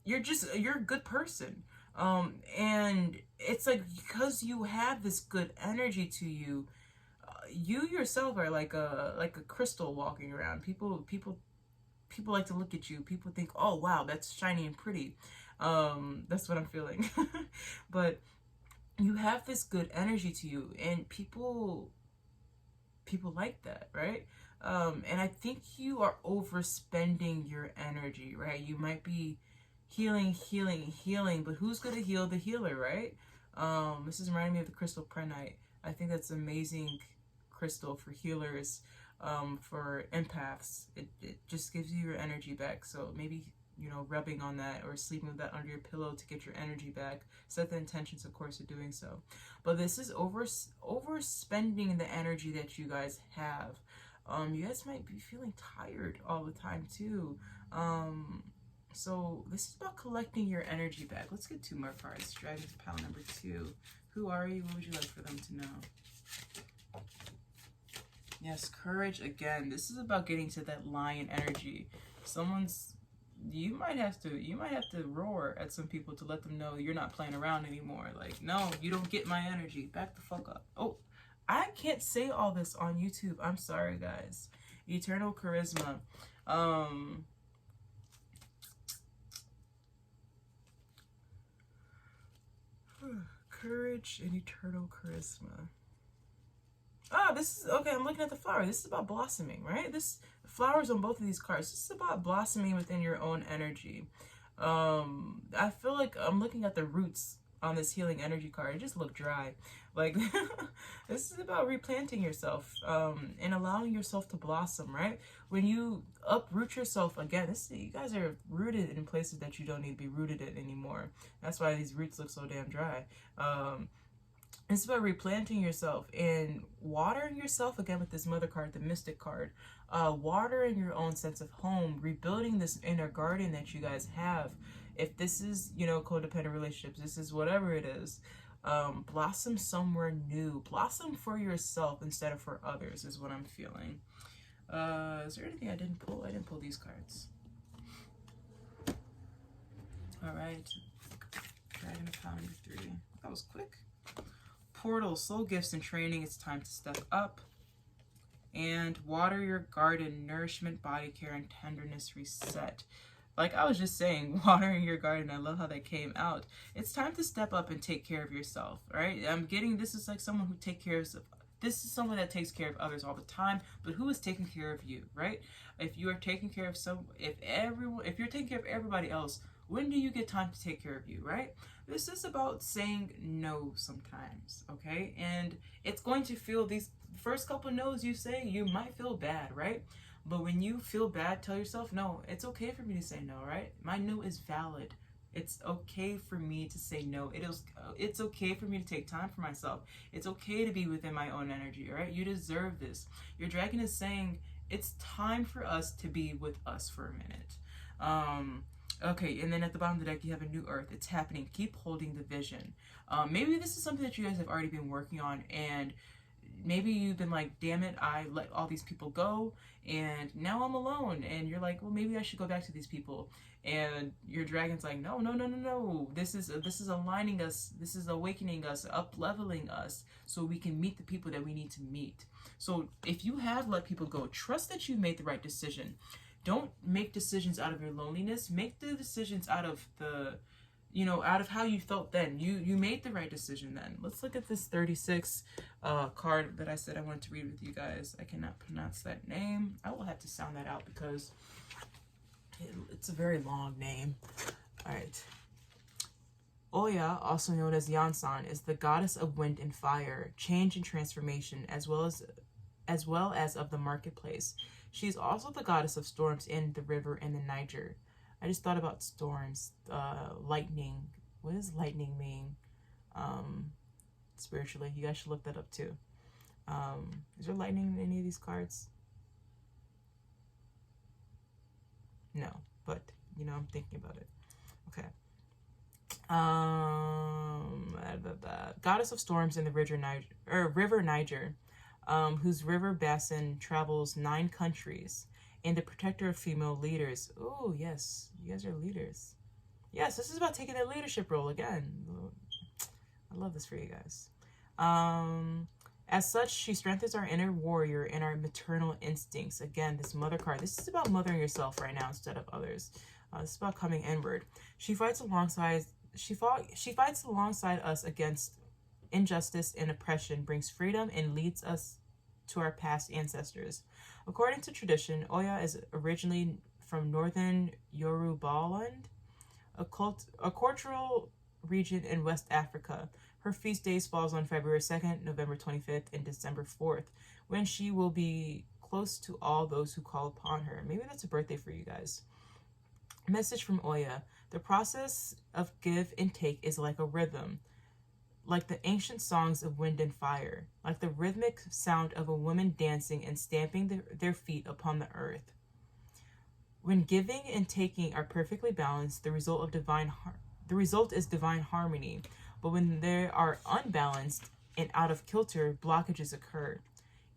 [SPEAKER 2] You're a good person. And it's like, because you have this good energy to you, you yourself are like a crystal walking around. People like to look at you. People think, oh wow, that's shiny and pretty. That's what I'm feeling. But you have this good energy to you, and people like that, right? And I think you are overspending your energy, right? You might be healing, but who's going to heal the healer, right? This is reminding me of the crystal prenite. I think that's amazing crystal for healers, for empaths. It just gives you your energy back. So maybe, rubbing on that or sleeping with that under your pillow to get your energy back. Set the intentions, of course, of doing so. But this is overspending the energy that you guys have. You guys might be feeling tired all the time too. So this is about collecting your energy back. Let's get 2 more cards. Dragon's Power number 2. Who are you? What would you like for them to know? Yes, courage again. This is about getting to that lion energy. You might have to roar at some people to let them know you're not playing around anymore. Like, no, you don't get my energy. Back the fuck up. Oh, I can't say all this on YouTube. I'm sorry, guys. Eternal charisma. Courage and eternal charisma. Oh, this is okay. I'm looking at the flower. This is about blossoming, right? This flowers on both of these cards. This is about blossoming within your own energy. I feel like I'm looking at the roots on this healing energy card. It just looked dry. Like this is about replanting yourself, and allowing yourself to blossom, right? When you uproot yourself again, you guys are rooted in places that you don't need to be rooted in anymore. That's why these roots look so damn dry. It's about replanting yourself and watering yourself again with this mother card, the mystic card. Watering your own sense of home, rebuilding this inner garden that you guys have. If this is, codependent relationships, this is whatever it is. Blossom somewhere new. Blossom for yourself instead of for others is what I'm feeling. Is there anything I didn't pull? I didn't pull these cards. All right. Dragon of Pounding 3. That was quick. Portal, soul gifts and training. It's time to step up. And water your garden, nourishment, body care, and tenderness, reset. Like I was just saying, watering your garden. I love how that came out. It's time to step up and take care of yourself, right? This is like someone who this is someone that takes care of others all the time, but who is taking care of you, right? If you are taking care of if you're taking care of everybody else, when do you get time to take care of you, right? This is about saying no sometimes, okay? And it's going to feel, these first couple no's you say, you might feel bad, right? But when you feel bad, tell yourself, no, it's okay for me to say no, right? My no is valid. It's okay for me to say no. It's okay for me to take time for myself. It's okay to be within my own energy, right? You deserve this. Your dragon is saying it's time for us to be with us for a minute. Okay, and then at the bottom of the deck, you have a new earth. It's happening. Keep holding the vision. Maybe this is something that you guys have already been working on, and maybe you've been like, damn it, I let all these people go, and now I'm alone. And you're like, well, maybe I should go back to these people. And your dragon's like, no, no, no, no, no. This is aligning us. This is awakening us, up-leveling us, so we can meet the people that we need to meet. So if you have let people go, trust that you made the right decision. Don't make decisions out of your loneliness. Make the decisions out of out of how you felt then. You made the right decision then. Let's look at this 36 card that I said I wanted to read with you guys. I cannot pronounce that name. I will have to sound that out because it's a very long name. All right. Oya, also known as Yansan, is the goddess of wind and fire, change and transformation, as well as of the marketplace. She's also the goddess of storms in the river and the Niger. I just thought about storms, lightning. What does lightning mean spiritually? You guys should look that up too. Is there lightning in any of these cards? No, but I'm thinking about it. Okay. Goddess of storms in the river Niger, whose river basin travels 9 countries, and the protector of female leaders. Oh, yes, you guys are leaders. Yes, this is about taking that leadership role again. I love this for you guys. As such, she strengthens our inner warrior and our maternal instincts. Again, this mother card. This is about mothering yourself right now instead of others. This is about coming inward. She fights alongside us against injustice and oppression, brings freedom, and leads us to our past ancestors. According to tradition, Oya is originally from northern Yorubaland, a cultural region in West Africa. Her feast days falls on February 2nd, November 25th, and December 4th, when she will be close to all those who call upon her. Maybe that's a birthday for you guys. Message from Oya. The process of give and take is like a rhythm, like the ancient songs of wind and fire, like the rhythmic sound of a woman dancing and stamping their feet upon the earth. When giving and taking are perfectly balanced, the result is divine harmony. But when they are unbalanced and out of kilter, blockages occur.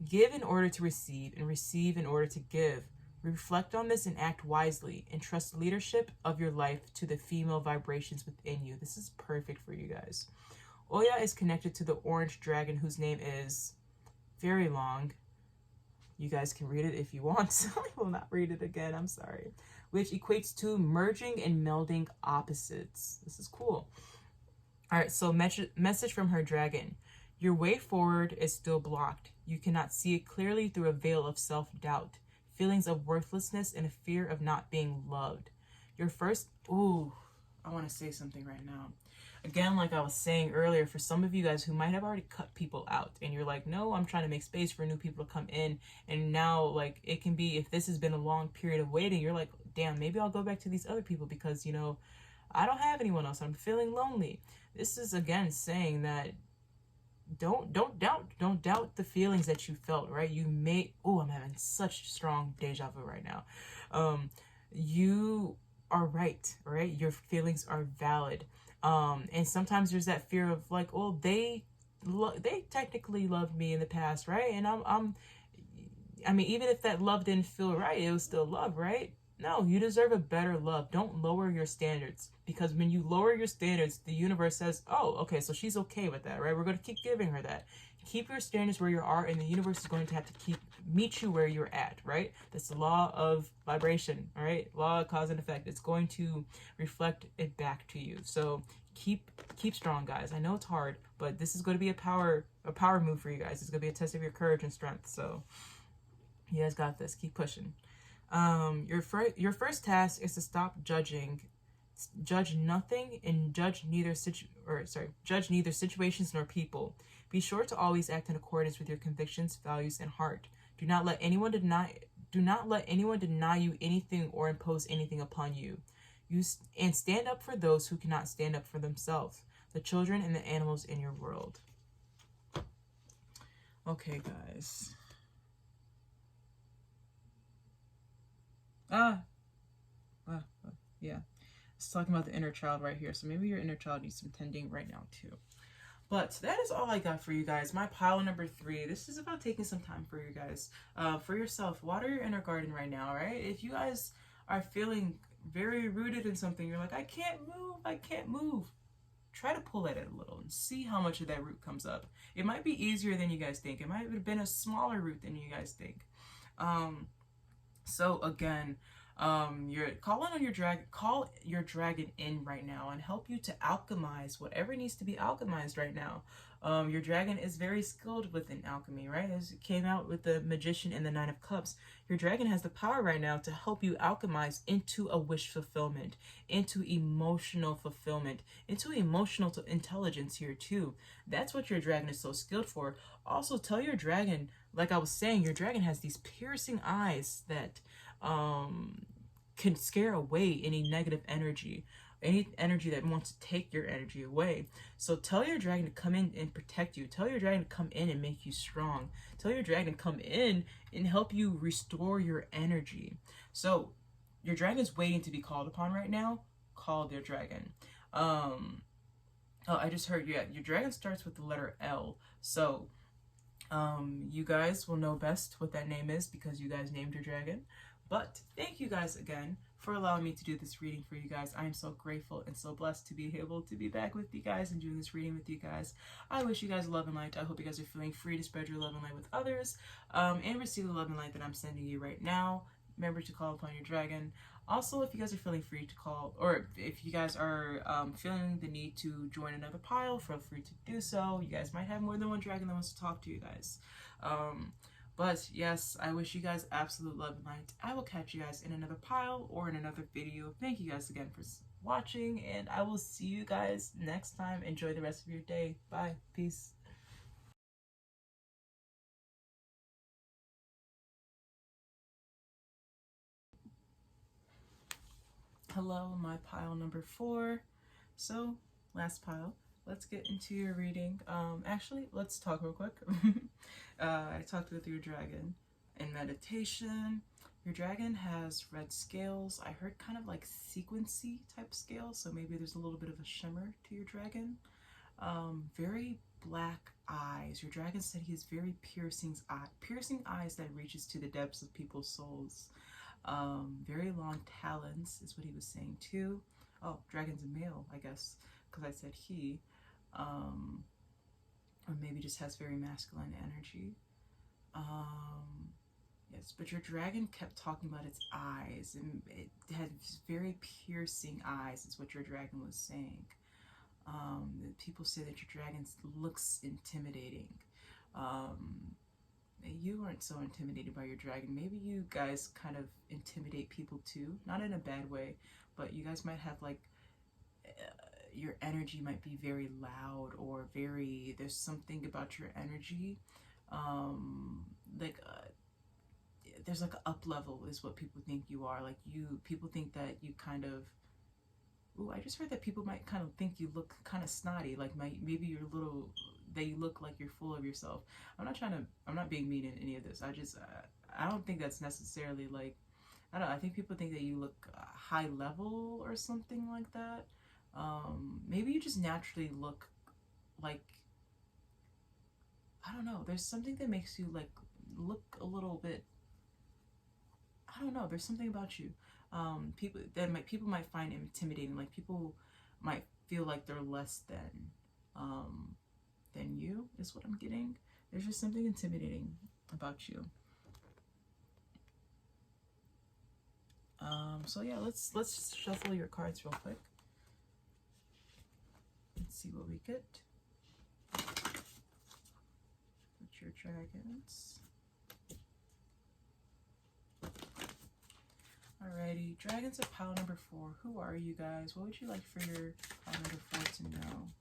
[SPEAKER 2] Give in order to receive, and receive in order to give. Reflect on this and act wisely, and trust leadership of your life to the female vibrations within you. This is perfect for you guys. Oya is connected to the orange dragon, whose name is very long. You guys can read it if you want. I will not read it again. I'm sorry. Which equates to merging and melding opposites. This is cool. All right, so message from her dragon. Your way forward is still blocked. You cannot see it clearly through a veil of self-doubt, feelings of worthlessness, and a fear of not being loved. Your first... Ooh, I want to say something right now. Again, like I was saying earlier, for some of you guys who might have already cut people out and you're like, no, I'm trying to make space for new people to come in. And now, like, it can be, if this has been a long period of waiting, you're like, damn, maybe I'll go back to these other people because, you know, I don't have anyone else. I'm feeling lonely. This is, again, saying that don't doubt the feelings that you felt, right? You may, oh, I'm having such strong deja vu right now. You are right? Your feelings are valid. And sometimes there's that fear of like, well, they technically loved me in the past, right? And I mean, even if that love didn't feel right, it was still love, right? No, you deserve a better love. Don't lower your standards, because when you lower your standards, the universe says, oh, okay, so she's okay with that, right? We're going to keep giving her that. Keep your standards where you are, and the universe is going to have to meet you where you're at, right? That's the law of vibration, all right? Law of cause and effect. It's going to reflect it back to you. So keep strong, guys. I know it's hard, but this is going to be a power move for you guys. It's going to be a test of your courage and strength. So you guys got this. Keep pushing. Your first task is to stop judging. Judge nothing and judge neither situations nor people. Be sure to always act in accordance with your convictions, values, and heart. Do not let anyone deny you anything or impose anything upon you. And stand up for those who cannot stand up for themselves, the children and the animals in your world. Okay, guys. Yeah. It's talking about the inner child right here. So maybe your inner child needs some tending right now too. But that is all I got for you guys. My pile number 3. This is about taking some time for you guys. For yourself. Water your inner garden right now, right? If you guys are feeling very rooted in something, you're like, I can't move. Try to pull at it a little and see how much of that root comes up. It might be easier than you guys think. It might have been a smaller root than you guys think. So again, call your dragon in right now and help you to alchemize whatever needs to be alchemized right now. Your dragon is very skilled within alchemy, right? As it came out with the Magician and the Nine of Cups, your dragon has the power right now to help you alchemize into a wish fulfillment, into emotional fulfillment, into emotional intelligence here too. That's what your dragon is so skilled for. Also, tell your dragon, like I was saying, your dragon has these piercing eyes that can scare away any negative energy, any energy that wants to take your energy away. So tell your dragon to come in and protect you. Tell your dragon to come in and make you strong. Tell your dragon to come in and help you restore your energy. So your dragon is waiting to be called upon right now. Call their dragon. Oh, I just heard, yeah, your dragon starts with the letter L. So you guys will know best what that name is because you guys named your dragon. But thank you guys again for allowing me to do this reading for you guys. I am so grateful and so blessed to be able to be back with you guys and doing this reading with you guys. I wish you guys love and light. I hope you guys are feeling free to spread your love and light with others, and receive the love and light that I'm sending you right now. Remember to call upon your dragon. Also, if you guys are feeling free to call, or if you guys are feeling the need to join another pile, feel free to do so. You guys might have more than one dragon that wants to talk to you guys. But yes, I wish you guys absolute love and light. I will catch you guys in another pile or in another video. Thank you guys again for watching, and I will see you guys next time. Enjoy the rest of your day. Bye. Peace. Hello, my pile number 4. So, last pile. Let's get into your reading. Actually, let's talk real quick. I talked with your dragon in meditation. Your dragon has red scales. I heard kind of like sequency type scales, so maybe there's a little bit of a shimmer to your dragon. Very black eyes. Your dragon said he has very piercing eyes that reaches to the depths of people's souls. Very long talons is what he was saying too. Oh, dragon's a male, I guess, because I said he. Or maybe just has very masculine energy.
[SPEAKER 1] focus, but your dragon kept talking about its eyes, and it had very piercing eyes, is what your dragon was saying. People say that your dragon looks intimidating. You aren't so intimidated by your dragon. Maybe you guys kind of intimidate people too, not in a bad way, but you guys might have like your energy might be very loud, or very, there's something about your energy, there's like an up level is what people think you are. Like people think that you kind of, ooh, I just heard that people might kind of think you look kind of snotty, like maybe you're a little, that you look like you're full of yourself. I'm not being mean in any of this. I don't think that's necessarily like, I don't know, I think people think that you look high level or something like that. Maybe you just naturally look like, I don't know, there's something that makes you like look a little bit, I don't know, there's something about you. People might find intimidating, like people might feel like they're less than you, is what I'm getting. There's just something intimidating about you. So yeah, let's shuffle your cards real quick. Let's see what we get. Put your dragons. Alrighty, dragons of pile number 4. Who are you guys? What would you like for your pile number 4 to know?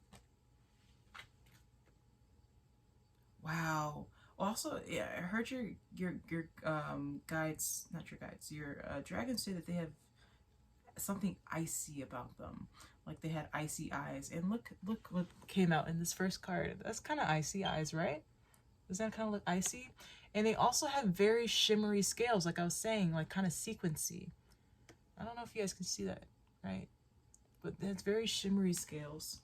[SPEAKER 1] Wow. Also, yeah, I heard your guides, not your guides, your dragons say that they have something icy about them. Like they had icy eyes. And look what came out in this first card. That's kind of icy eyes, right? Does that kind of look icy? And they also have very shimmery scales, like I was saying, like kind of sequency. I don't know if you guys can see that, right? But it's very shimmery scales.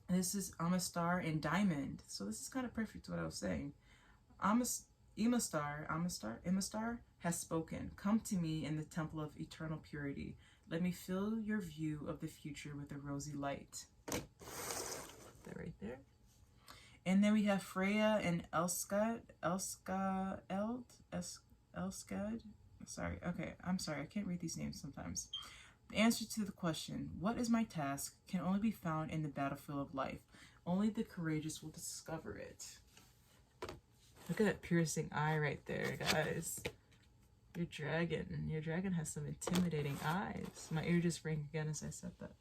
[SPEAKER 1] And this is Amistar and Diamond. So this is kind of perfect to what I was saying. Imastar has spoken. Come to me in the temple of eternal purity. Let me fill your view of the future with a rosy light. That right there. And then we have Freya and Elskad. Sorry, okay, I'm sorry, I can't read these names sometimes. The answer to the question, what is my task, can only be found in the battlefield of life. Only the courageous will discover it. Look at that piercing eye right there, guys. Your dragon has some intimidating eyes. My ear just rang again as I said that.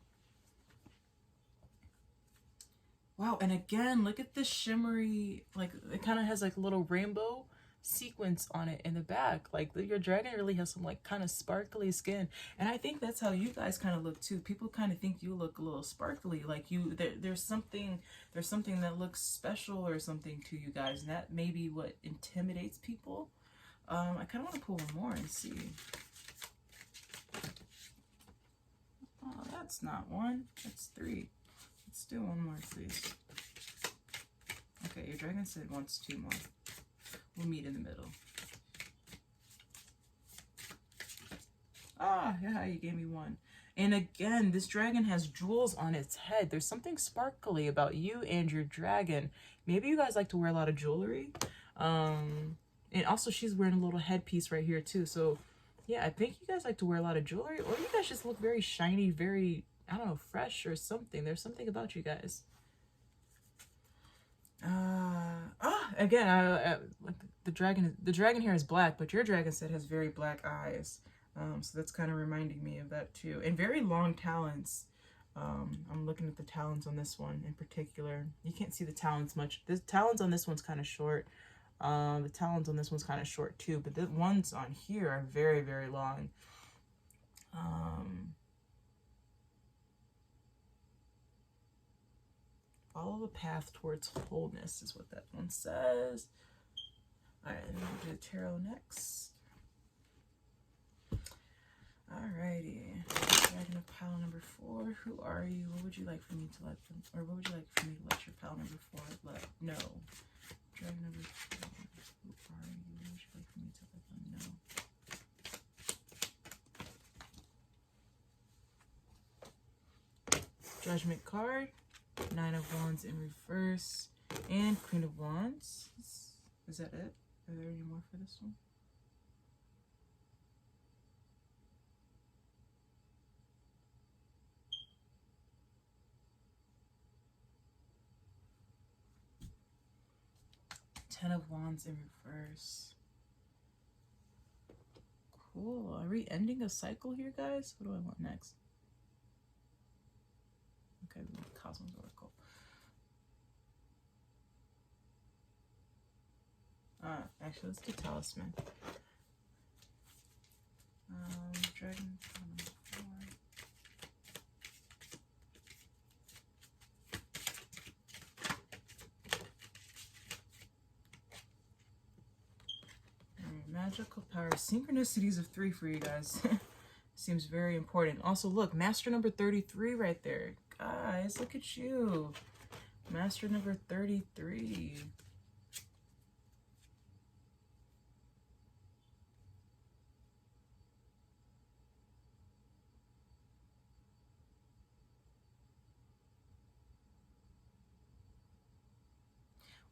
[SPEAKER 1] Wow, and again, look at this shimmery, like it kind of has like a little rainbow sequence on it in the back. Like your dragon really has some like kind of sparkly skin, and I think that's how you guys kind of look too. People kind of think you look a little sparkly, like you there's something that looks special or something to you guys, and that may be what intimidates people. I kind of want to pull one more and see. Oh, that's not one, that's 3. Let's do one more, please. Okay, your dragon said wants 2 more. We'll meet in the middle. Ah, yeah, you gave me 1. And again, this dragon has jewels on its head. There's something sparkly about you and your dragon. Maybe you guys like to wear a lot of jewelry. And also she's wearing a little headpiece right here too. So yeah, I think you guys like to wear a lot of jewelry, or you guys just look very shiny, very, I don't know, fresh or something. There's something about you guys. Again, the dragon here is black, but your dragon set has very black eyes. So that's kind of reminding me of that too. And very long talons. I'm looking at the talons on this one in particular. You can't see the talons much. The talons on this one's kind of short. The talons on this one's kind of short too, but the ones on here are very, very long. Follow the path towards wholeness is what that one says. Alright, and then we'll do the tarot next. Alrighty. Dragon of pile number 4. Who are you? What would you like for me to let them, or what would you like for me to let your pile number 4 know? Dragon number 4. Who are you? What would you like for me to let them know? Judgment card. 9 of Wands in reverse. And Queen of Wands. Is that it? Are there any more for this one? Ten of Wands in reverse. Cool. Are we ending a cycle here, guys? What do I want next? Okay, we want Cosmos Oracle. Actually, let's do Talisman. Dragon. Magical power. Synchronicities of 3 for you guys. Seems very important. Also, look, master number 33 right there. Guys, look at you. Master number 33.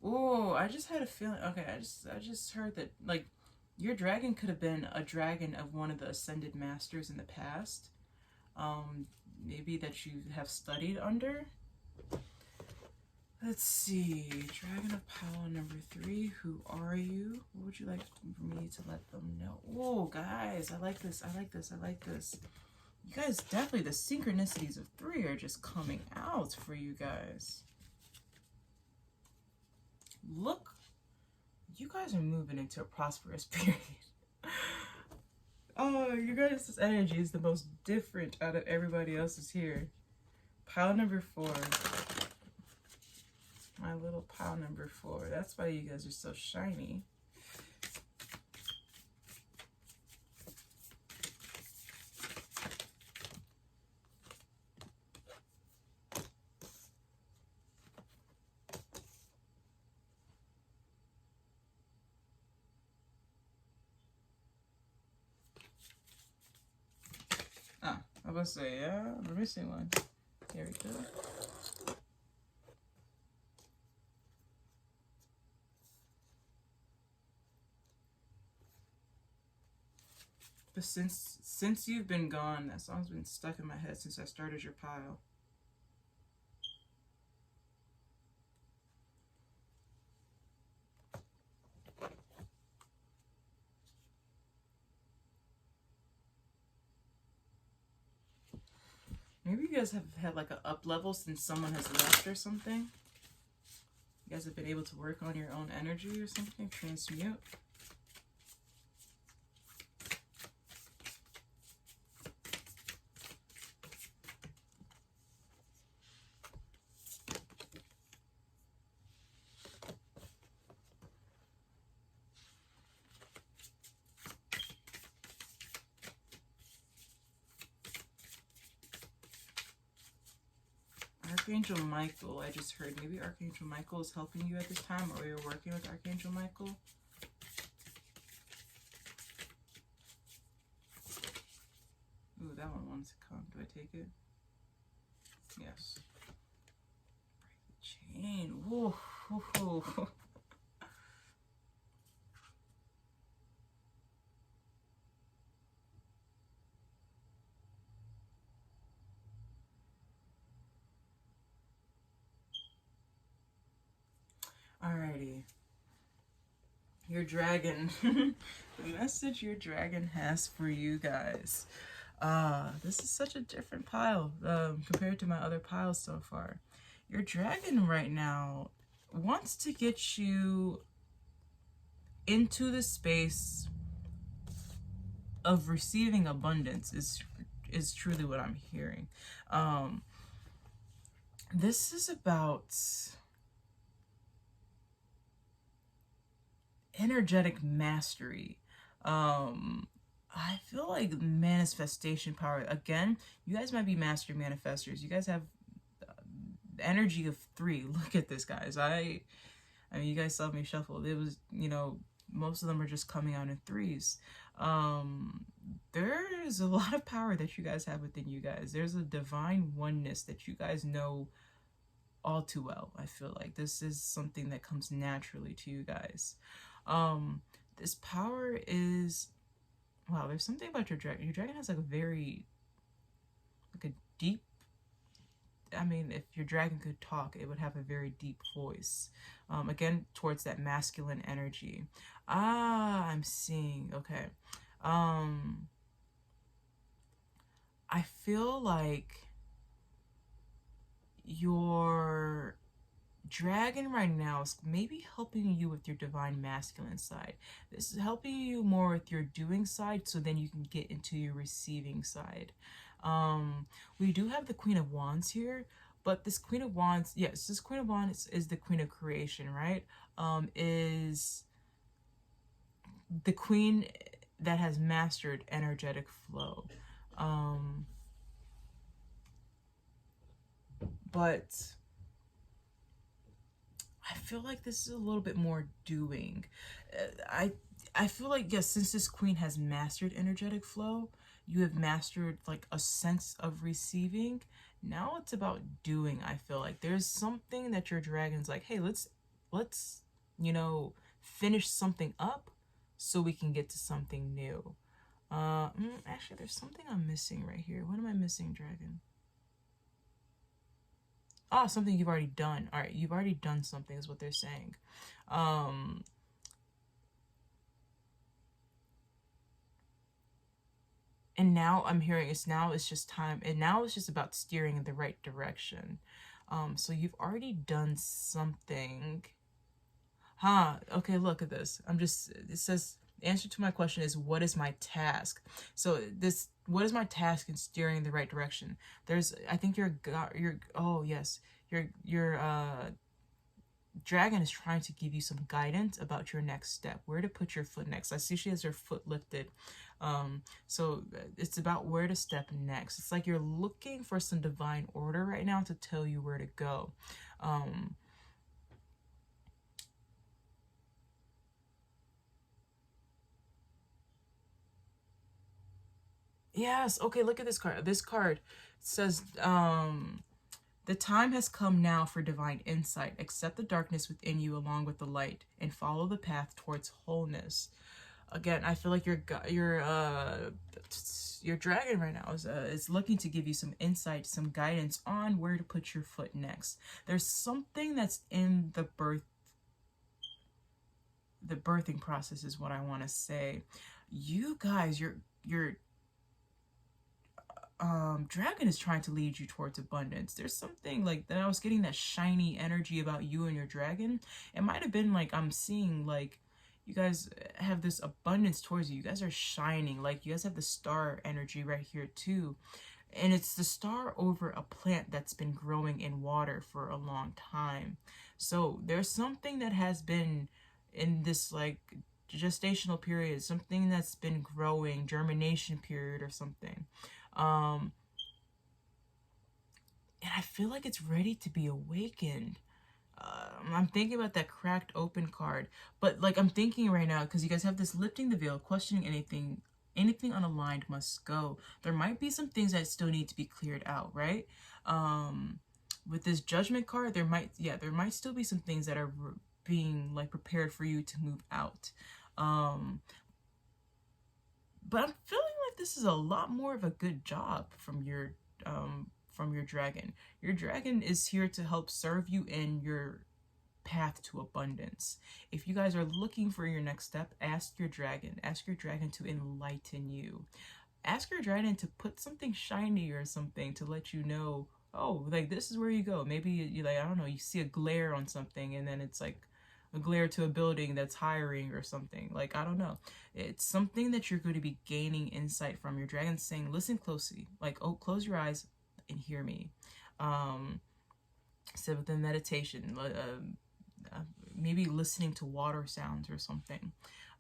[SPEAKER 1] Oh, I just had a feeling. Okay, I just heard that, like, your dragon could have been a dragon of one of the ascended masters in the past. Maybe that you have studied under. Let's see. Dragon of Power number 3. Who are you? What would you like for me to let them know? Oh, guys, I like this. I like this. I like this. You guys, definitely the synchronicities of 3 are just coming out for you guys. Look, you guys are moving into a prosperous period. Oh, you guys' energy is the most different out of everybody else's here. Pile number 4. My little pile number 4. That's why you guys are so shiny. I was gonna say, yeah, we're missing one. Here we go. But since you've been gone, that song's been stuck in my head since I started your pile. Maybe you guys have had like an up level since someone has left or something. You guys have been able to work on your own energy or something, transmute. Archangel Michael, I just heard. Maybe Archangel Michael is helping you at this time, or you're working with Archangel Michael. Ooh, that one wants to come. Do I take it? Yes. Break the chain. Whoa. Whoa. Alrighty. Your dragon. The message your dragon has for you guys. This is such a different pile compared to my other piles so far. Your dragon right now wants to get you into the space of receiving abundance is truly what I'm hearing. This is about energetic mastery. I feel like manifestation power. Again, you guys might be master manifestors. You guys have the energy of 3. Look at this, guys. I mean, you guys saw me shuffle. It was, you know, most of them are just coming out in 3s. There's a lot of power that you guys have within you guys. There's a divine oneness that you guys know all too well. I feel like this is something that comes naturally to you guys. This power is, wow, there's something about your dragon. Your dragon has like a very, like a deep,
[SPEAKER 2] I mean, if your dragon could talk, it would have a very deep voice. Again, towards that masculine energy. Ah, I'm seeing. Okay. I feel like your dragon right now is maybe helping you with your divine masculine side. This is helping you more with your doing side, so then you can get into your receiving side. We do have the Queen of Wands here, but this Queen of Wands, yes, this Queen of Wands is the Queen of Creation, right? Is the queen that has mastered energetic flow. But I feel like this is a little bit more doing. I feel like, yes, since this queen has mastered energetic flow, you have mastered like a sense of receiving. Now it's about doing. I feel like there's something that your dragon's like, hey, let's finish something up so we can get to something new. Actually, there's something I'm missing right here. What am I missing, dragon? Oh, something you've already done. All right, you've already done something is what they're saying. And now I'm hearing it's just time, and now it's just about steering in the right direction. So you've already done something. Huh, okay, look at this. It says, the answer to my question is, what is my task? So what is my task in steering in the right direction? I think oh yes, your dragon is trying to give you some guidance about your next step, where to put your foot next. I see she has her foot lifted. So it's about where to step next. It's like you're looking for some divine order right now to tell you where to go. Yes, okay, look at this card. This card says, the time has come now for divine insight. Accept the darkness within you along with the light and follow the path towards wholeness. Again, I feel like your dragon right now is looking to give you some insight, some guidance on where to put your foot next. There's something that's in the birthing process is what I want to say. You guys, your dragon is trying to lead you towards abundance. There's something like that. I was getting that shiny energy about you and your dragon. It might have been like I'm seeing like you guys have this abundance towards you. You guys are shining. Like you guys have the star energy right here too. And it's the star over a plant that's been growing in water for a long time. So there's something that has been in this like gestational period, something that's been growing, germination period or something. And I feel like it's ready to be awakened. I'm thinking about that cracked open card, but like I'm thinking right now, because you guys have this lifting the veil, questioning anything unaligned must go. There might be some things that still need to be cleared out, right? With this judgment card, there might still be some things that are being like prepared for you to move out. But I'm feeling like this is a lot more of a good job from your dragon. Your dragon is here to help serve you in your path to abundance. If you guys are looking for your next step, ask your dragon to enlighten you. Ask your dragon to put something shiny or something to let you know, oh, like this is where you go. Maybe you like, I don't know, you see a glare on something and then it's like a glare to a building that's hiring or something. Like, I don't know. It's something that you're going to be gaining insight from. Your dragon's saying, listen closely. Like, oh, close your eyes and hear me. Sit with a meditation. Maybe listening to water sounds or something.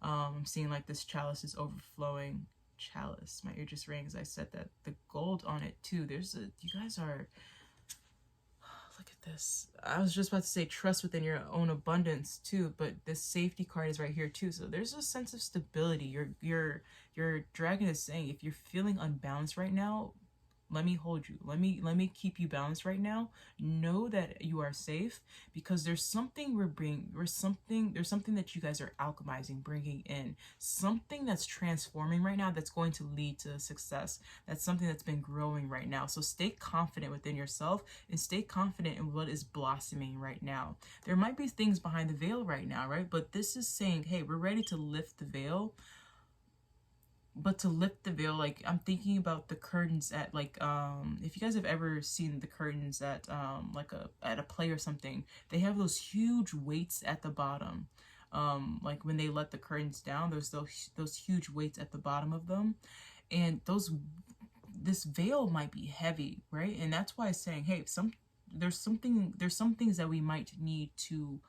[SPEAKER 2] I'm seeing like this chalice is overflowing. Chalice. My ear just rang as I said that. The gold on it too. You guys are... Look at this. I was just about to say trust within your own abundance too, but this safety card is right here too. So there's a sense of stability. Your dragon is saying if you're feeling unbalanced right now, let me hold you. Let me keep you balanced right now. Know that you are safe, because there's something there's something that you guys are alchemizing, bringing in. Something that's transforming right now that's going to lead to success. That's something that's been growing right now. So stay confident within yourself and stay confident in what is blossoming right now. There might be things behind the veil right now, right? But this is saying, hey, we're ready to lift the veil. But to lift the veil, like, I'm thinking about the curtains at, like, if you guys have ever seen the curtains at like at a play or something, they have those huge weights at the bottom. Like when they let the curtains down, there's those huge weights at the bottom of them, and this veil might be heavy, right? And that's why it's saying, hey, there's some things that we might need to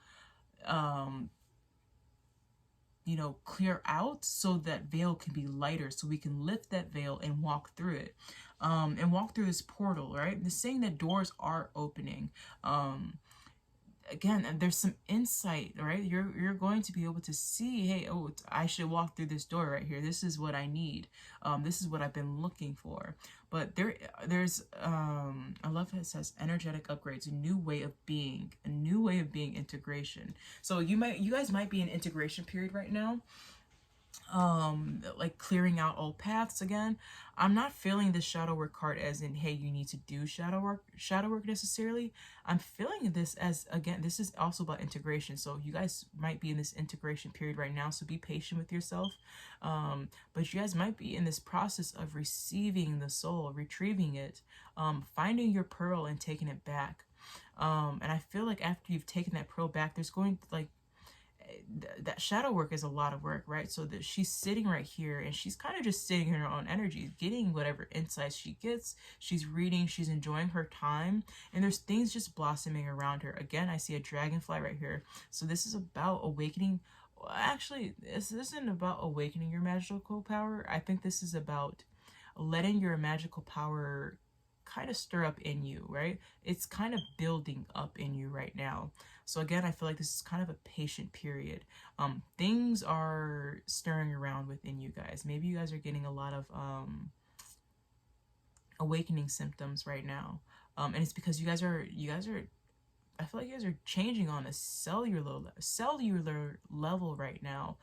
[SPEAKER 2] clear out, so that veil can be lighter, so we can lift that veil and walk through it, and walk through this portal, right? It's saying that doors are opening. Again, and there's some insight, right? You're going to be able to see, hey, oh, I should walk through this door right here. This is what I need. This is what I've been looking for. But there's I love how it says energetic upgrades, a new way of being, integration. So you guys might be in integration period right now, like clearing out old paths again. I'm not feeling the shadow work card as in, hey, you need to do shadow work necessarily. I'm feeling this as, again, this is also about integration. So you guys might be in this integration period right now, so be patient with yourself. But you guys might be in this process of receiving the soul, retrieving it, finding your pearl and taking it back. And I feel like after you've taken that pearl back, there's going to, like, that shadow work is a lot of work, right? So that she's sitting right here and she's kind of just sitting in her own energy, getting whatever insights she gets. She's reading, she's enjoying her time, and there's things just blossoming around her. Again, I see a dragonfly right here. So this is about awakening. Well, actually, this isn't about awakening your magical power. I think this is about letting your magical power kind of stir up in you, right? It's kind of building up in you right now. So again, I feel like this is kind of a patient period. Things are stirring around within you guys. Maybe you guys are getting a lot of awakening symptoms right now. And it's because you guys are, I feel like you guys are changing on a cellular level right now.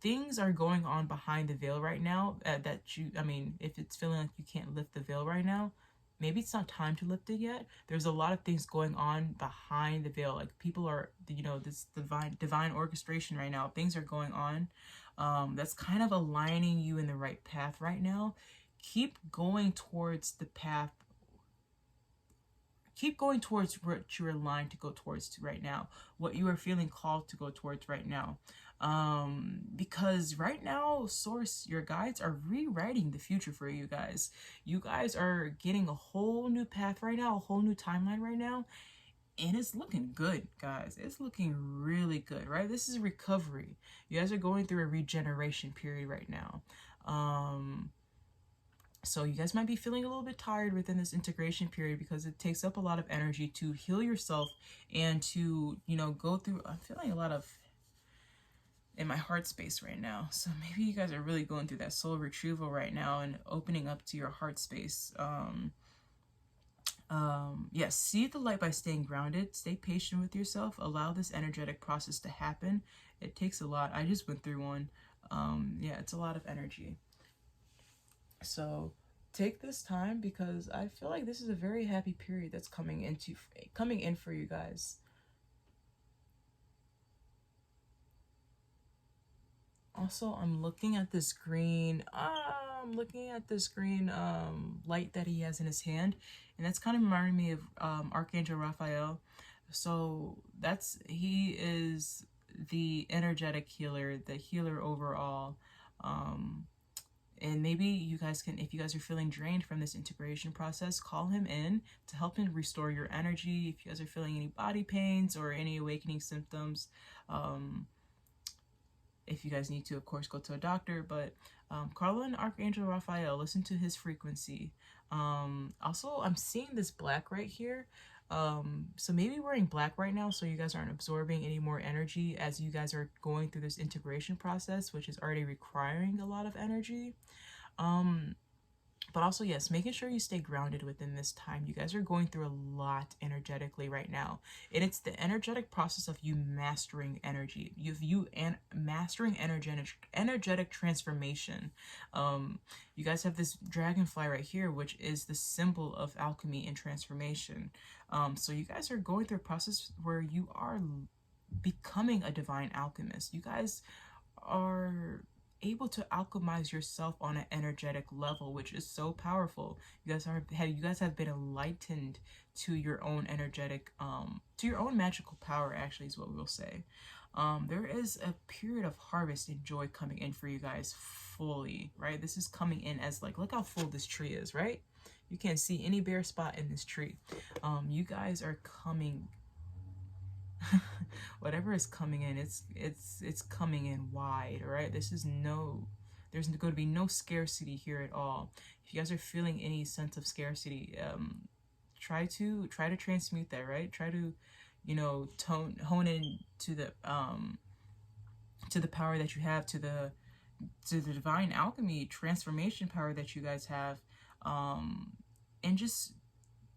[SPEAKER 2] Things are going on behind the veil right now, if it's feeling like you can't lift the veil right now, maybe it's not time to lift it yet. There's a lot of things going on behind the veil. Like, people are, this divine orchestration right now. Things are going on that's kind of aligning you in the right path right now. Keep going towards the path. Keep going towards what you're aligned to go towards right now. What you are feeling called to go towards right now. Because right now, Source, your guides are rewriting the future for you guys. You guys are getting a whole new path right now, a whole new timeline right now, and it's looking good, guys. It's looking really good, right? This is recovery. You guys are going through a regeneration period right now. So you guys might be feeling a little bit tired within this integration period, because it takes up a lot of energy to heal yourself and to, go through. I'm feeling a lot of in my heart space right now. So maybe you guys are really going through that soul retrieval right now and opening up to your heart space. Yes, see the light by staying grounded. Stay patient with yourself. Allow this energetic process to happen. It takes a lot. I just went through one. Yeah, it's a lot of energy. So take this time, because I feel like this is a very happy period that's coming in for you guys. Also, I'm looking at this green, light that he has in his hand, and that's kind of reminding me of Archangel Raphael. So he is the energetic healer, the healer overall. And maybe you guys can, if you guys are feeling drained from this integration process, call him in to help him restore your energy. If you guys are feeling any body pains or any awakening symptoms, if you guys need to, of course, go to a doctor, but call in Archangel Raphael, listen to his frequency. Also, I'm seeing this black right here. So maybe wearing black right now, so you guys aren't absorbing any more energy as you guys are going through this integration process, which is already requiring a lot of energy. But also, yes, making sure you stay grounded within this time. You guys are going through a lot energetically right now. And it's the energetic process of you mastering energy. You mastering energetic transformation. You guys have this dragonfly right here, which is the symbol of alchemy and transformation. So you guys are going through a process where you are becoming a divine alchemist. You guys are able to alchemize yourself on an energetic level, which is so powerful. You guys have been enlightened to your own energetic, to your own magical power, actually, is what we'll say. There is a period of harvest and joy coming in for you guys fully, right? This is coming in as like, look how full this tree is, right? You can't see any bare spot in this tree. You guys are coming whatever is coming in, it's coming in wide, right? There's going to be no scarcity here at all. If you guys are feeling any sense of scarcity, try to transmute that, right? Try to, hone in to the power that you have, to the divine alchemy transformation power that you guys have, and just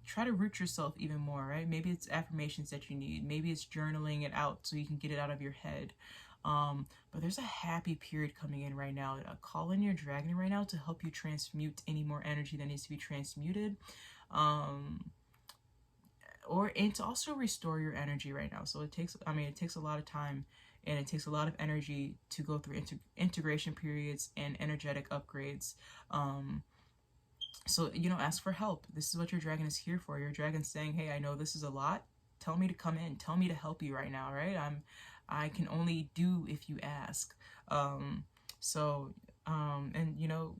[SPEAKER 2] try to root yourself even more, right? Maybe it's affirmations that you need. Maybe it's journaling it out so you can get it out of your head. But there's a happy period coming in right now. Call in your dragon right now to help you transmute any more energy that needs to be transmuted. And to also restore your energy right now. So it takes a lot of time, and it takes a lot of energy to go through integration periods and energetic upgrades. So, ask for help. This is what your dragon is here for. Your dragon's saying, hey, I know this is a lot. Tell me to come in. Tell me to help you right now, right? I can only do if you ask. And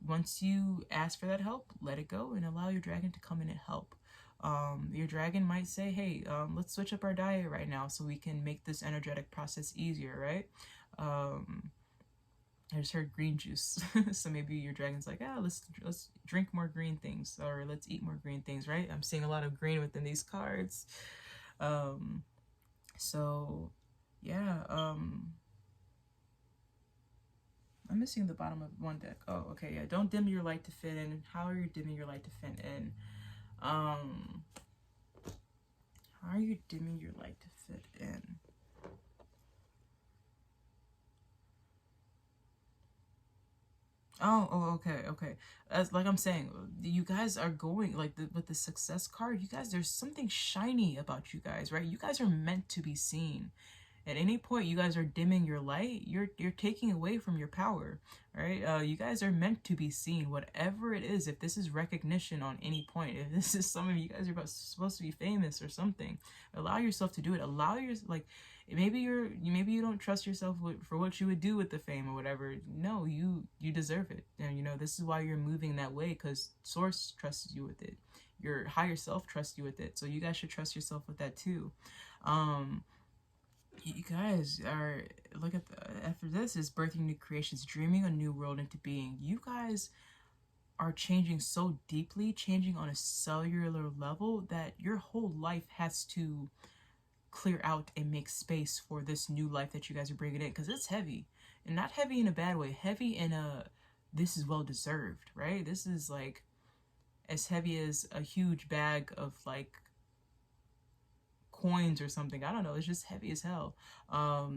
[SPEAKER 2] once you ask for that help, let it go and allow your dragon to come in and help. Your dragon might say, hey, let's switch up our diet right now so we can make this energetic process easier, right? I just heard green juice. So maybe your dragon's like, let's drink more green things, or let's eat more green things, right? I'm seeing a lot of green within these cards. So yeah, I'm missing the bottom of one deck. Oh, okay, yeah. Don't dim your light to fit in. How are you dimming your light to fit in? How are you dimming your light to fit in? Oh, okay. As like I'm saying, you guys are going like with the success card. You guys, there's something shiny about you guys, right? You guys are meant to be seen. At any point, you guys are dimming your light. You're taking away from your power, right? You guys are meant to be seen, whatever it is. If this is recognition on any point, if this is some of you guys are supposed to be famous or something, allow yourself to do it. Maybe you don't trust yourself for what you would do with the fame or whatever. No, you deserve it. And this is why you're moving that way, because Source trusts you with it. Your higher self trusts you with it. So you guys should trust yourself with that too. You guys are, after this is birthing new creations, dreaming a new world into being. You guys are changing so deeply, changing on a cellular level, that your whole life has to clear out and make space for this new life that you guys are bringing in, because it's heavy, and not heavy in a bad way, heavy in a, this is well deserved, right? This is like as heavy as a huge bag of like coins or something. I don't know, it's just heavy as hell.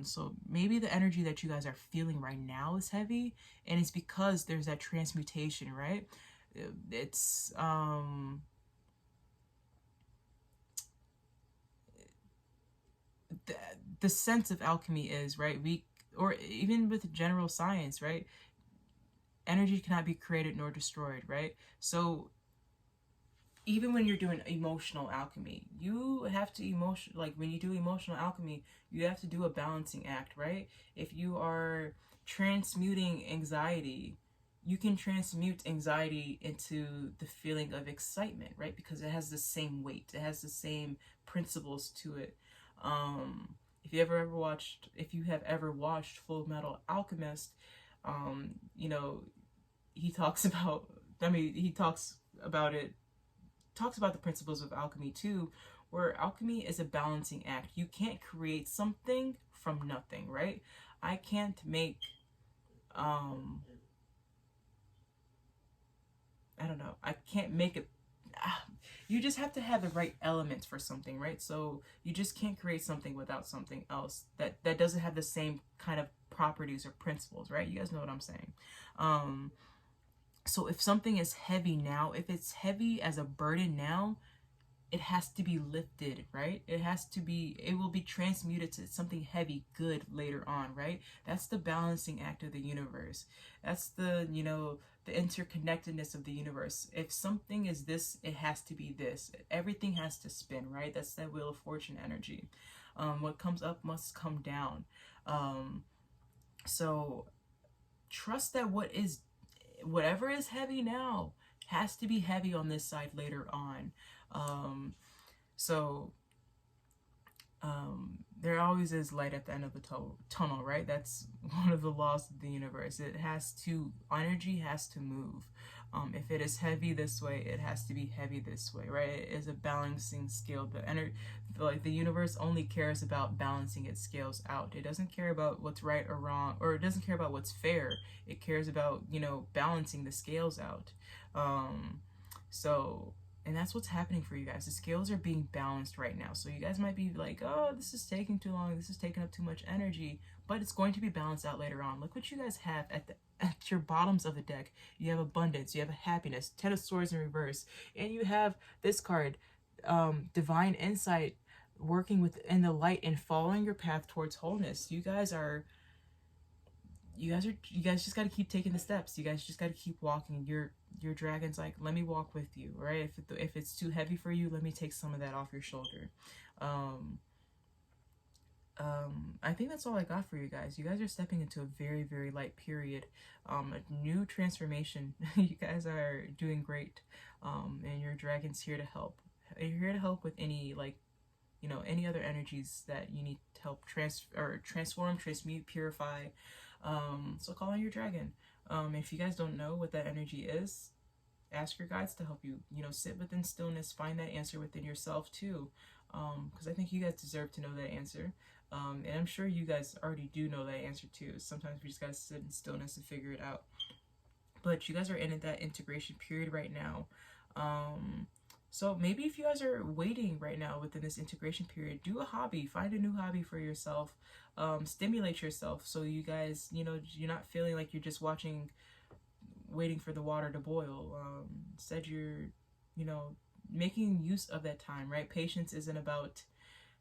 [SPEAKER 2] So maybe the energy that you guys are feeling right now is heavy, and it's because there's that transmutation, right? It's the sense of alchemy is, right, or even with general science, right, energy cannot be created nor destroyed, right? So even when you're doing emotional alchemy, you have to when you do emotional alchemy, you have to do a balancing act, right? If you are transmuting anxiety, you can transmute anxiety into the feeling of excitement, right? Because it has the same weight, it has the same principles to it. If you have ever watched Full Metal Alchemist, he talks about the principles of alchemy too, where alchemy is a balancing act. You can't create something from nothing, right? I can't make I don't know, I can't make it. You just have to have the right elements for something, right? So you just can't create something without something else that doesn't have the same kind of properties or principles, right? You guys know what I'm saying. So if something is heavy now, if it's heavy as a burden now, it has to be lifted, right? It will be transmuted to something heavy, good later on, right? That's the balancing act of the universe. That's the, the interconnectedness of the universe. If something is this, it has to be this. Everything has to spin, right? That's that Wheel of Fortune energy. What comes up must come down. So trust that whatever is heavy now has to be heavy on this side later on. So there always is light at the end of the tunnel, right? That's one of the laws of the universe. Energy has to move. If it is heavy this way, it has to be heavy this way, right? It is a balancing scale. The universe only cares about balancing its scales out. It doesn't care about what's right or wrong, or it doesn't care about what's fair. It cares about, balancing the scales out. And that's what's happening for you guys. The scales are being balanced right now. So you guys might be like, oh, this is taking too long. This is taking up too much energy. But it's going to be balanced out later on. Look what you guys have at your bottoms of the deck. You have abundance. You have happiness. 10 of Swords in reverse. And you have this card, Divine Insight, working within the light and following your path towards wholeness. You guys just got to keep taking the steps. You guys just got to keep walking. Your dragon's like, let me walk with you, right? If it's too heavy for you, let me take some of that off your shoulder. I think that's all I got for you guys. You guys are stepping into a very, very light period, a new transformation. You guys are doing great, and your dragon's here to help. You're here to help with any any other energies that you need to help transform, transmute, purify. So call on your dragon. If you guys don't know what that energy is, ask your guides to help you, sit within stillness, find that answer within yourself too. Because I think you guys deserve to know that answer. And I'm sure you guys already do know that answer too. Sometimes we just gotta sit in stillness and figure it out. But you guys are in that integration period right now. So maybe if you guys are waiting right now within this integration period, do a hobby, find a new hobby for yourself, stimulate yourself so you guys, you're not feeling like you're just waiting for the water to boil. Instead, you're, making use of that time, right? Patience isn't about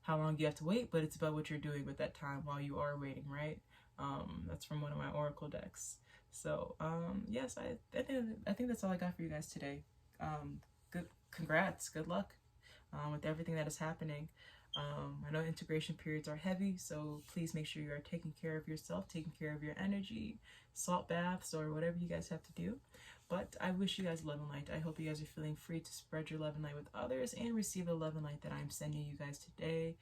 [SPEAKER 2] how long you have to wait, but it's about what you're doing with that time while you are waiting, right? That's from one of my oracle decks. So, yes, I think that's all I got for you guys today. Congrats, good luck with everything that is happening. I know integration periods are heavy, so please make sure you are taking care of yourself, taking care of your energy, salt baths, or whatever you guys have to do. But I wish you guys love and light. I hope you guys are feeling free to spread your love and light with others and receive the love and light that I'm sending you guys today.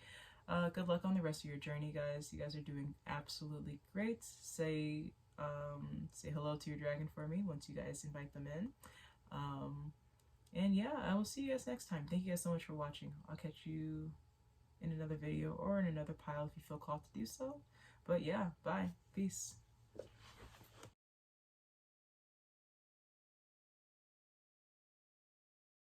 [SPEAKER 2] Good luck on the rest of your journey, guys. You guys are doing absolutely great. Say hello to your dragon for me once you guys invite them in. And yeah, I will see you guys next time. Thank you guys so much for watching. I'll catch you in another video or in another pile if you feel called to do so. But yeah, bye. Peace.